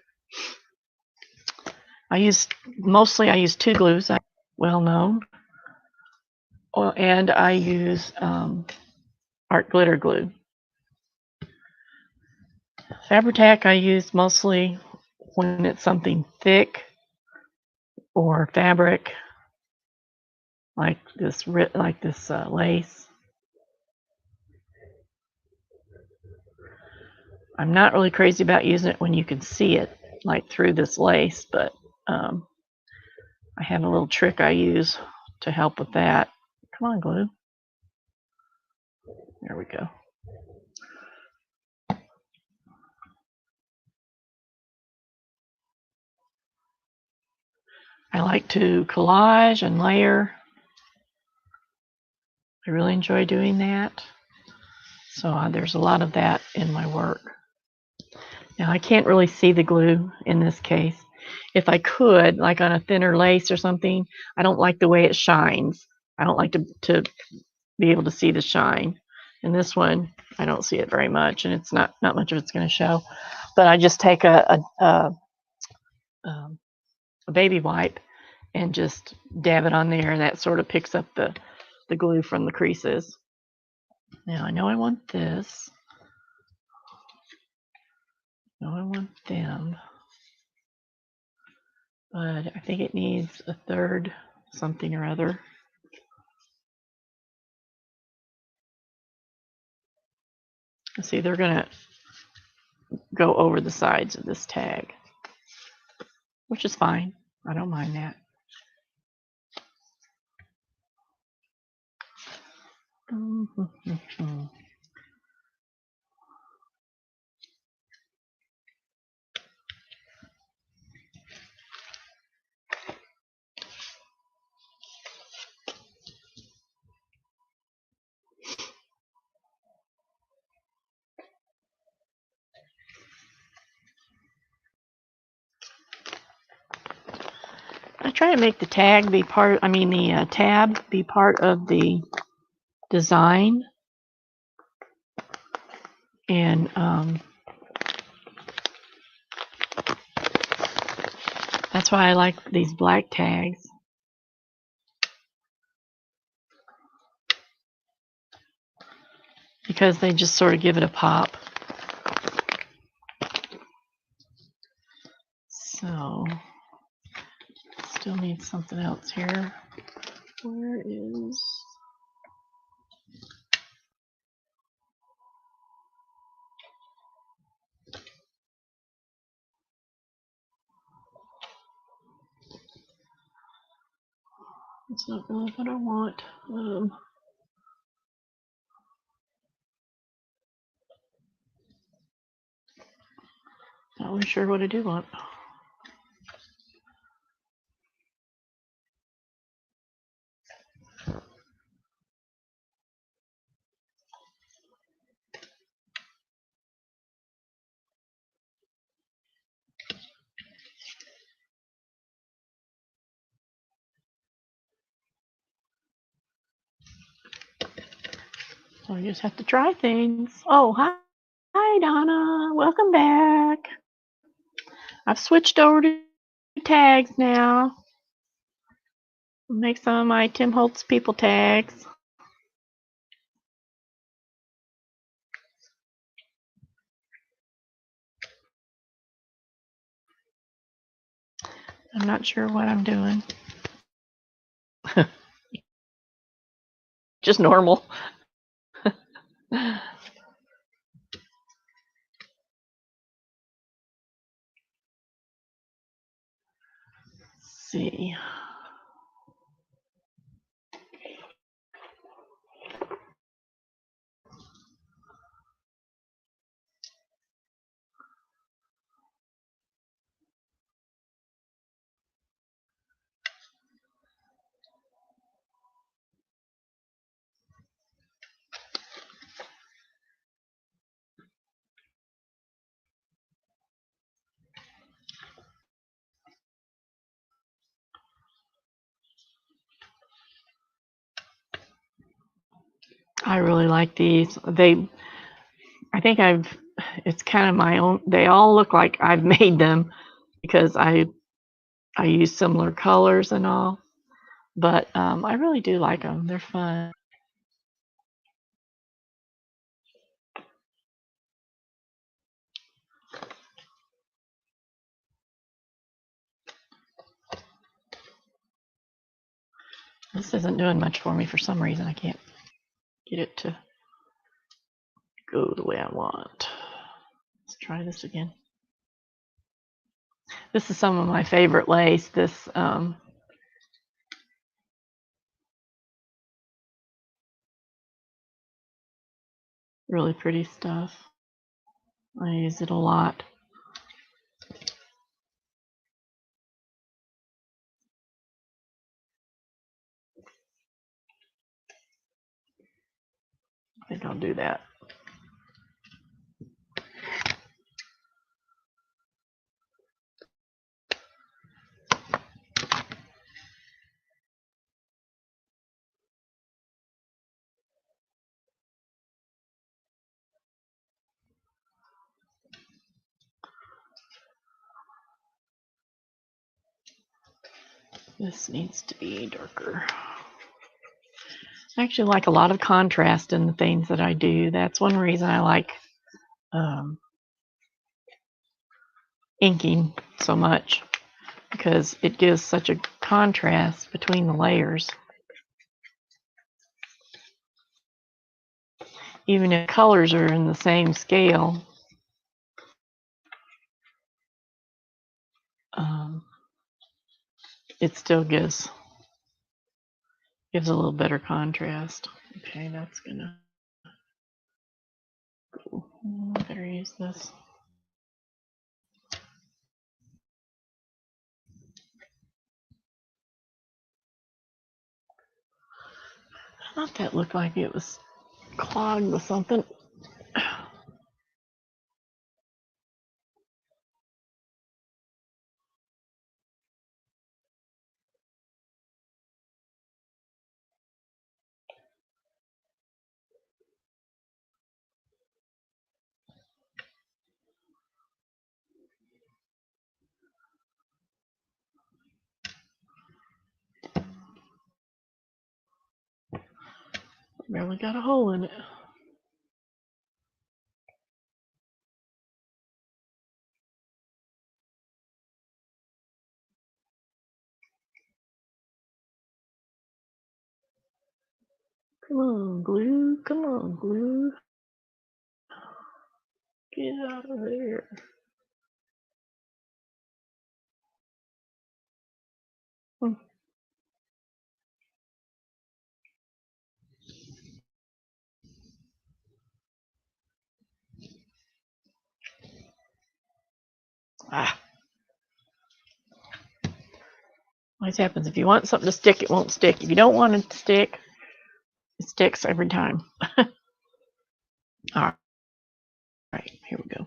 I use 2 glues, well known, and I use art glitter glue. Fabri-Tac I use mostly when it's something thick or fabric like this lace. I'm not really crazy about using it when you can see it like through this lace, but I have a little trick I use to help with that. Come on, glue. There we go. I like to collage and layer. I really enjoy doing that. So there's a lot of that in my work. Now I can't really see the glue in this case. If I could, like on a thinner lace or something, I don't like the way it shines. I don't like to be able to see the shine. In this one, I don't see it very much, and it's not much of it's going to show. But I just take a baby wipe and just dab it on there, and that sort of picks up the glue from the creases. Now I know I want this. I want them. But I think it needs a third something or other. See, they're going to go over the sides of this tag, which is fine. I don't mind that. I try to make the tab be part of the design, and that's why I like these black tags. Because they just sort of give it a pop. So, still need something else here. Where is... It's not really what I want. Not really sure what I do want. So you just have to try things. Oh, hi, Donna. Welcome back. I've switched over to tags now. I'll make some of my Tim Holtz people tags. I'm not sure what I'm doing. Just normal. see. I really like these. I think it's kind of my own. They all look like I've made them because I use similar colors and all. But I really do like them. They're fun. This isn't doing much for me for some reason. I can't get it to go the way I want. Let's try this again. This is some of my favorite lace. This really pretty stuff. I use it a lot. I think I'll do that. This needs to be darker. I actually like a lot of contrast in the things that I do. That's one reason I like inking so much, because it gives such a contrast between the layers. Even if colors are in the same scale, it still gives a little better contrast. Okay, that's gonna go. I better use this. I thought that looked like it was clogged with something. Barely got a hole in it. Come on, glue. Come on, glue. Get out of there. Ah, always happens. If you want something to stick, it won't stick. If you don't want it to stick, it sticks every time. All right, here we go.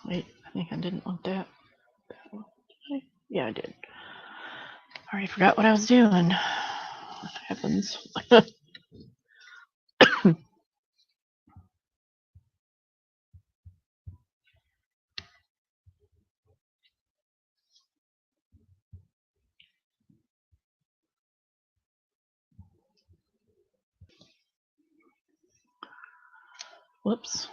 Wait, I think I didn't want that. Yeah, I did. I already forgot what I was doing. What happens? Whoops.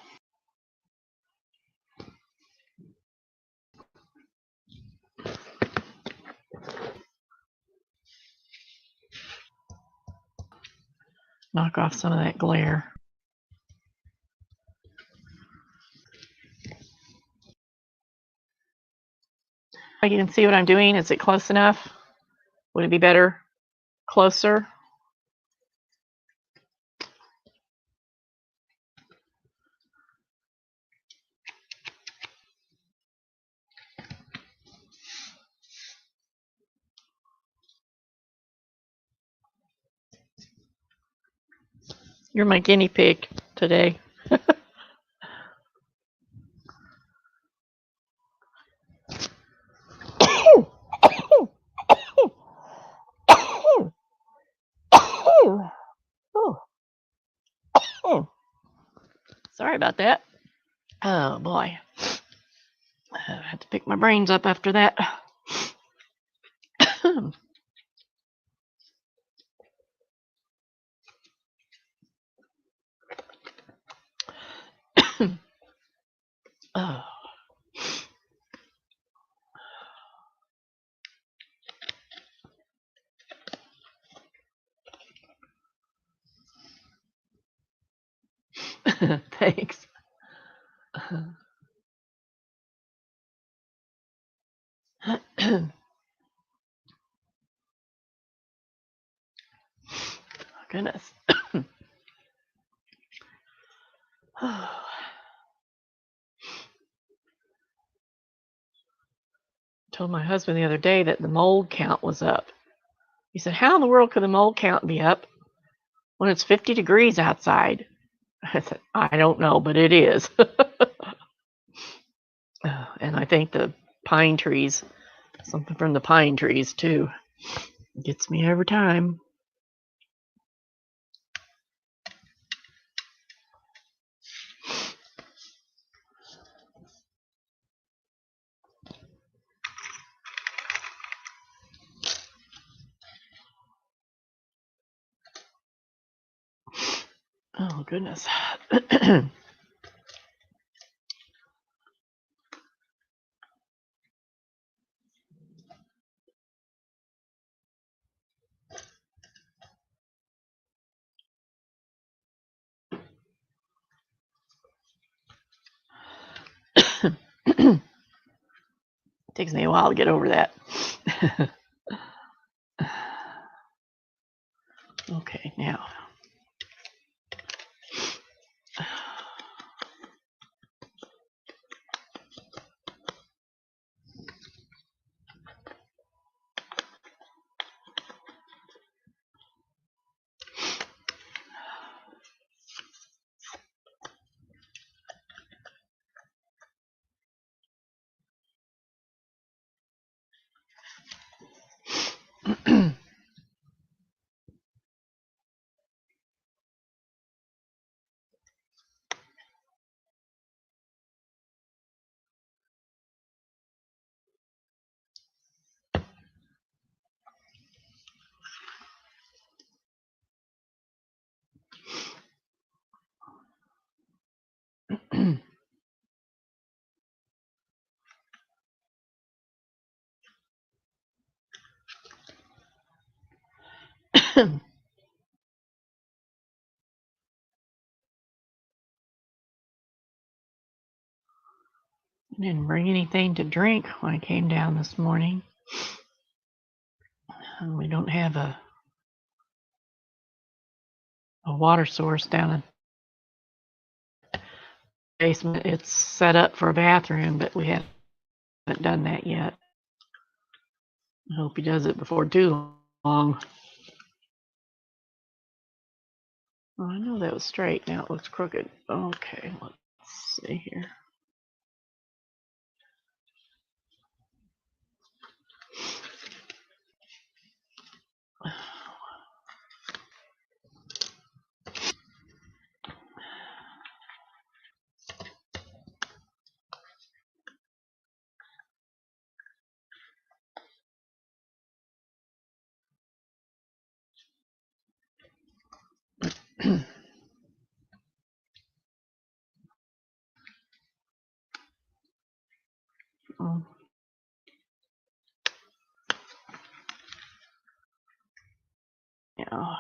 Knock off some of that glare. You can see what I'm doing. Is it close enough? Would it be better closer? You're my guinea pig today. Sorry about that. Oh boy. I had to pick my brains up after that. Oh. Thanks. Goodness. Told my husband the other day that the mold count was up. He said, "How in the world could the mold count be up when it's 50 degrees outside?" I said, "I don't know, but it is." And I think the pine trees, something from the pine trees too, gets me every time. Oh, goodness. Takes me a while to get over that. Okay, now. I didn't bring anything to drink when I came down this morning. We don't have a water source down in the basement. It's set up for a bathroom, but we haven't done that yet. I hope he does it before too long. Oh, I know that was straight. Now it looks crooked. Okay, let's see here. Oh, yeah.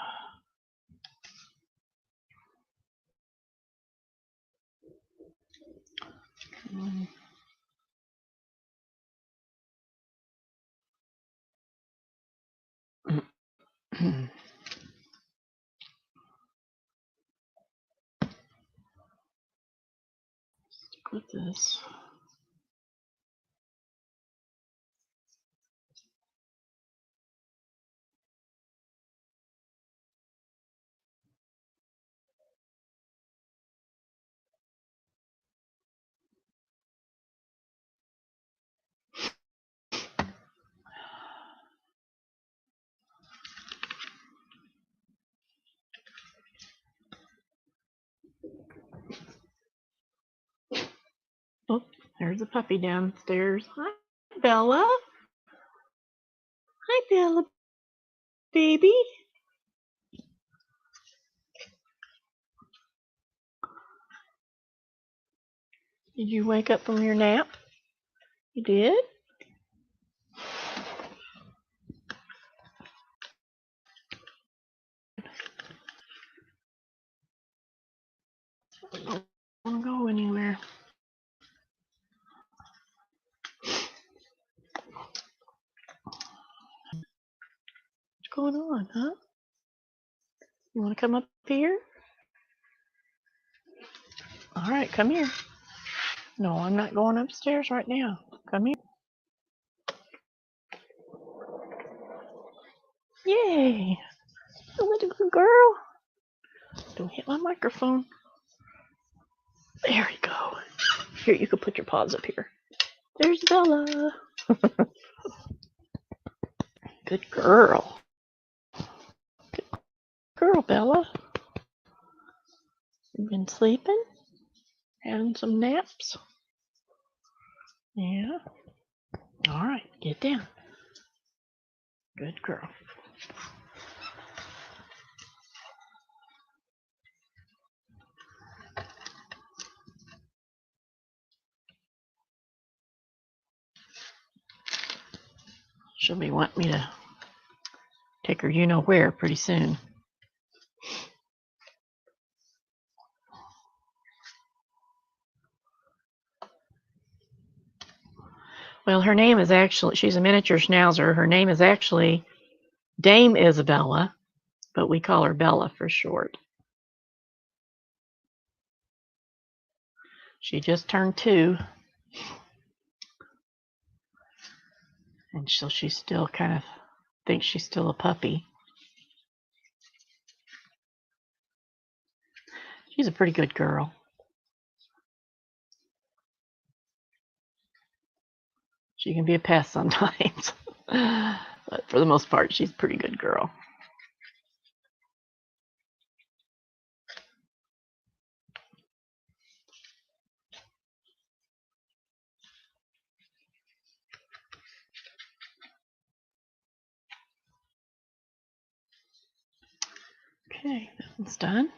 Stick with this. Oh, there's a puppy downstairs. Hi, Bella. Hi, Bella, baby. Did you wake up from your nap? You did? I don't want to go anywhere. What's going on, huh? You want to come up here? All right, come here. No, I'm not going upstairs right now. Come here. Yay! A little good girl. Don't hit my microphone. There we go. Here, you can put your paws up here. There's Bella. Good girl. Good girl, Bella. You've been sleeping? Having some naps? Yeah. All right, get down. Good girl. She'll be wanting me to take her you know where pretty soon. Well, her name is actually, she's a miniature schnauzer. Her name is actually Dame Isabella, but we call her Bella for short. She just turned 2, and so she still kind of thinks she's still a puppy. She's a pretty good girl. She can be a pest sometimes, but for the most part, she's a pretty good girl. Okay, that one's done.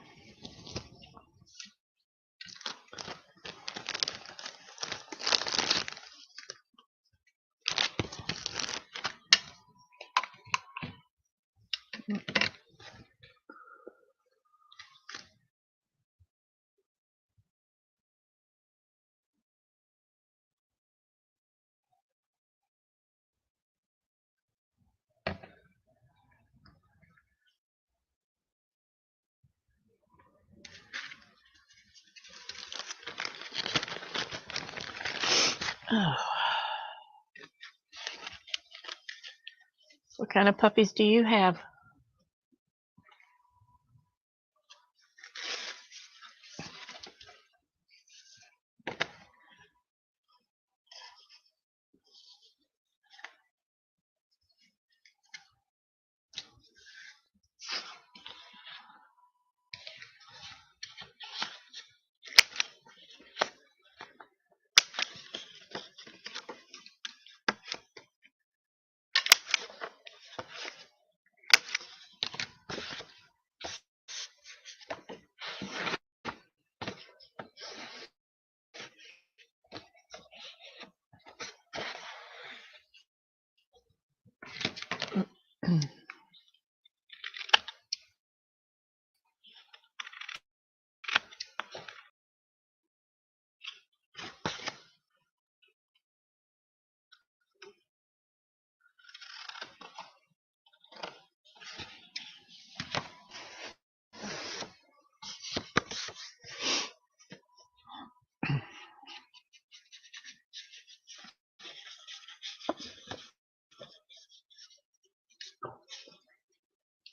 Oh. What kind of puppies do you have?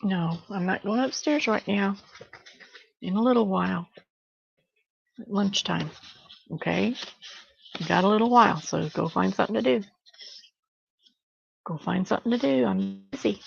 No, I'm not going upstairs right now. In a little while. At lunchtime. Okay? You got a little while, so go find something to do. Go find something to do. I'm busy.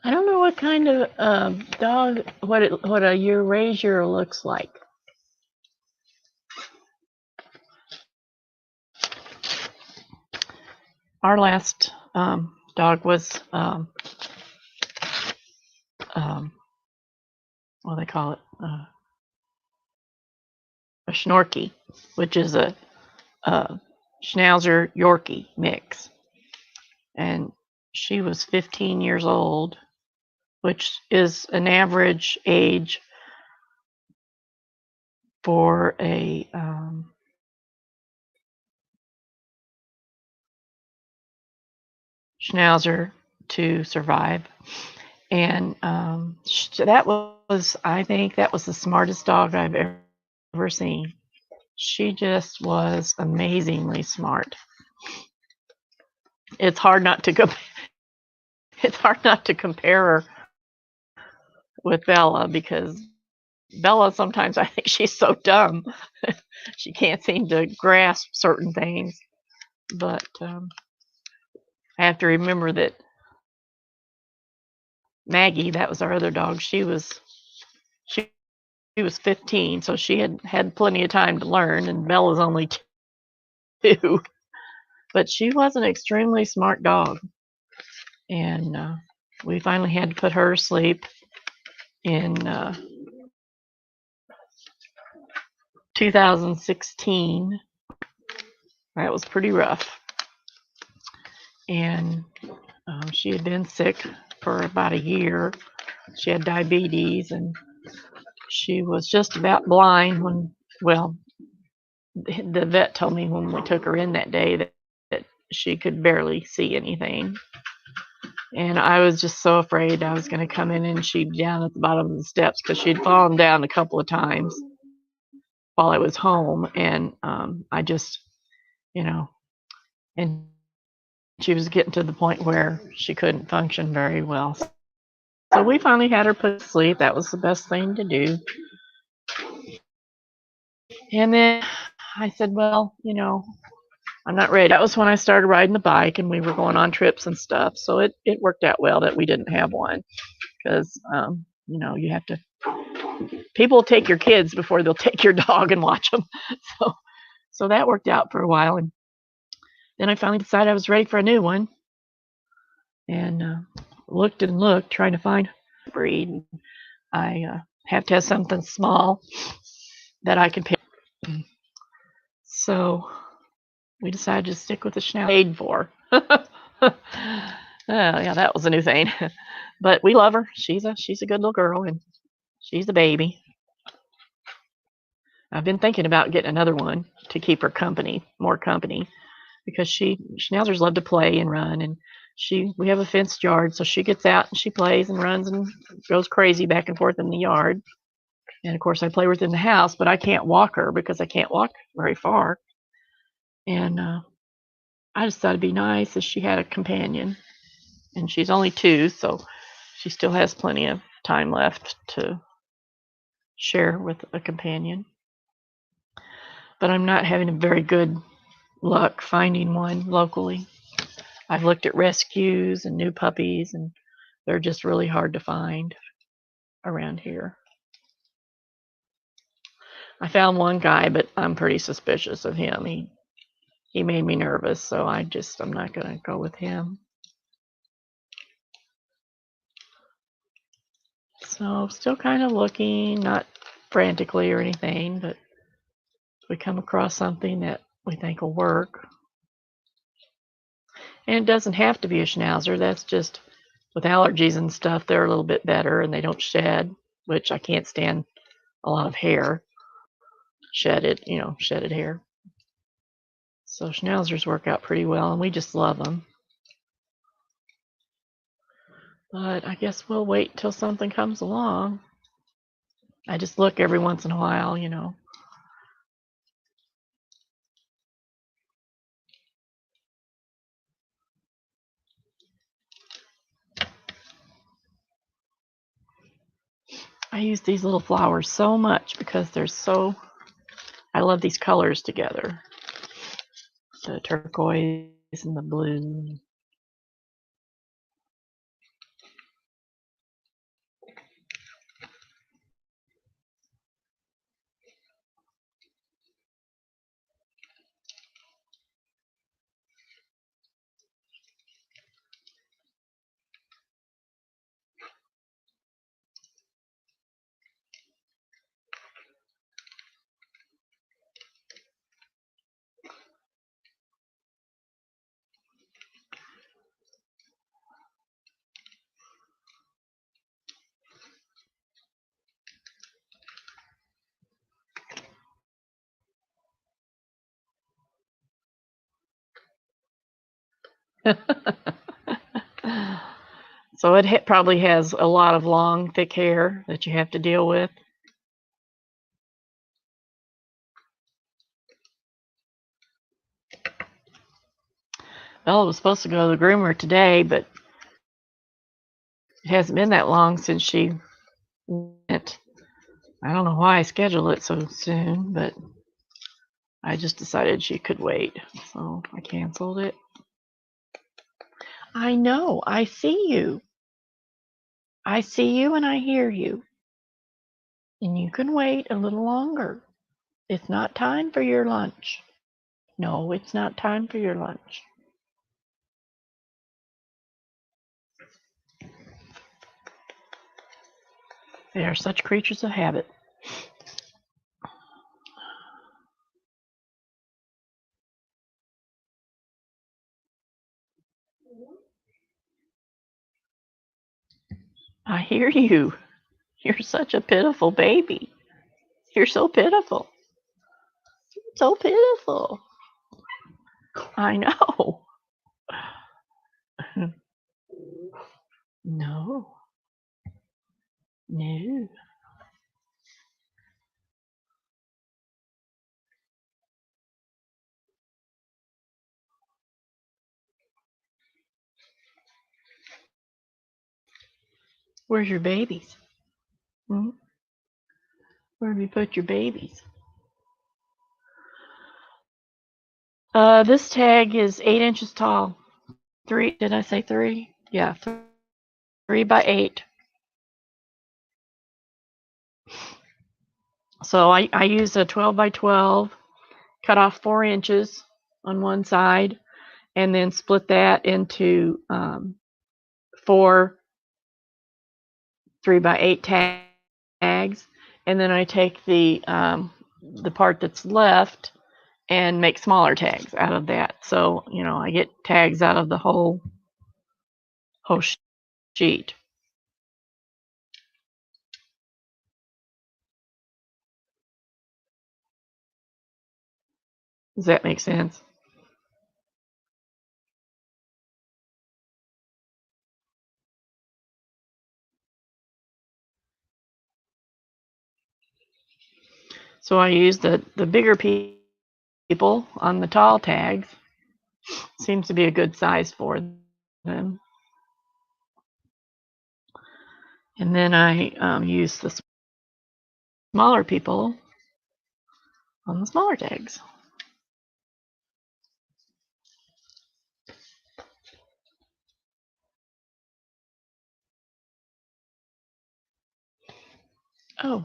I don't know what kind of dog, what a Eurasier looks like. Our last dog was what do they call it? A Schnorky, which is a Schnauzer Yorkie mix, and she was 15 years old, which is an average age for a Schnauzer to survive. And that was, I think, that was the smartest dog I've ever seen. She just was amazingly smart. It's hard not to compare her with Bella, because Bella, sometimes I think she's so dumb. She can't seem to grasp certain things. But I have to remember that Maggie, that was our other dog, she was 15, so she had plenty of time to learn, and Bella's only 2. But she was an extremely smart dog, and we finally had to put her to sleep in 2016. That was pretty rough, and she had been sick for about a year. She had diabetes, and she was just about blind when, well, the vet told me when we took her in that day that she could barely see anything. And I was just so afraid I was going to come in and she'd be down at the bottom of the steps, because she'd fallen down a couple of times while I was home. And I just, and she was getting to the point where she couldn't function very well. So we finally had her put to sleep. That was the best thing to do. And then I said, well, I'm not ready. That was when I started riding the bike, and we were going on trips and stuff. So it worked out well that we didn't have one, because, you have to, people will take your kids before they'll take your dog and watch them. So that worked out for a while. And then I finally decided I was ready for a new one, and looked and looked, trying to find a breed. I have to have something small that I can pick. So we decided to stick with the Schnauzer. Paid for. Yeah, that was a new thing. But we love her. She's a good little girl, and she's a baby. I've been thinking about getting another one to keep her company, more company, because Schnauzers love to play and run, and we have a fenced yard, so she gets out and she plays and runs and goes crazy back and forth in the yard. And of course, I play with her in the house, but I can't walk her because I can't walk very far. And I just thought it'd be nice if she had a companion. And she's only 2, so she still has plenty of time left to share with a companion. But I'm not having a very good luck finding one locally. I've looked at rescues and new puppies, and they're just really hard to find around here. I found one guy, but I'm pretty suspicious of him. He made me nervous, so I'm not going to go with him. So still kind of looking, not frantically or anything, but if we come across something that we think will work. And it doesn't have to be a schnauzer. That's just with allergies and stuff, they're a little bit better and they don't shed, which I can't stand a lot of hair. Shedded hair. So schnauzers work out pretty well, and we just love them. But I guess we'll wait till something comes along. I just look every once in a while, I use these little flowers so much because I love these colors together. The turquoise and the blue. So it probably has a lot of long, thick hair that you have to deal with. Bella was supposed to go to the groomer today, but it hasn't been that long since she went. I don't know why I scheduled it so soon, but I just decided she could wait, so I canceled it. I know, I see you. I see you and I hear you. And you can wait a little longer. It's not time for your lunch. No, it's not time for your lunch. They are such creatures of habit. I hear you. You're such a pitiful baby. You're so pitiful. So pitiful. I know. No. No. Where's your babies? Hmm? Where have you put your babies? This tag is 8 inches tall. Did I say 3? Yeah, 3 by 8. So I use a 12 by 12, cut off 4 inches on one side, and then split that into 4 3 by 8 tags. And then I take the part that's left and make smaller tags out of that. So, I get tags out of the whole sheet. Does that make sense? So I use the bigger people on the tall tags. Seems to be a good size for them. And then I use the smaller people on the smaller tags. Oh,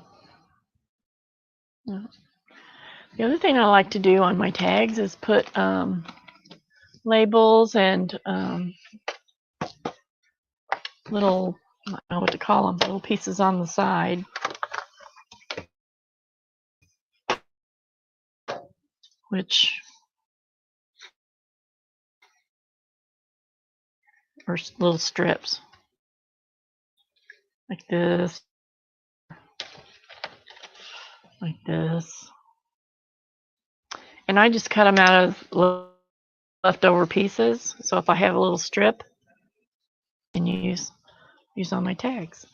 the other thing I like to do on my tags is put labels and little, I don't know what to call them, little pieces on the side, which are little strips like this, like this. And I just cut them out of leftover pieces. So if I have a little strip, I can use on my tags.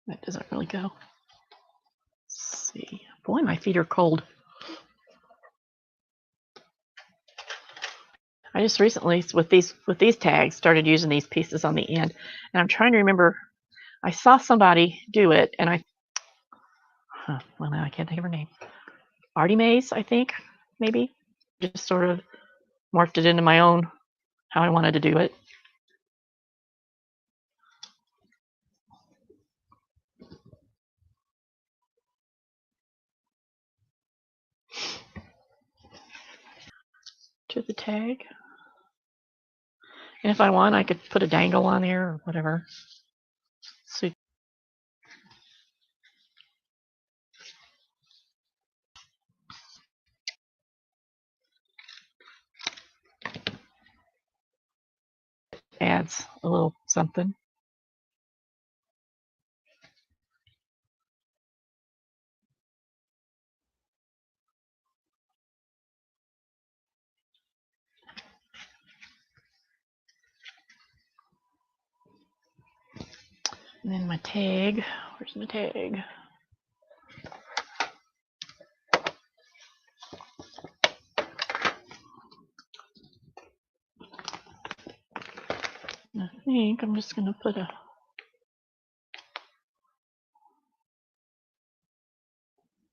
That doesn't really go. Let's see. Boy, my feet are cold. I just recently, with these tags, started using these pieces on the end, and I'm trying to remember. I saw somebody do it, and well, now I can't think of her name. Artie Mays, I think, maybe. Just sort of morphed it into my own how I wanted to do it. To the tag. And if I want, I could put a dangle on there or whatever. So adds a little something. And then my tag. Where's my tag? I think I'm just going to put a.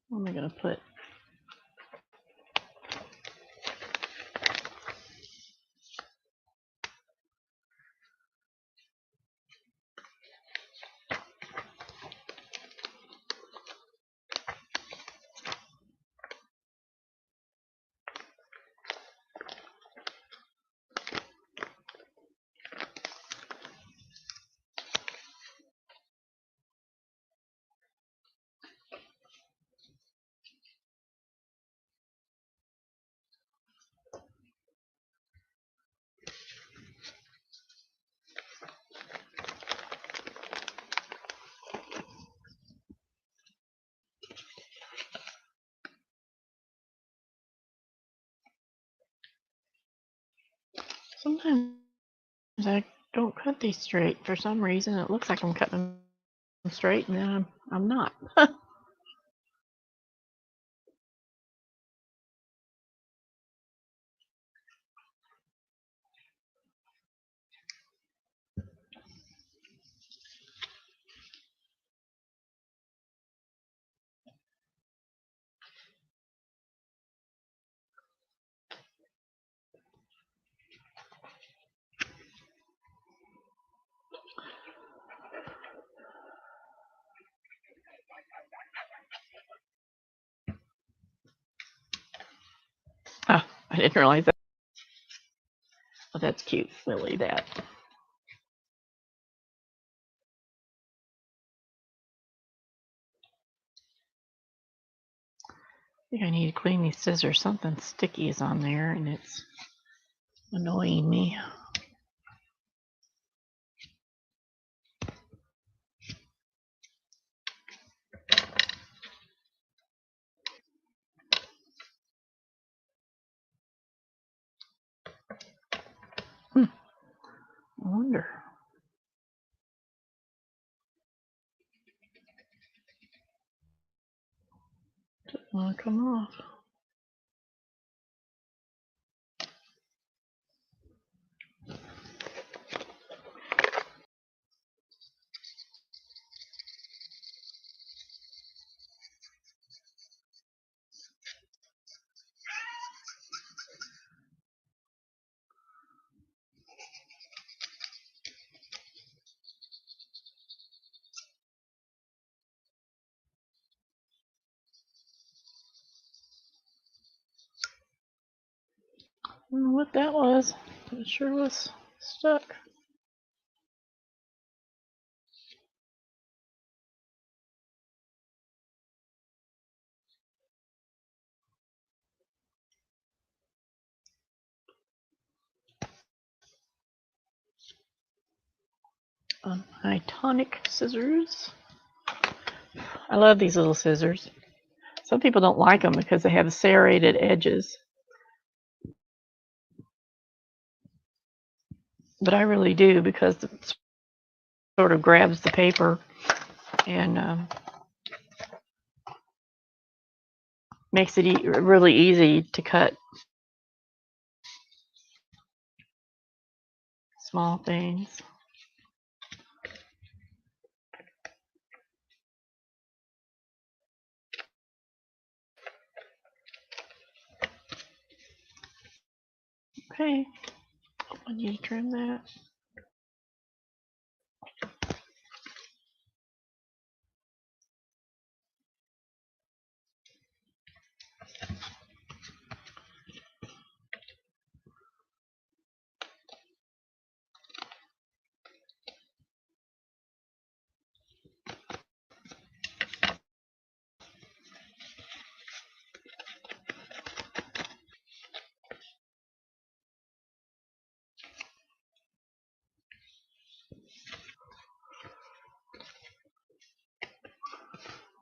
What am I going to put? Sometimes I don't cut these straight for some reason. It looks like I'm cutting them straight, and then I'm not. Oh, I didn't realize that. Oh, that's cute, Lily. That. I think I need to clean these scissors. Something sticky is on there, and it's annoying me. I wonder. Oh, come off. I don't know what that was. It sure was stuck. My tonic scissors. I love these little scissors. Some people don't like them because they have serrated edges, but I really do because it sort of grabs the paper and makes it really easy to cut small things. Okay, I need to trim that.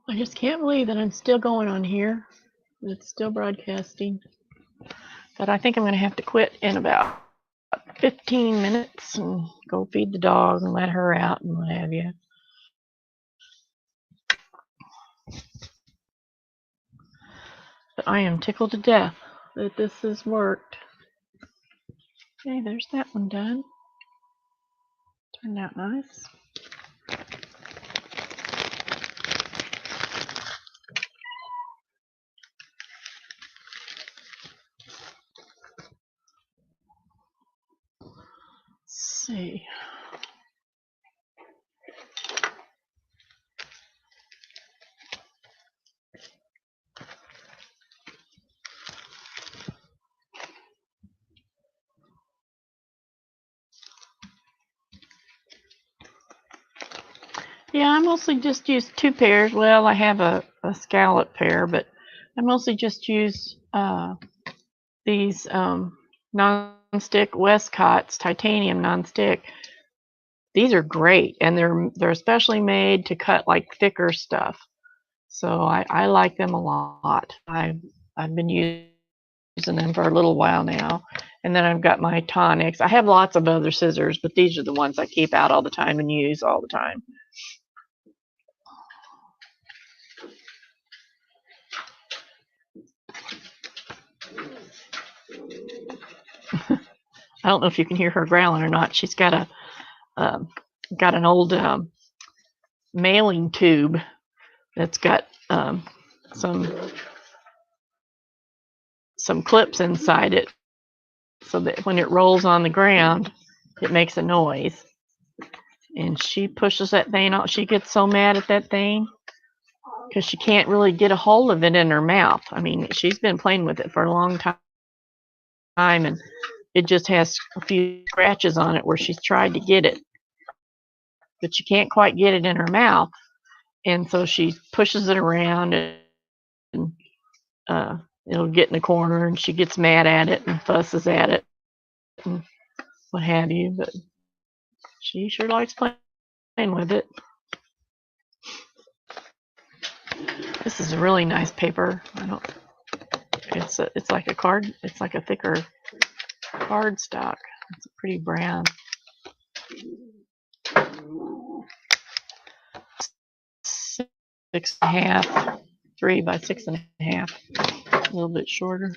I just can't believe that I'm still going on here. It's still broadcasting. But I think I'm going to have to quit in about 15 minutes and go feed the dog and let her out and what have you. But I am tickled to death that this has worked. Okay, there's that one done. Turned out nice. Let's see. Yeah, I mostly just use two pairs. Well, I have a scallop pair, but I mostly just use these non-stick Westcott's titanium non-stick. These are great, and they're especially made to cut like thicker stuff. So I like them a lot. I've been using them for a little while now. And then I've got my tonics. I have lots of other scissors, but these are the ones I keep out all the time and use all the time. I don't know if you can hear her growling or not. She's got an old mailing tube that's got some clips inside it, so that when it rolls on the ground, it makes a noise. And she pushes that thing out. She gets so mad at that thing because she can't really get a hold of it in her mouth. I mean, she's been playing with it for a long time, and it just has a few scratches on it where she's tried to get it, but she can't quite get it in her mouth. And so she pushes it around, and it'll get in the corner, and she gets mad at it and fusses at it and what have you. But she sure likes playing with it. This is a really nice paper. It's like a card. It's like a thicker cardstock. It's a pretty brand. 6.5 3 by 6.5, a little bit shorter.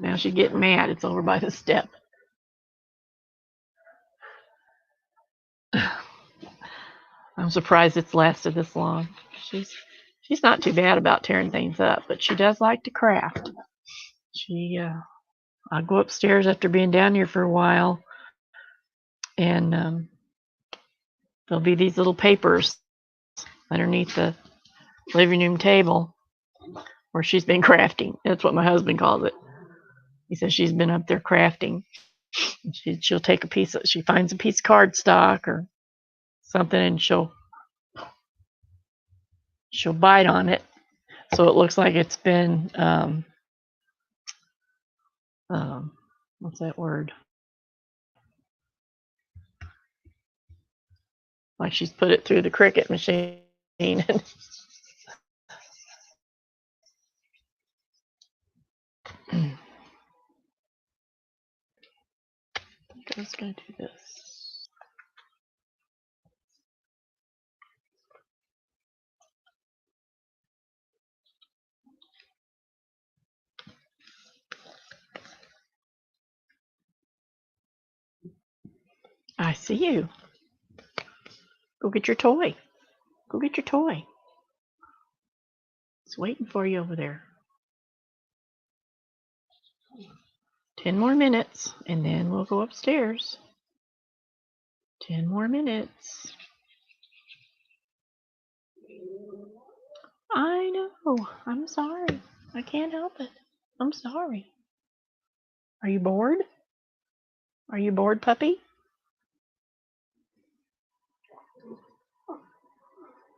Now she's getting mad. It's over by the step. I'm surprised it's lasted this long. She's not too bad about tearing things up, but she does like to craft. I'll go upstairs after being down here for a while, and there'll be these little papers underneath the living room table where she's been crafting. That's what my husband calls it. He says she's been up there crafting. She'll take she finds a piece of cardstock or something, and she'll bite on it, so it looks like it's been what's that word? Like she's put it through the Cricut machine. I was going to do this. I see you. Go get your toy. Go get your toy. It's waiting for you over there. 10 more minutes, and then we'll go upstairs. 10 more minutes. I know. I'm sorry. I can't help it. I'm sorry. Are you bored? Are you bored, puppy?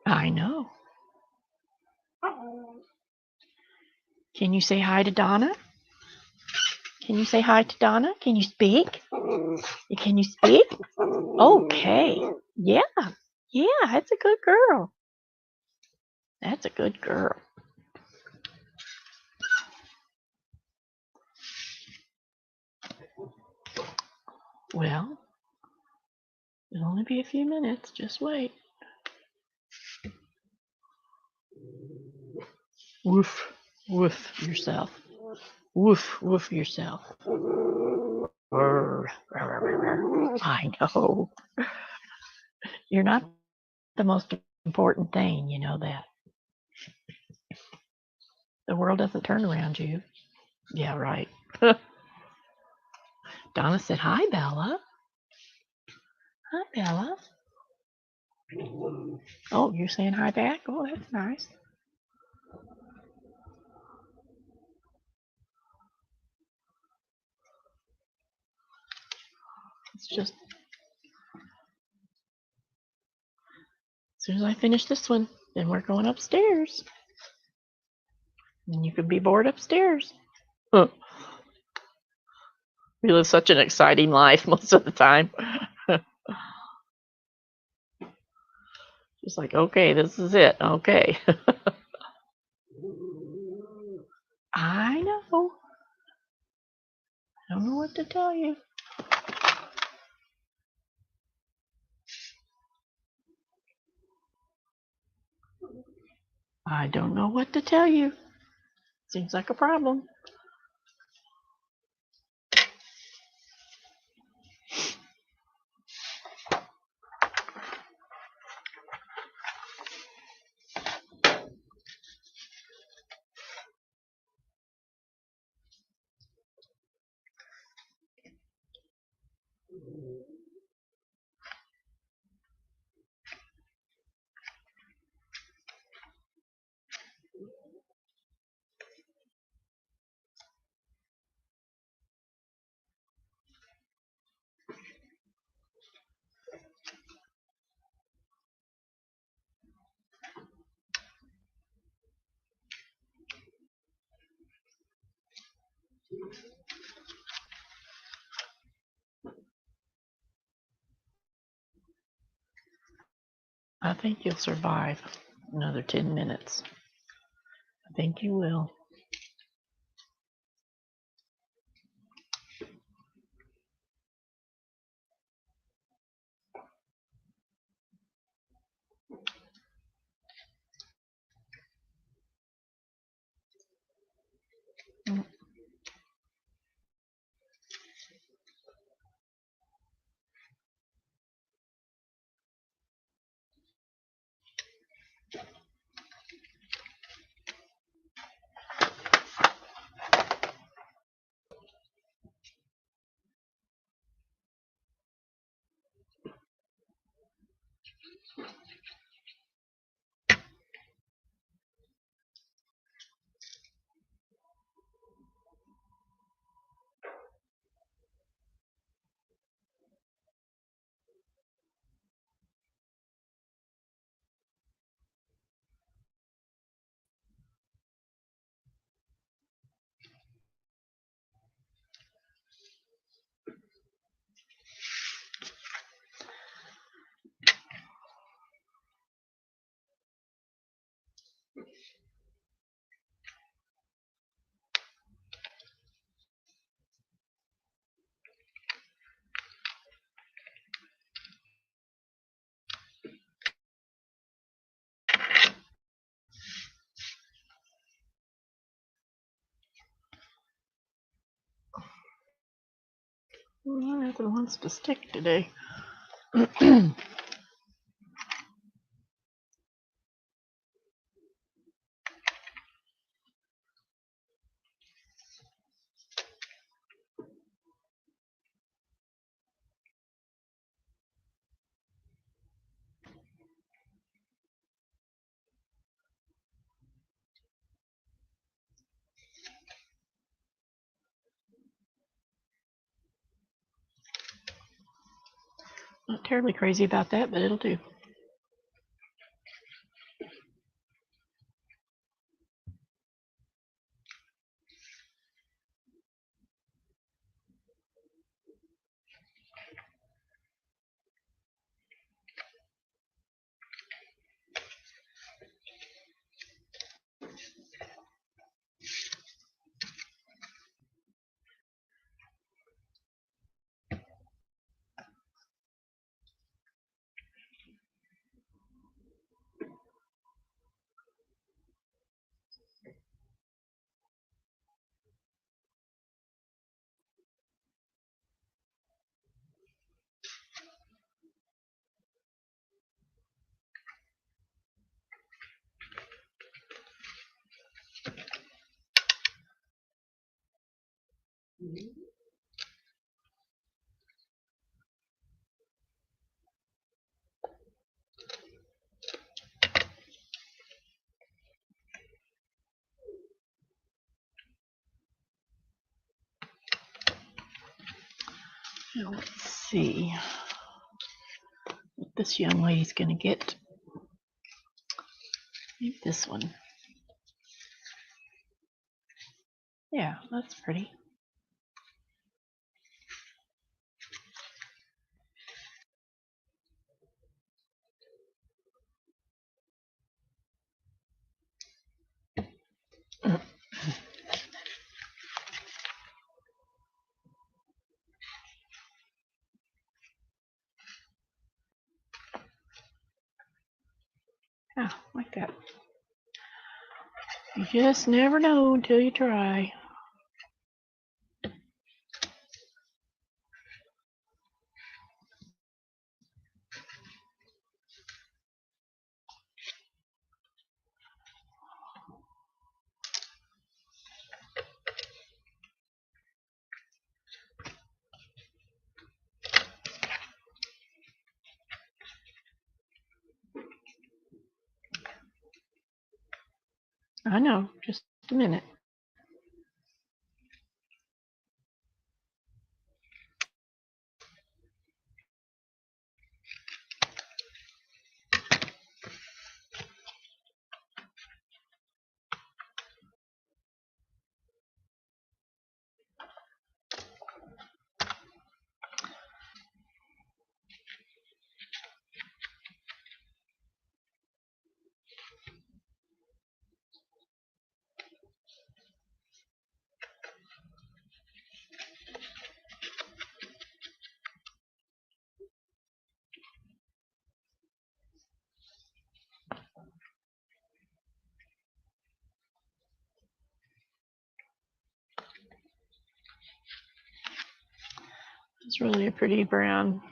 I know. Can you say hi to Donna? Can you say hi to Donna? Can you speak? Can you speak? Okay. Yeah. Yeah, that's a good girl. That's a good girl. Well, it'll only be a few minutes. Just wait. Woof. Woof yourself. Woof. Woof yourself. I know. You're not the most important thing, you know that. The world doesn't turn around you. Yeah, right. Donna said, hi, Bella. Hi, Bella. Oh, you're saying hi back? Oh, that's nice. It's just, as soon as I finish this one, then we're going upstairs. And you could be bored upstairs. Huh. We live such an exciting life most of the time. Just like, okay, this is it. Okay. I know. I don't know what to tell you. I don't know what to tell you. Seems like a problem. I think you'll survive another 10 minutes. I think you will. Nothing wants to stick today. Not terribly crazy about that, but it'll do. Now let's see what this young lady's going to get. Maybe this one. Yeah, that's pretty. Yeah, like that. You just never know until you try. I know, just a minute. It's really a pretty brown.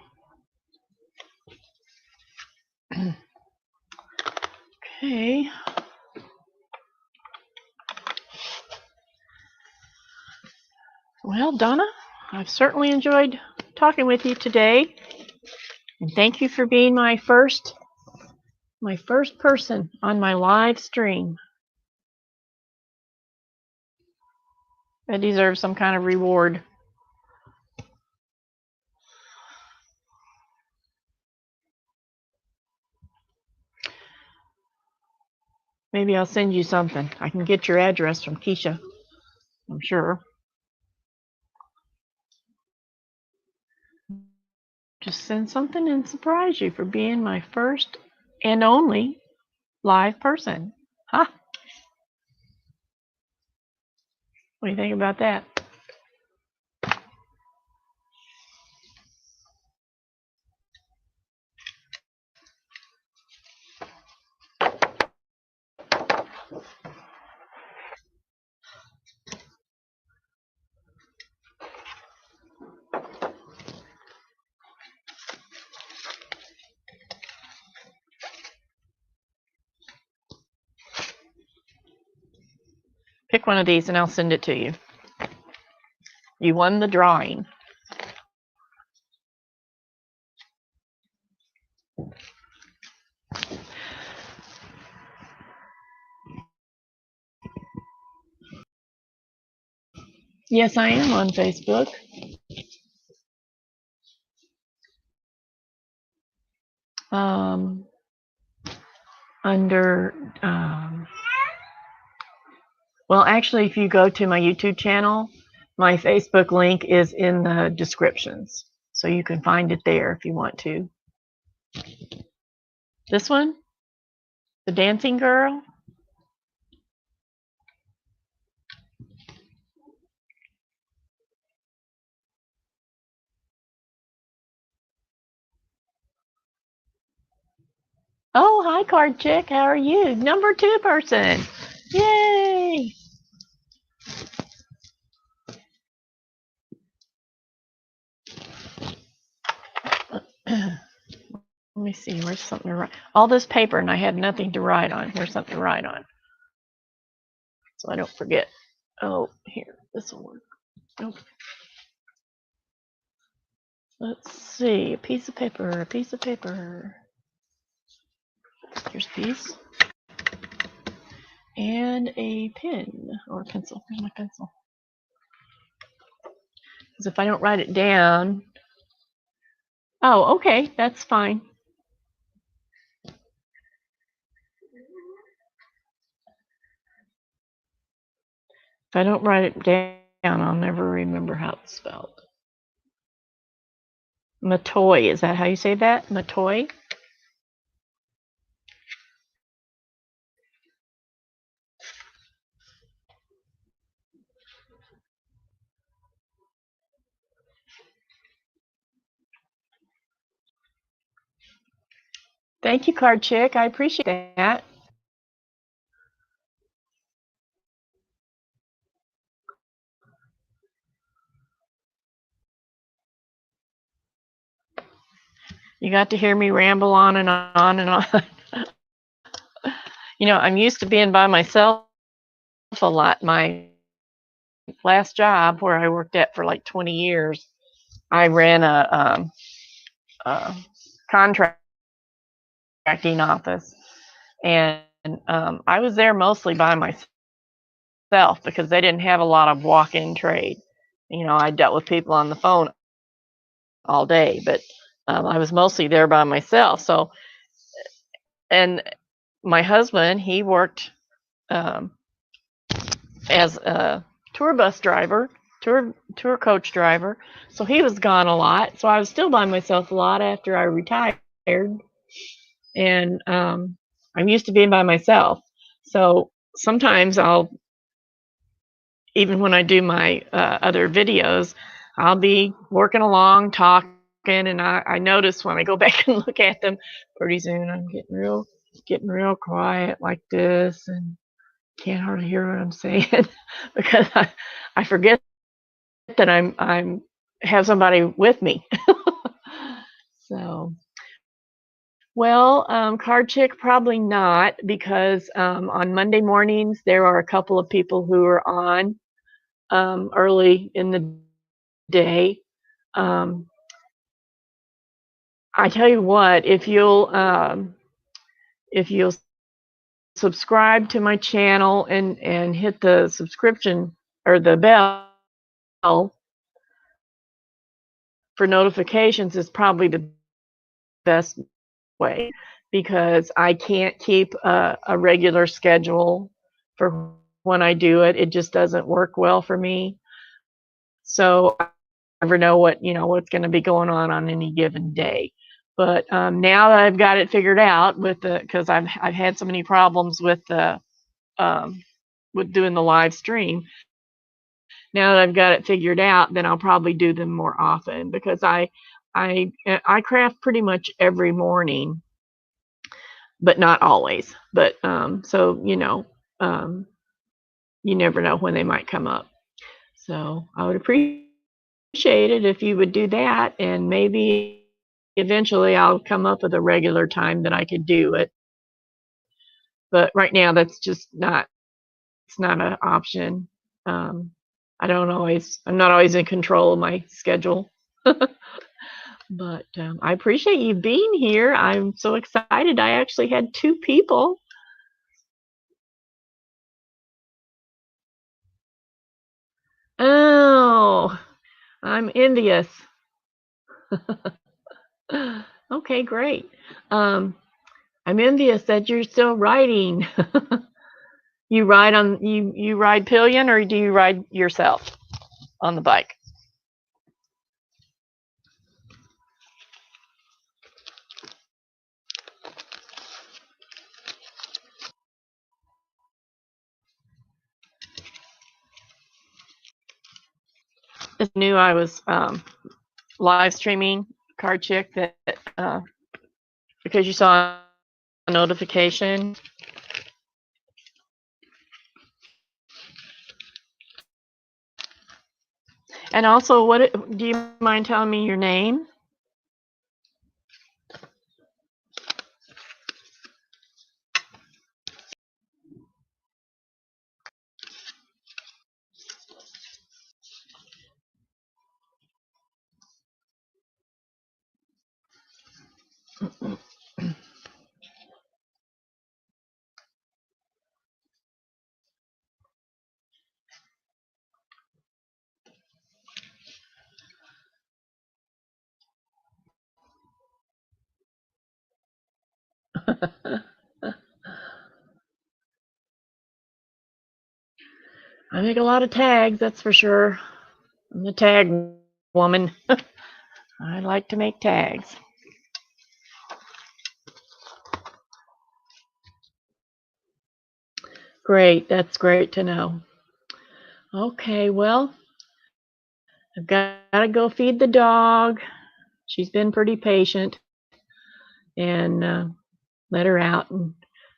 Okay. Well, Donna, I've certainly enjoyed talking with you today. And thank you for being my first person on my live stream. I deserve some kind of reward. Maybe I'll send you something. I can get your address from Keisha, I'm sure. Just send something and surprise you for being my first and only live person. Huh? What do you think about that? Pick one of these and I'll send it to you. You won the drawing. Yes, I am on Facebook. Under, well, actually, if you go to my YouTube channel, my Facebook link is in the descriptions. So you can find it there if you want to. This one? The dancing girl? Oh, hi, Card Chick. How are you? Number 2 person. Yay! Let me see. Where's something to write? All this paper, and I had nothing to write on. Here's something to write on, so I don't forget. Oh, here. This will work. Oh. Let's see. A piece of paper. A piece of paper. Here's a piece. And a pen or a pencil. Here's my pencil. Because if I don't write it down. Oh, okay. That's fine. If I don't write it down, I'll never remember how it's spelled. Matoy. Is that how you say that? Matoy? Thank you, Card Chick. I appreciate that. You got to hear me ramble on and on and on. You know, I'm used to being by myself a lot. My last job, where I worked at for like 20 years, I ran a contracting office, and I was there mostly by myself because they didn't have a lot of walk-in trade. You know, I dealt with people on the phone all day, but I was mostly there by myself. So, and my husband, he worked as a tour bus driver, tour coach driver. So he was gone a lot. So I was still by myself a lot after I retired. And I'm used to being by myself. So sometimes I'll, even when I do my other videos, I'll be working along, talking, and I notice when I go back and look at them, pretty soon I'm getting real quiet like this, and can't hardly hear what I'm saying because I forget that I'm have somebody with me. So, well, Card Chick, probably not, because on Monday mornings there are a couple of people who are on early in the day. I tell you what, if you'll subscribe to my channel and hit the subscription or the bell for notifications, is probably the best way, because I can't keep a regular schedule for when I do it. It just doesn't work well for me. So I never know what's going to be going on any given day. But now that I've got it figured out because I've had so many problems with doing the live stream. Now that I've got it figured out, then I'll probably do them more often, because I craft pretty much every morning, but not always. But so you never know when they might come up. So I would appreciate it if you would do that, and maybe eventually I'll come up with a regular time that I could do it. But right now that's just not not an option. I'm not always in control of my schedule. But I appreciate you being here. I'm so excited. I actually had 2 people. Oh, I'm envious. Okay, great. Um, I'm envious that you're still riding. You ride pillion or do you ride yourself on the bike? Just knew I was live streaming Card Chick that uh, because you saw a notification. And also, do you mind telling me your name? I make a lot of tags, that's for sure. I'm the tag woman. I like to make tags. Great, that's great to know. Okay, well, I've got to go feed the dog. She's been pretty patient, and let her out. And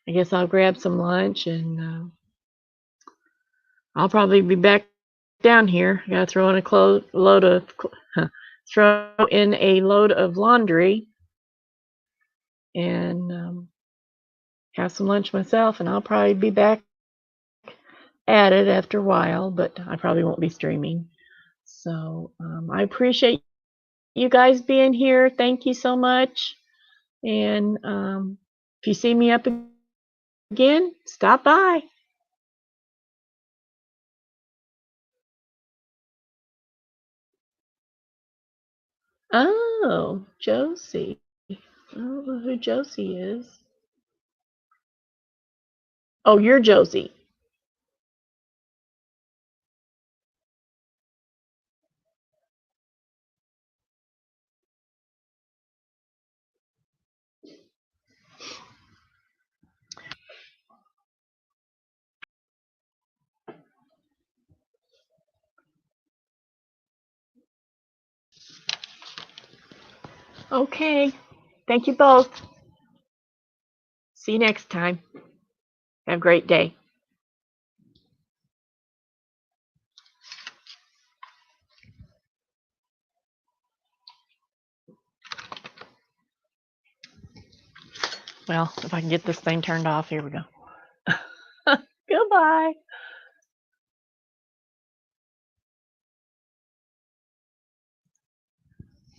I guess I'll grab some lunch, and I'll probably be back down here. I got to throw in throw in a load of laundry, and have some lunch myself. And I'll probably be back at it after a while, but I probably won't be streaming. So I appreciate you guys being here. Thank you so much. And if you see me up again, stop by. Oh, Josie. I don't know who Josie is. Oh, you're Josie. Okay. Thank you both. See you next time. Have a great day. Well, if I can get this thing turned off, here we go. Goodbye.